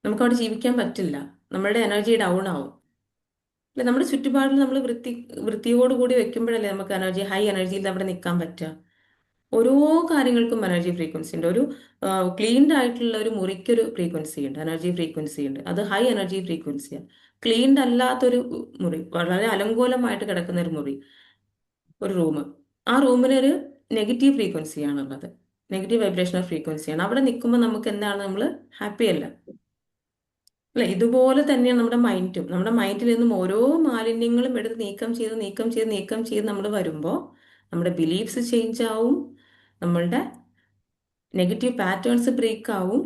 നമുക്ക് അവിടെ ജീവിക്കാൻ പറ്റില്ല, നമ്മളുടെ എനർജി ഡൗൺ ആവും. അല്ലെ? നമ്മുടെ ചുറ്റുപാടിൽ നമ്മൾ വൃത്തിയോടുകൂടി വെക്കുമ്പോഴല്ലേ നമുക്ക് ഹൈ എനർജിയിൽ അവിടെ നിൽക്കാൻ പറ്റുക. ഓരോ കാര്യങ്ങൾക്കും എനർജി ഫ്രീക്വൻസി ഉണ്ട്. ഒരു ക്ലീൻഡ് ആയിട്ടുള്ള ഒരു മുറിക്കൊരു ഫ്രീക്വൻസി ഉണ്ട്, എനർജി ഫ്രീക്വൻസി ഉണ്ട്. അത് ഹൈ എനർജി ഫ്രീക്വൻസിയാണ്. ക്ലീൻഡ് അല്ലാത്തൊരു മുറി, വളരെ അലങ്കോലമായിട്ട് കിടക്കുന്ന ഒരു മുറി, ഒരു റൂം, ആ റൂമിനൊരു നെഗറ്റീവ് ഫ്രീക്വൻസിയാണുള്ളത്, നെഗറ്റീവ് വൈബ്രേഷണൽ ഫ്രീക്വൻസിയാണ്. അവിടെ നിൽക്കുമ്പോൾ നമുക്ക് എന്താണ്, നമ്മൾ ഹാപ്പി അല്ല, അല്ലെ? ഇതുപോലെ തന്നെയാണ് നമ്മുടെ മൈൻഡും. നമ്മുടെ മൈൻഡിൽ നിന്നും ഓരോ മാലിന്യങ്ങളും എടുത്ത് നീക്കം ചെയ്ത് നമ്മൾ വരുമ്പോൾ നമ്മുടെ ബിലീഫ്സ് ചേഞ്ച് ആവും, നമ്മളുടെ നെഗറ്റീവ് പാറ്റേൺസ് ബ്രേക്ക് ആവും,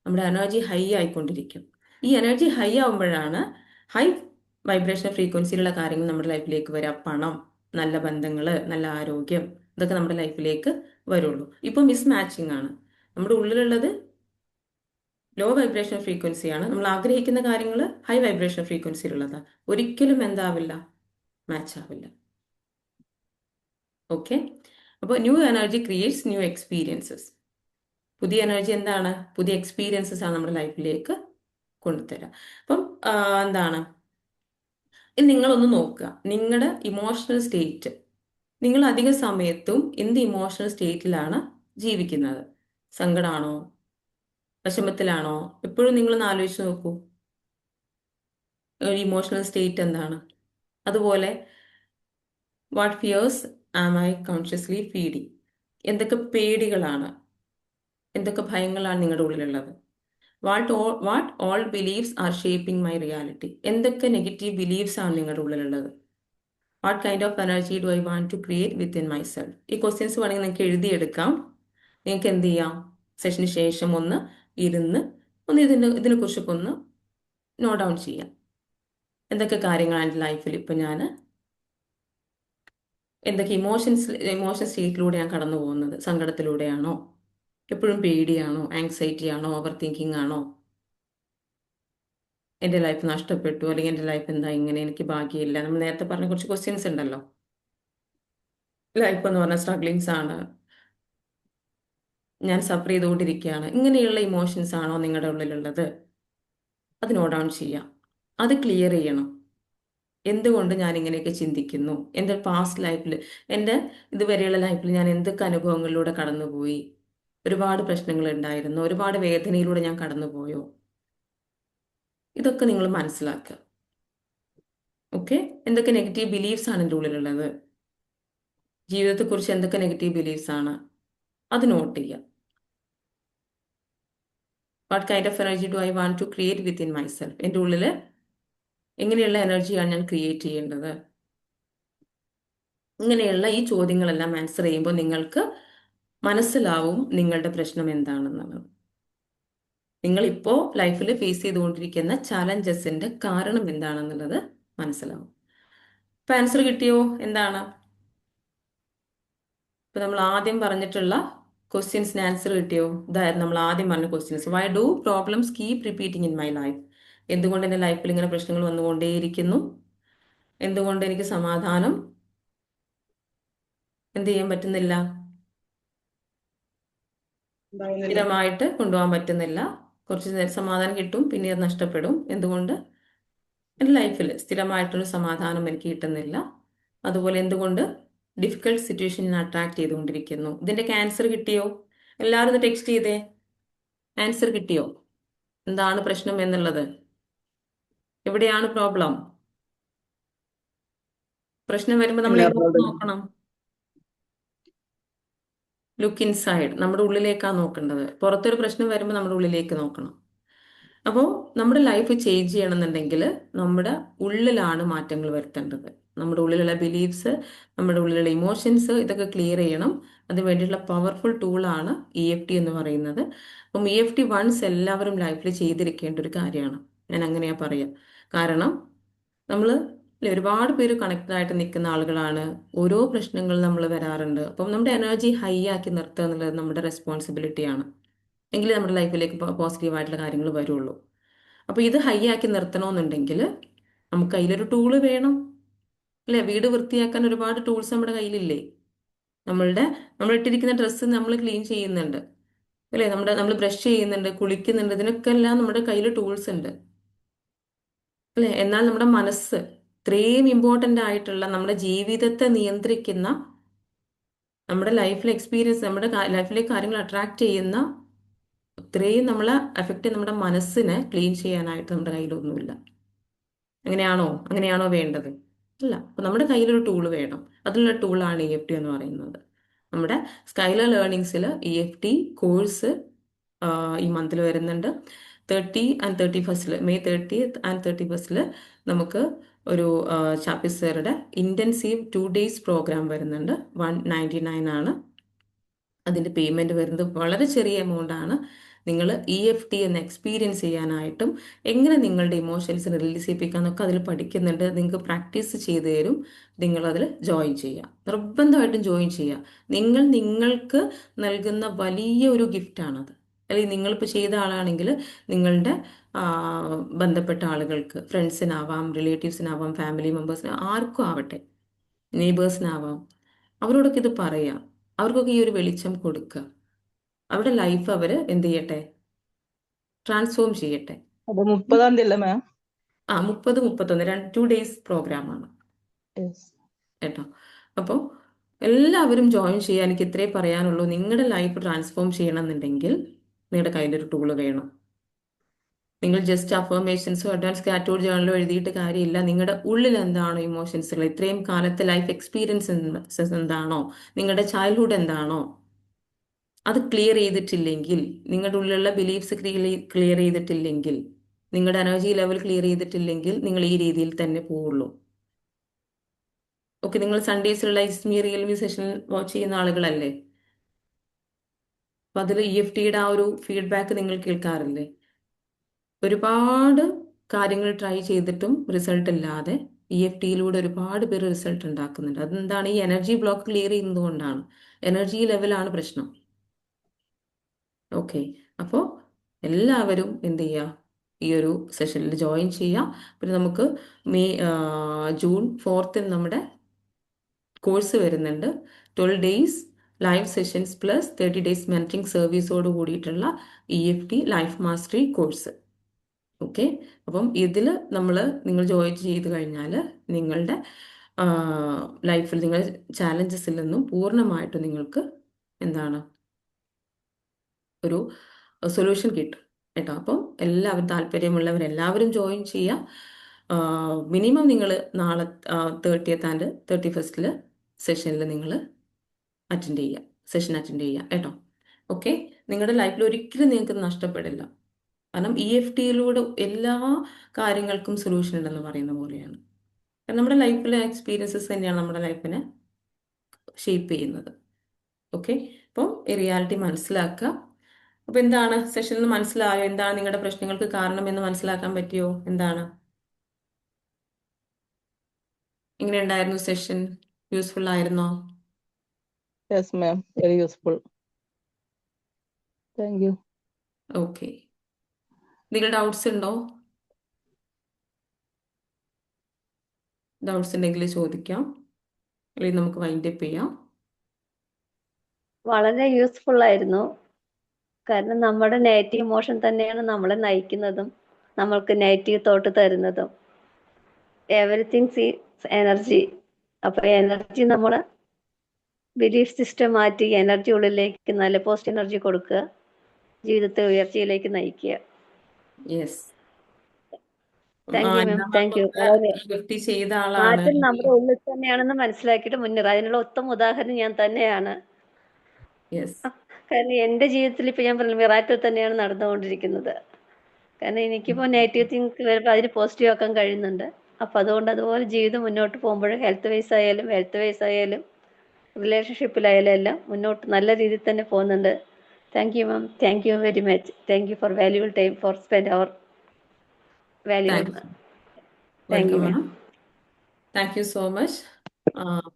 നമ്മുടെ എനർജി ഹൈ ആയിക്കൊണ്ടിരിക്കും. ഈ എനർജി ഹൈ ആവുമ്പോഴാണ് ഹൈ വൈബ്രേഷൻ ഫ്രീക്വൻസിയിലുള്ള കാര്യങ്ങൾ നമ്മുടെ ലൈഫിലേക്ക് വരാം. പണം, നല്ല ബന്ധങ്ങൾ, നല്ല ആരോഗ്യം, ഇതൊക്കെ നമ്മുടെ ലൈഫിലേക്ക് വരുള്ളൂ. ഇപ്പോൾ മിസ് മാച്ചിങ് ആണ്. നമ്മുടെ ഉള്ളിലുള്ളത് ലോ വൈബ്രേഷൻ ഫ്രീക്വൻസിയാണ്, നമ്മൾ ആഗ്രഹിക്കുന്ന കാര്യങ്ങൾ ഹൈ വൈബ്രേഷൻ ഫ്രീക്വൻസിയിലുള്ളതാണ്. ഒരിക്കലും എന്താവില്ല, മാച്ച് ആവില്ല. ഓക്കെ? അപ്പോൾ new energy creates new experiences. പുതിയ എനർജി എന്താണ്? പുതിയ എക്സ്പീരിയൻസസ് ആണ് നമ്മുടെ ലൈഫിലേക്ക് കൊണ്ടുതരാം. അപ്പം എന്താണ്, നിങ്ങളൊന്ന് നോക്കുക നിങ്ങളുടെ ഇമോഷണൽ സ്റ്റേറ്റ്. നിങ്ങൾ അധിക സമയത്തും എന്ത് ഇമോഷണൽ സ്റ്റേറ്റിലാണ് ജീവിക്കുന്നത്? സങ്കടമാണോ, വിഷമത്തിലാണോ? എപ്പോഴും നിങ്ങളൊന്ന് ആലോചിച്ച് നോക്കൂ, ഒരു ഇമോഷണൽ സ്റ്റേറ്റ് എന്താണ്. അതുപോലെ what fears am I consciously feeding? എന്തൊക്കെ പേടികളാണ്, എന്തൊക്കെ ഭയങ്ങളാണ് നിങ്ങളുടെ ഉള്ളിലുള്ളത്? What all believes are shaping my reality? എന്തൊക്കെ നെഗറ്റീവ് ബിലീവ്സ് ആണ് നിങ്ങളുടെ ഉള്ളിലുള്ളത്? What kind of energy do I want to create within myself? ഈ ക്വസ്റ്റ്യൻസ് വേണമെങ്കിൽ നിങ്ങൾക്ക് എഴുതിയെടുക്കാം. നിങ്ങൾക്ക് എന്ത് ചെയ്യാം, സെഷന് ശേഷം ഒന്ന് ഇരുന്ന് ഇതിനെക്കുറിച്ചൊക്കെ ഒന്ന് നോട്ട് ഡൗൺ ചെയ്യാം. എന്തൊക്കെ കാര്യങ്ങളാണ് എൻ്റെ ലൈഫിൽ ഇപ്പം ഞാൻ, എന്തൊക്കെ ഇമോഷൻ സ്റ്റേറ്റിലൂടെ ഞാൻ കടന്നു പോകുന്നത്? സങ്കടത്തിലൂടെയാണോ, എപ്പോഴും പേടിയാണോ, ആങ്സൈറ്റി ആണോ, ഓവർ തിങ്കിങ് ആണോ? എൻ്റെ ലൈഫ് നഷ്ടപ്പെട്ടു, അല്ലെങ്കിൽ എൻ്റെ ലൈഫ് എന്താ ഇങ്ങനെ, എനിക്ക് ഭാഗ്യമില്ല. നമ്മൾ നേരത്തെ പറഞ്ഞ കുറച്ച് ക്വസ്റ്റ്യൻസ് ഉണ്ടല്ലോ. ലൈഫ് എന്ന് പറഞ്ഞാൽ സ്ട്രഗ്ലിങ്സ് ആണ്, ഞാൻ സഫർ ചെയ്തുകൊണ്ടിരിക്കുകയാണ്, ഇങ്ങനെയുള്ള ഇമോഷൻസ് ആണോ നിങ്ങളുടെ ഉള്ളിലുള്ളത്? അത് നോട്ട് ഡൗൺ ചെയ്യാം, അത് ക്ലിയർ ചെയ്യണം. എന്തുകൊണ്ട് ഞാൻ ഇങ്ങനെയൊക്കെ ചിന്തിക്കുന്നു? എൻ്റെ പാസ്റ്റ് ലൈഫിൽ, എൻ്റെ ഇതുവരെയുള്ള ലൈഫിൽ ഞാൻ എന്തൊക്കെ അനുഭവങ്ങളിലൂടെ കടന്നുപോയി? ഒരുപാട് പ്രശ്നങ്ങൾ ഉണ്ടായിരുന്നു, ഒരുപാട് വേദനയിലൂടെ ഞാൻ കടന്നുപോയോ? ഇതൊക്കെ നിങ്ങൾ മനസ്സിലാക്കുക. ഓക്കെ? എന്തൊക്കെ നെഗറ്റീവ് ബിലീഫ്സ് ആണ് എൻ്റെ ഉള്ളിലുള്ളത്? ജീവിതത്തെക്കുറിച്ച് എന്തൊക്കെ നെഗറ്റീവ് ബിലീഫ്സ് ആണ്, അത് നോട്ട് ചെയ്യുക. What kind of energy do I want to create within myself? എൻ്റെ ഉള്ളിൽ എങ്ങനെയുള്ള എനർജിയാണ് ഞാൻ ക്രിയേറ്റ് ചെയ്യേണ്ടത്? ഇങ്ങനെയുള്ള ഈ ചോദ്യങ്ങളെല്ലാം ആൻസർ ചെയ്യുമ്പോൾ നിങ്ങൾക്ക് മനസ്സിലാവും നിങ്ങളുടെ പ്രശ്നം എന്താണെന്നുള്ളത്. നിങ്ങളിപ്പോൾ ലൈഫിൽ ഫേസ് ചെയ്തുകൊണ്ടിരിക്കുന്ന ചാലഞ്ചസിന്റെ കാരണം എന്താണെന്നുള്ളത് മനസ്സിലാവും. ഇപ്പൊ ആൻസർ കിട്ടിയോ? എന്താണ് ഇപ്പൊ നമ്മൾ ആദ്യം പറഞ്ഞിട്ടുള്ള ക്വസ്റ്റ്യൻസിന് ആൻസർ കിട്ടിയോ? ഇതായിരുന്നു നമ്മൾ ആദ്യം പറഞ്ഞ questions. Y do problems keep repeating in my life? എന്തുകൊണ്ട് എൻ്റെ ലൈഫിൽ ഇങ്ങനെ പ്രശ്നങ്ങൾ വന്നുകൊണ്ടേയിരിക്കുന്നു? എന്തുകൊണ്ട് എനിക്ക് സമാധാനം എന്ത് ചെയ്യാൻ പറ്റുന്നില്ല, ഉണ്ടാവുന്നില്ല. സ്ഥിരമായിട്ട് കൊണ്ടുപോകാൻ പറ്റുന്നില്ല? കുറച്ച് നേരം സമാധാനം കിട്ടും, പിന്നെ അത് നഷ്ടപ്പെടും. എന്തുകൊണ്ട് എൻ്റെ ലൈഫിൽ സ്ഥിരമായിട്ടൊരു സമാധാനം എനിക്ക് കിട്ടുന്നില്ല? അതുപോലെ എന്തുകൊണ്ട് ഡിഫിക്കൽട്ട് സിറ്റുവേഷൻ ഞാൻ അട്രാക്ട് ചെയ്തുകൊണ്ടിരിക്കുന്നു? ഇതിന്റെ ആൻസർ കിട്ടിയോ? എല്ലാവരും ഒന്ന് ടെക്സ്റ്റ് ചെയ്തേ, ആൻസർ കിട്ടിയോ? എന്താണ് പ്രശ്നം എന്നുള്ളത്? എവിടെയാണ് പ്രോബ്ലം? പ്രശ്നം വരുമ്പോൾ നമ്മൾ ഇല്ല, എങ്ങോട്ട് നോക്കണം? ലുക്ക് ഇൻസൈഡ്, നമ്മുടെ ഉള്ളിലേക്കാണ് നോക്കേണ്ടത്. പുറത്തൊരു പ്രശ്നം വരുമ്പോൾ നമ്മുടെ ഉള്ളിലേക്ക് നോക്കണം. അപ്പോൾ നമ്മുടെ ലൈഫ് ചേഞ്ച് ചെയ്യണമെന്നുണ്ടെങ്കിൽ നമ്മുടെ ഉള്ളിലാണ് മാറ്റങ്ങൾ വരുത്തേണ്ടത്. നമ്മുടെ ഉള്ളിലുള്ള ബിലീഫ്സ്, നമ്മുടെ ഉള്ളിലുള്ള ഇമോഷൻസ്, ഇതൊക്കെ ക്ലിയർ ചെയ്യണം. അതിന് വേണ്ടിയിട്ടുള്ള പവർഫുൾ ടൂളാണ് EFT എന്ന് പറയുന്നത്. അപ്പം EFT വൺസ് എല്ലാവരും ലൈഫിൽ ചെയ്തിരിക്കേണ്ട ഒരു കാര്യമാണ്, ഞാൻ അങ്ങനെയാ പറയാം. കാരണം നമ്മൾ ഒരുപാട് പേര് കണക്റ്റഡ് ആയിട്ട് നിൽക്കുന്ന ആളുകളാണ്. ഓരോ പ്രശ്നങ്ങൾ നമ്മൾ വരാറുണ്ട്. അപ്പം നമ്മുടെ എനർജി ഹൈ ആക്കി നിർത്തുക എന്നുള്ളത് നമ്മുടെ റെസ്പോൺസിബിലിറ്റിയാണ്. എങ്കിലേ നമ്മുടെ ലൈഫിലേക്ക് പോസിറ്റീവായിട്ടുള്ള കാര്യങ്ങൾ വരുള്ളൂ. അപ്പോൾ ഇത് ഹൈ ആക്കി നിർത്തണമെന്നുണ്ടെങ്കിൽ നമുക്ക് അതിലൊരു ടൂള് വേണം. അല്ലേ? വീട് വൃത്തിയാക്കാൻ ഒരുപാട് ടൂൾസ് നമ്മുടെ കയ്യിലില്ലേ? നമ്മൾ ഇട്ടിരിക്കുന്ന ഡ്രസ്സ് നമ്മൾ ക്ലീൻ ചെയ്യുന്നുണ്ട്, അല്ലേ? നമ്മൾ ബ്രഷ് ചെയ്യുന്നുണ്ട്, കുളിക്കുന്നുണ്ട്, ഇതിനൊക്കെ എല്ലാം നമ്മുടെ കയ്യിൽ ടൂൾസ് ഉണ്ട്, അല്ലേ? എന്നാൽ നമ്മുടെ മനസ്സ് ഇത്രയും ഇമ്പോർട്ടൻ്റ് ആയിട്ടുള്ള നമ്മുടെ ജീവിതത്തെ നിയന്ത്രിക്കുന്ന, നമ്മുടെ ലൈഫിൽ എക്സ്പീരിയൻസ്, നമ്മുടെ ലൈഫിലേക്ക് കാര്യങ്ങൾ അട്രാക്ട് ചെയ്യുന്ന, ഇത്രയും നമ്മളെ അഫക്റ്റ് നമ്മുടെ മനസ്സിനെ ക്ലീൻ ചെയ്യാനായിട്ട് നമ്മുടെ കയ്യിലൊന്നുമില്ല. അങ്ങനെയാണോ വേണ്ടത്? അല്ല. അപ്പൊ നമ്മുടെ കയ്യിലൊരു ടൂൾ വേണം. അതിലുള്ള ടൂളാണ് EFT എന്ന് പറയുന്നത്. നമ്മുടെ സ്കൈലർ ലേണിങ്സിൽ EFT കോഴ്സ് ഈ മന്തിൽ വരുന്നുണ്ട്. 30 ആൻഡ് 31 മെയ് 30th ആൻഡ് 31 നമുക്ക് ഒരു ചാപ്പി സാറുടെ ഇൻറ്റൻസീവ് 2 days പ്രോഗ്രാം വരുന്നുണ്ട്. 199 ആണ് അതിൻ്റെ പേയ്മെൻറ്റ് വരുന്നത്. വളരെ ചെറിയ എമൗണ്ട് ആണ്. നിങ്ങൾ EFT എന്ന് എക്സ്പീരിയൻസ് ചെയ്യാനായിട്ടും എങ്ങനെ നിങ്ങളുടെ ഇമോഷൻസ് റിലീസ് ചെയ്യിപ്പിക്കാമെന്നൊക്കെ അതിൽ പഠിക്കുന്നുണ്ട്. നിങ്ങൾക്ക് പ്രാക്ടീസ് ചെയ്തു തരും. നിങ്ങളതിൽ ജോയിൻ ചെയ്യുക, നിർബന്ധമായിട്ടും ജോയിൻ ചെയ്യുക. നിങ്ങൾക്ക് നൽകുന്ന വലിയ ഒരു ഗിഫ്റ്റാണത്. അല്ലെങ്കിൽ നിങ്ങളിപ്പോൾ ചെയ്ത ആളാണെങ്കിൽ നിങ്ങളുടെ ബന്ധപ്പെട്ട ആളുകൾക്ക്, ഫ്രണ്ട്സിനാവാം, റിലേറ്റീവ്സിനാവാം, ഫാമിലി മെമ്പേഴ്സിന്, ആർക്കും ആവട്ടെ, നെയ്ബേഴ്സിനാവാം, അവരോടൊക്കെ ഇത് പറയാം. അവർക്കൊക്കെ ഈ ഒരു വെളിച്ചം കൊടുക്കുക. അവരുടെ ലൈഫ് അവർ എന്ത് ചെയ്യട്ടെ? ട്രാൻസ്ഫോം ചെയ്യട്ടെ. അത് 30-ാം തീയതി അല്ലേ മാം? 30, 31 2 days പ്രോഗ്രാമാണ് കേട്ടോ. അപ്പോൾ എല്ലാവരും ജോയിൻ ചെയ്യുക. എനിക്ക് ഇത്രേ പറയാനുള്ളൂ. നിങ്ങളുടെ ലൈഫ് ട്രാൻസ്ഫോം ചെയ്യണമെന്നുണ്ടെങ്കിൽ നിങ്ങളുടെ കയ്യിലൊരു ടൂള് വേണം. നിങ്ങൾ ജസ്റ്റ് അഫർമേഷൻസോ അഡ്വാൻസ് ഗ്രാറ്റിറ്റ്യൂഡ് ജേണലോ എഴുതിയിട്ട് കാര്യമില്ല. നിങ്ങളുടെ ഉള്ളിൽ എന്താണോ ഇമോഷൻസുകൾ, ഇത്രയും കാലത്തെ ലൈഫ് എക്സ്പീരിയൻസസ് എന്താണോ, നിങ്ങളുടെ ചൈൽഡ്ഹുഡ് എന്താണോ, അത് ക്ലിയർ ചെയ്തിട്ടില്ലെങ്കിൽ, നിങ്ങളുടെ ഉള്ളിലുള്ള ബിലീഫ്സ് ക്ലിയർ ചെയ്തിട്ടില്ലെങ്കിൽ, നിങ്ങളുടെ എനർജി ലെവൽ ക്ലിയർ ചെയ്തിട്ടില്ലെങ്കിൽ, നിങ്ങൾ ഈ രീതിയിൽ തന്നെ പോവുള്ളൂ. ഓക്കെ, നിങ്ങൾ സൺഡേസിലുള്ള ഇസ്മി റിയൽമി സെഷൻ വാച്ച് ചെയ്യുന്ന ആളുകളല്ലേ? അപ്പം അതിൽ EFTയുടെ ആ ഒരു ഫീഡ്ബാക്ക് നിങ്ങൾ കേൾക്കാറില്ലേ? ഒരുപാട് കാര്യങ്ങൾ ട്രൈ ചെയ്തിട്ടും റിസൾട്ട് ഇല്ലാതെ EFTയിലൂടെ ഒരുപാട് പേര് റിസൾട്ട് ഉണ്ടാക്കുന്നുണ്ട്. അതെന്താണ്? ഈ എനർജി ബ്ലോക്ക് ക്ലിയർ ചെയ്യുന്നത് കൊണ്ടാണ്. എനർജി ലെവലാണ് പ്രശ്നം. ഓക്കെ, അപ്പോൾ എല്ലാവരും എന്ത് ചെയ്യുക? ഈ ഒരു സെഷനിൽ ജോയിൻ ചെയ്യുക. പിന്നെ നമുക്ക് ജൂൺ 4th നമ്മുടെ കോഴ്സ് വരുന്നുണ്ട്. 12 days live sessions plus 30 days mentoring സർവീസോട് കൂടിയിട്ടുള്ള EFT life mastery course. Okay, അപ്പം ഇതിൽ നിങ്ങൾ ജോയിൻ ചെയ്ത് കഴിഞ്ഞാൽ നിങ്ങളുടെ ലൈഫിൽ നിങ്ങൾ ചാലഞ്ചസിൽ നിന്നും പൂർണ്ണമായിട്ടും നിങ്ങൾക്ക് എന്താണ് ഒരു സൊല്യൂഷൻ കിട്ടും കേട്ടോ. അപ്പം എല്ലാവരും, താല്പര്യമുള്ളവരെല്ലാവരും ജോയിൻ ചെയ്യുക. മിനിമം നിങ്ങൾ നാളെ 30th ആൻഡ് 31 സെഷനിൽ നിങ്ങൾ സെഷൻ അറ്റൻഡ് ചെയ്യുക കേട്ടോ. ഓക്കെ, നിങ്ങളുടെ ലൈഫിൽ ഒരിക്കലും നിങ്ങൾക്ക് നഷ്ടപ്പെടില്ല. കാരണം EFTയിലൂടെ എല്ലാ കാര്യങ്ങൾക്കും സൊല്യൂഷൻ ഉണ്ടെന്ന് പറയുന്ന പോലെയാണ്. കാരണം നമ്മുടെ ലൈഫിലെ എക്സ്പീരിയൻസസ് തന്നെയാണ് നമ്മുടെ ലൈഫിനെ ഷേപ്പ് ചെയ്യുന്നത്. ഓക്കെ, അപ്പോൾ ഈ റിയാലിറ്റി മനസ്സിലാക്കുക. അപ്പോൾ എന്താണ് സെഷനിൽ നിന്ന് മനസ്സിലായോ? എന്താണ് നിങ്ങളുടെ പ്രശ്നങ്ങൾക്ക് കാരണം എന്ന് മനസ്സിലാക്കാൻ പറ്റിയോ? എന്താണ്, എങ്ങനെ ഉണ്ടായിരുന്നു സെഷൻ? യൂസ്ഫുൾ ആയിരുന്നോ? Yes ma'am, very useful. Thank you. Okay, എന്തെങ്കിലും ഡൗട്ട്സ് ഉണ്ടോ? ഡൗട്ട്സ് ഉണ്ടെങ്കിൽ ചോദിക്കാം, അല്ലെങ്കിൽ നമുക്ക് വൈൻഡ് അപ്പ് ചെയ്യാം. വളരെ യൂസ്ഫുൾ ആയിരുന്നു. കാരണം നമ്മുടെ നെഗറ്റീവ് ഇമോഷൻ തന്നെയാണ് നമ്മളെ നയിക്കുന്നതും നമ്മൾക്ക് നെഗറ്റീവ് തോട്ട് തരുന്നതും. Everything's is energy. അപ്പൊ എനർജി നമ്മളെ ബിലീഫ് സിസ്റ്റം മാറ്റി എനർജി ഉള്ളിലേക്ക് നല്ല പോസിറ്റീവ് എനർജി കൊടുക്കുക, ജീവിതത്തെ ഉയർച്ചയിലേക്ക് നയിക്കുക. Yes, thank you ma'am, thank U. EFT ചെയ്ത ആളാണ്. മാറ്റം നമ്മുടെ ഉള്ളിൽ തന്നെയാണെന്ന് മനസ്സിലാക്കിയിട്ട് മുന്നേറുക. അതിനുള്ള ഉത്തമ ഉദാഹരണം ഞാൻ തന്നെയാണ്. യെസ്, കാരണം എൻ്റെ ജീവിതത്തിൽ ഇപ്പൊ ഞാൻ പറഞ്ഞു മിറാക്കിൾ തന്നെയാണ് നടന്നുകൊണ്ടിരിക്കുന്നത്. കാരണം എനിക്കിപ്പോൾ നെഗറ്റീവ് തിങ്സ് വരുമ്പോൾ അതിന് പോസിറ്റീവ് ആക്കാൻ കഴിയുന്നുണ്ട്. അപ്പം അതുകൊണ്ട് അതുപോലെ ജീവിതം മുന്നോട്ട് പോകുമ്പോൾ ഹെൽത്ത് വൈസ് ആയാലും റിലേഷൻഷിപ്പിലായാലും എല്ലാം മുന്നോട്ട് നല്ല രീതിയിൽ തന്നെ പോകുന്നുണ്ട്. Thank you ma'am, thank you very much. Thank you for valuable time for spend our valuable. Thank you welcome ma'am. Ma'am. Thank you so much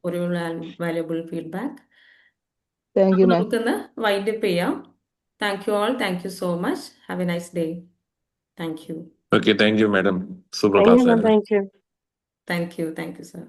for your valuable feedback. Thank you ma'am. നമുക്കൊന്ന് wind up ചെയ്യാം. Thank you all, thank you so much. Have a nice day. Thank you. Okay, thank you, madam. Super thank you class. Ma'am, thank you. Thank you sir.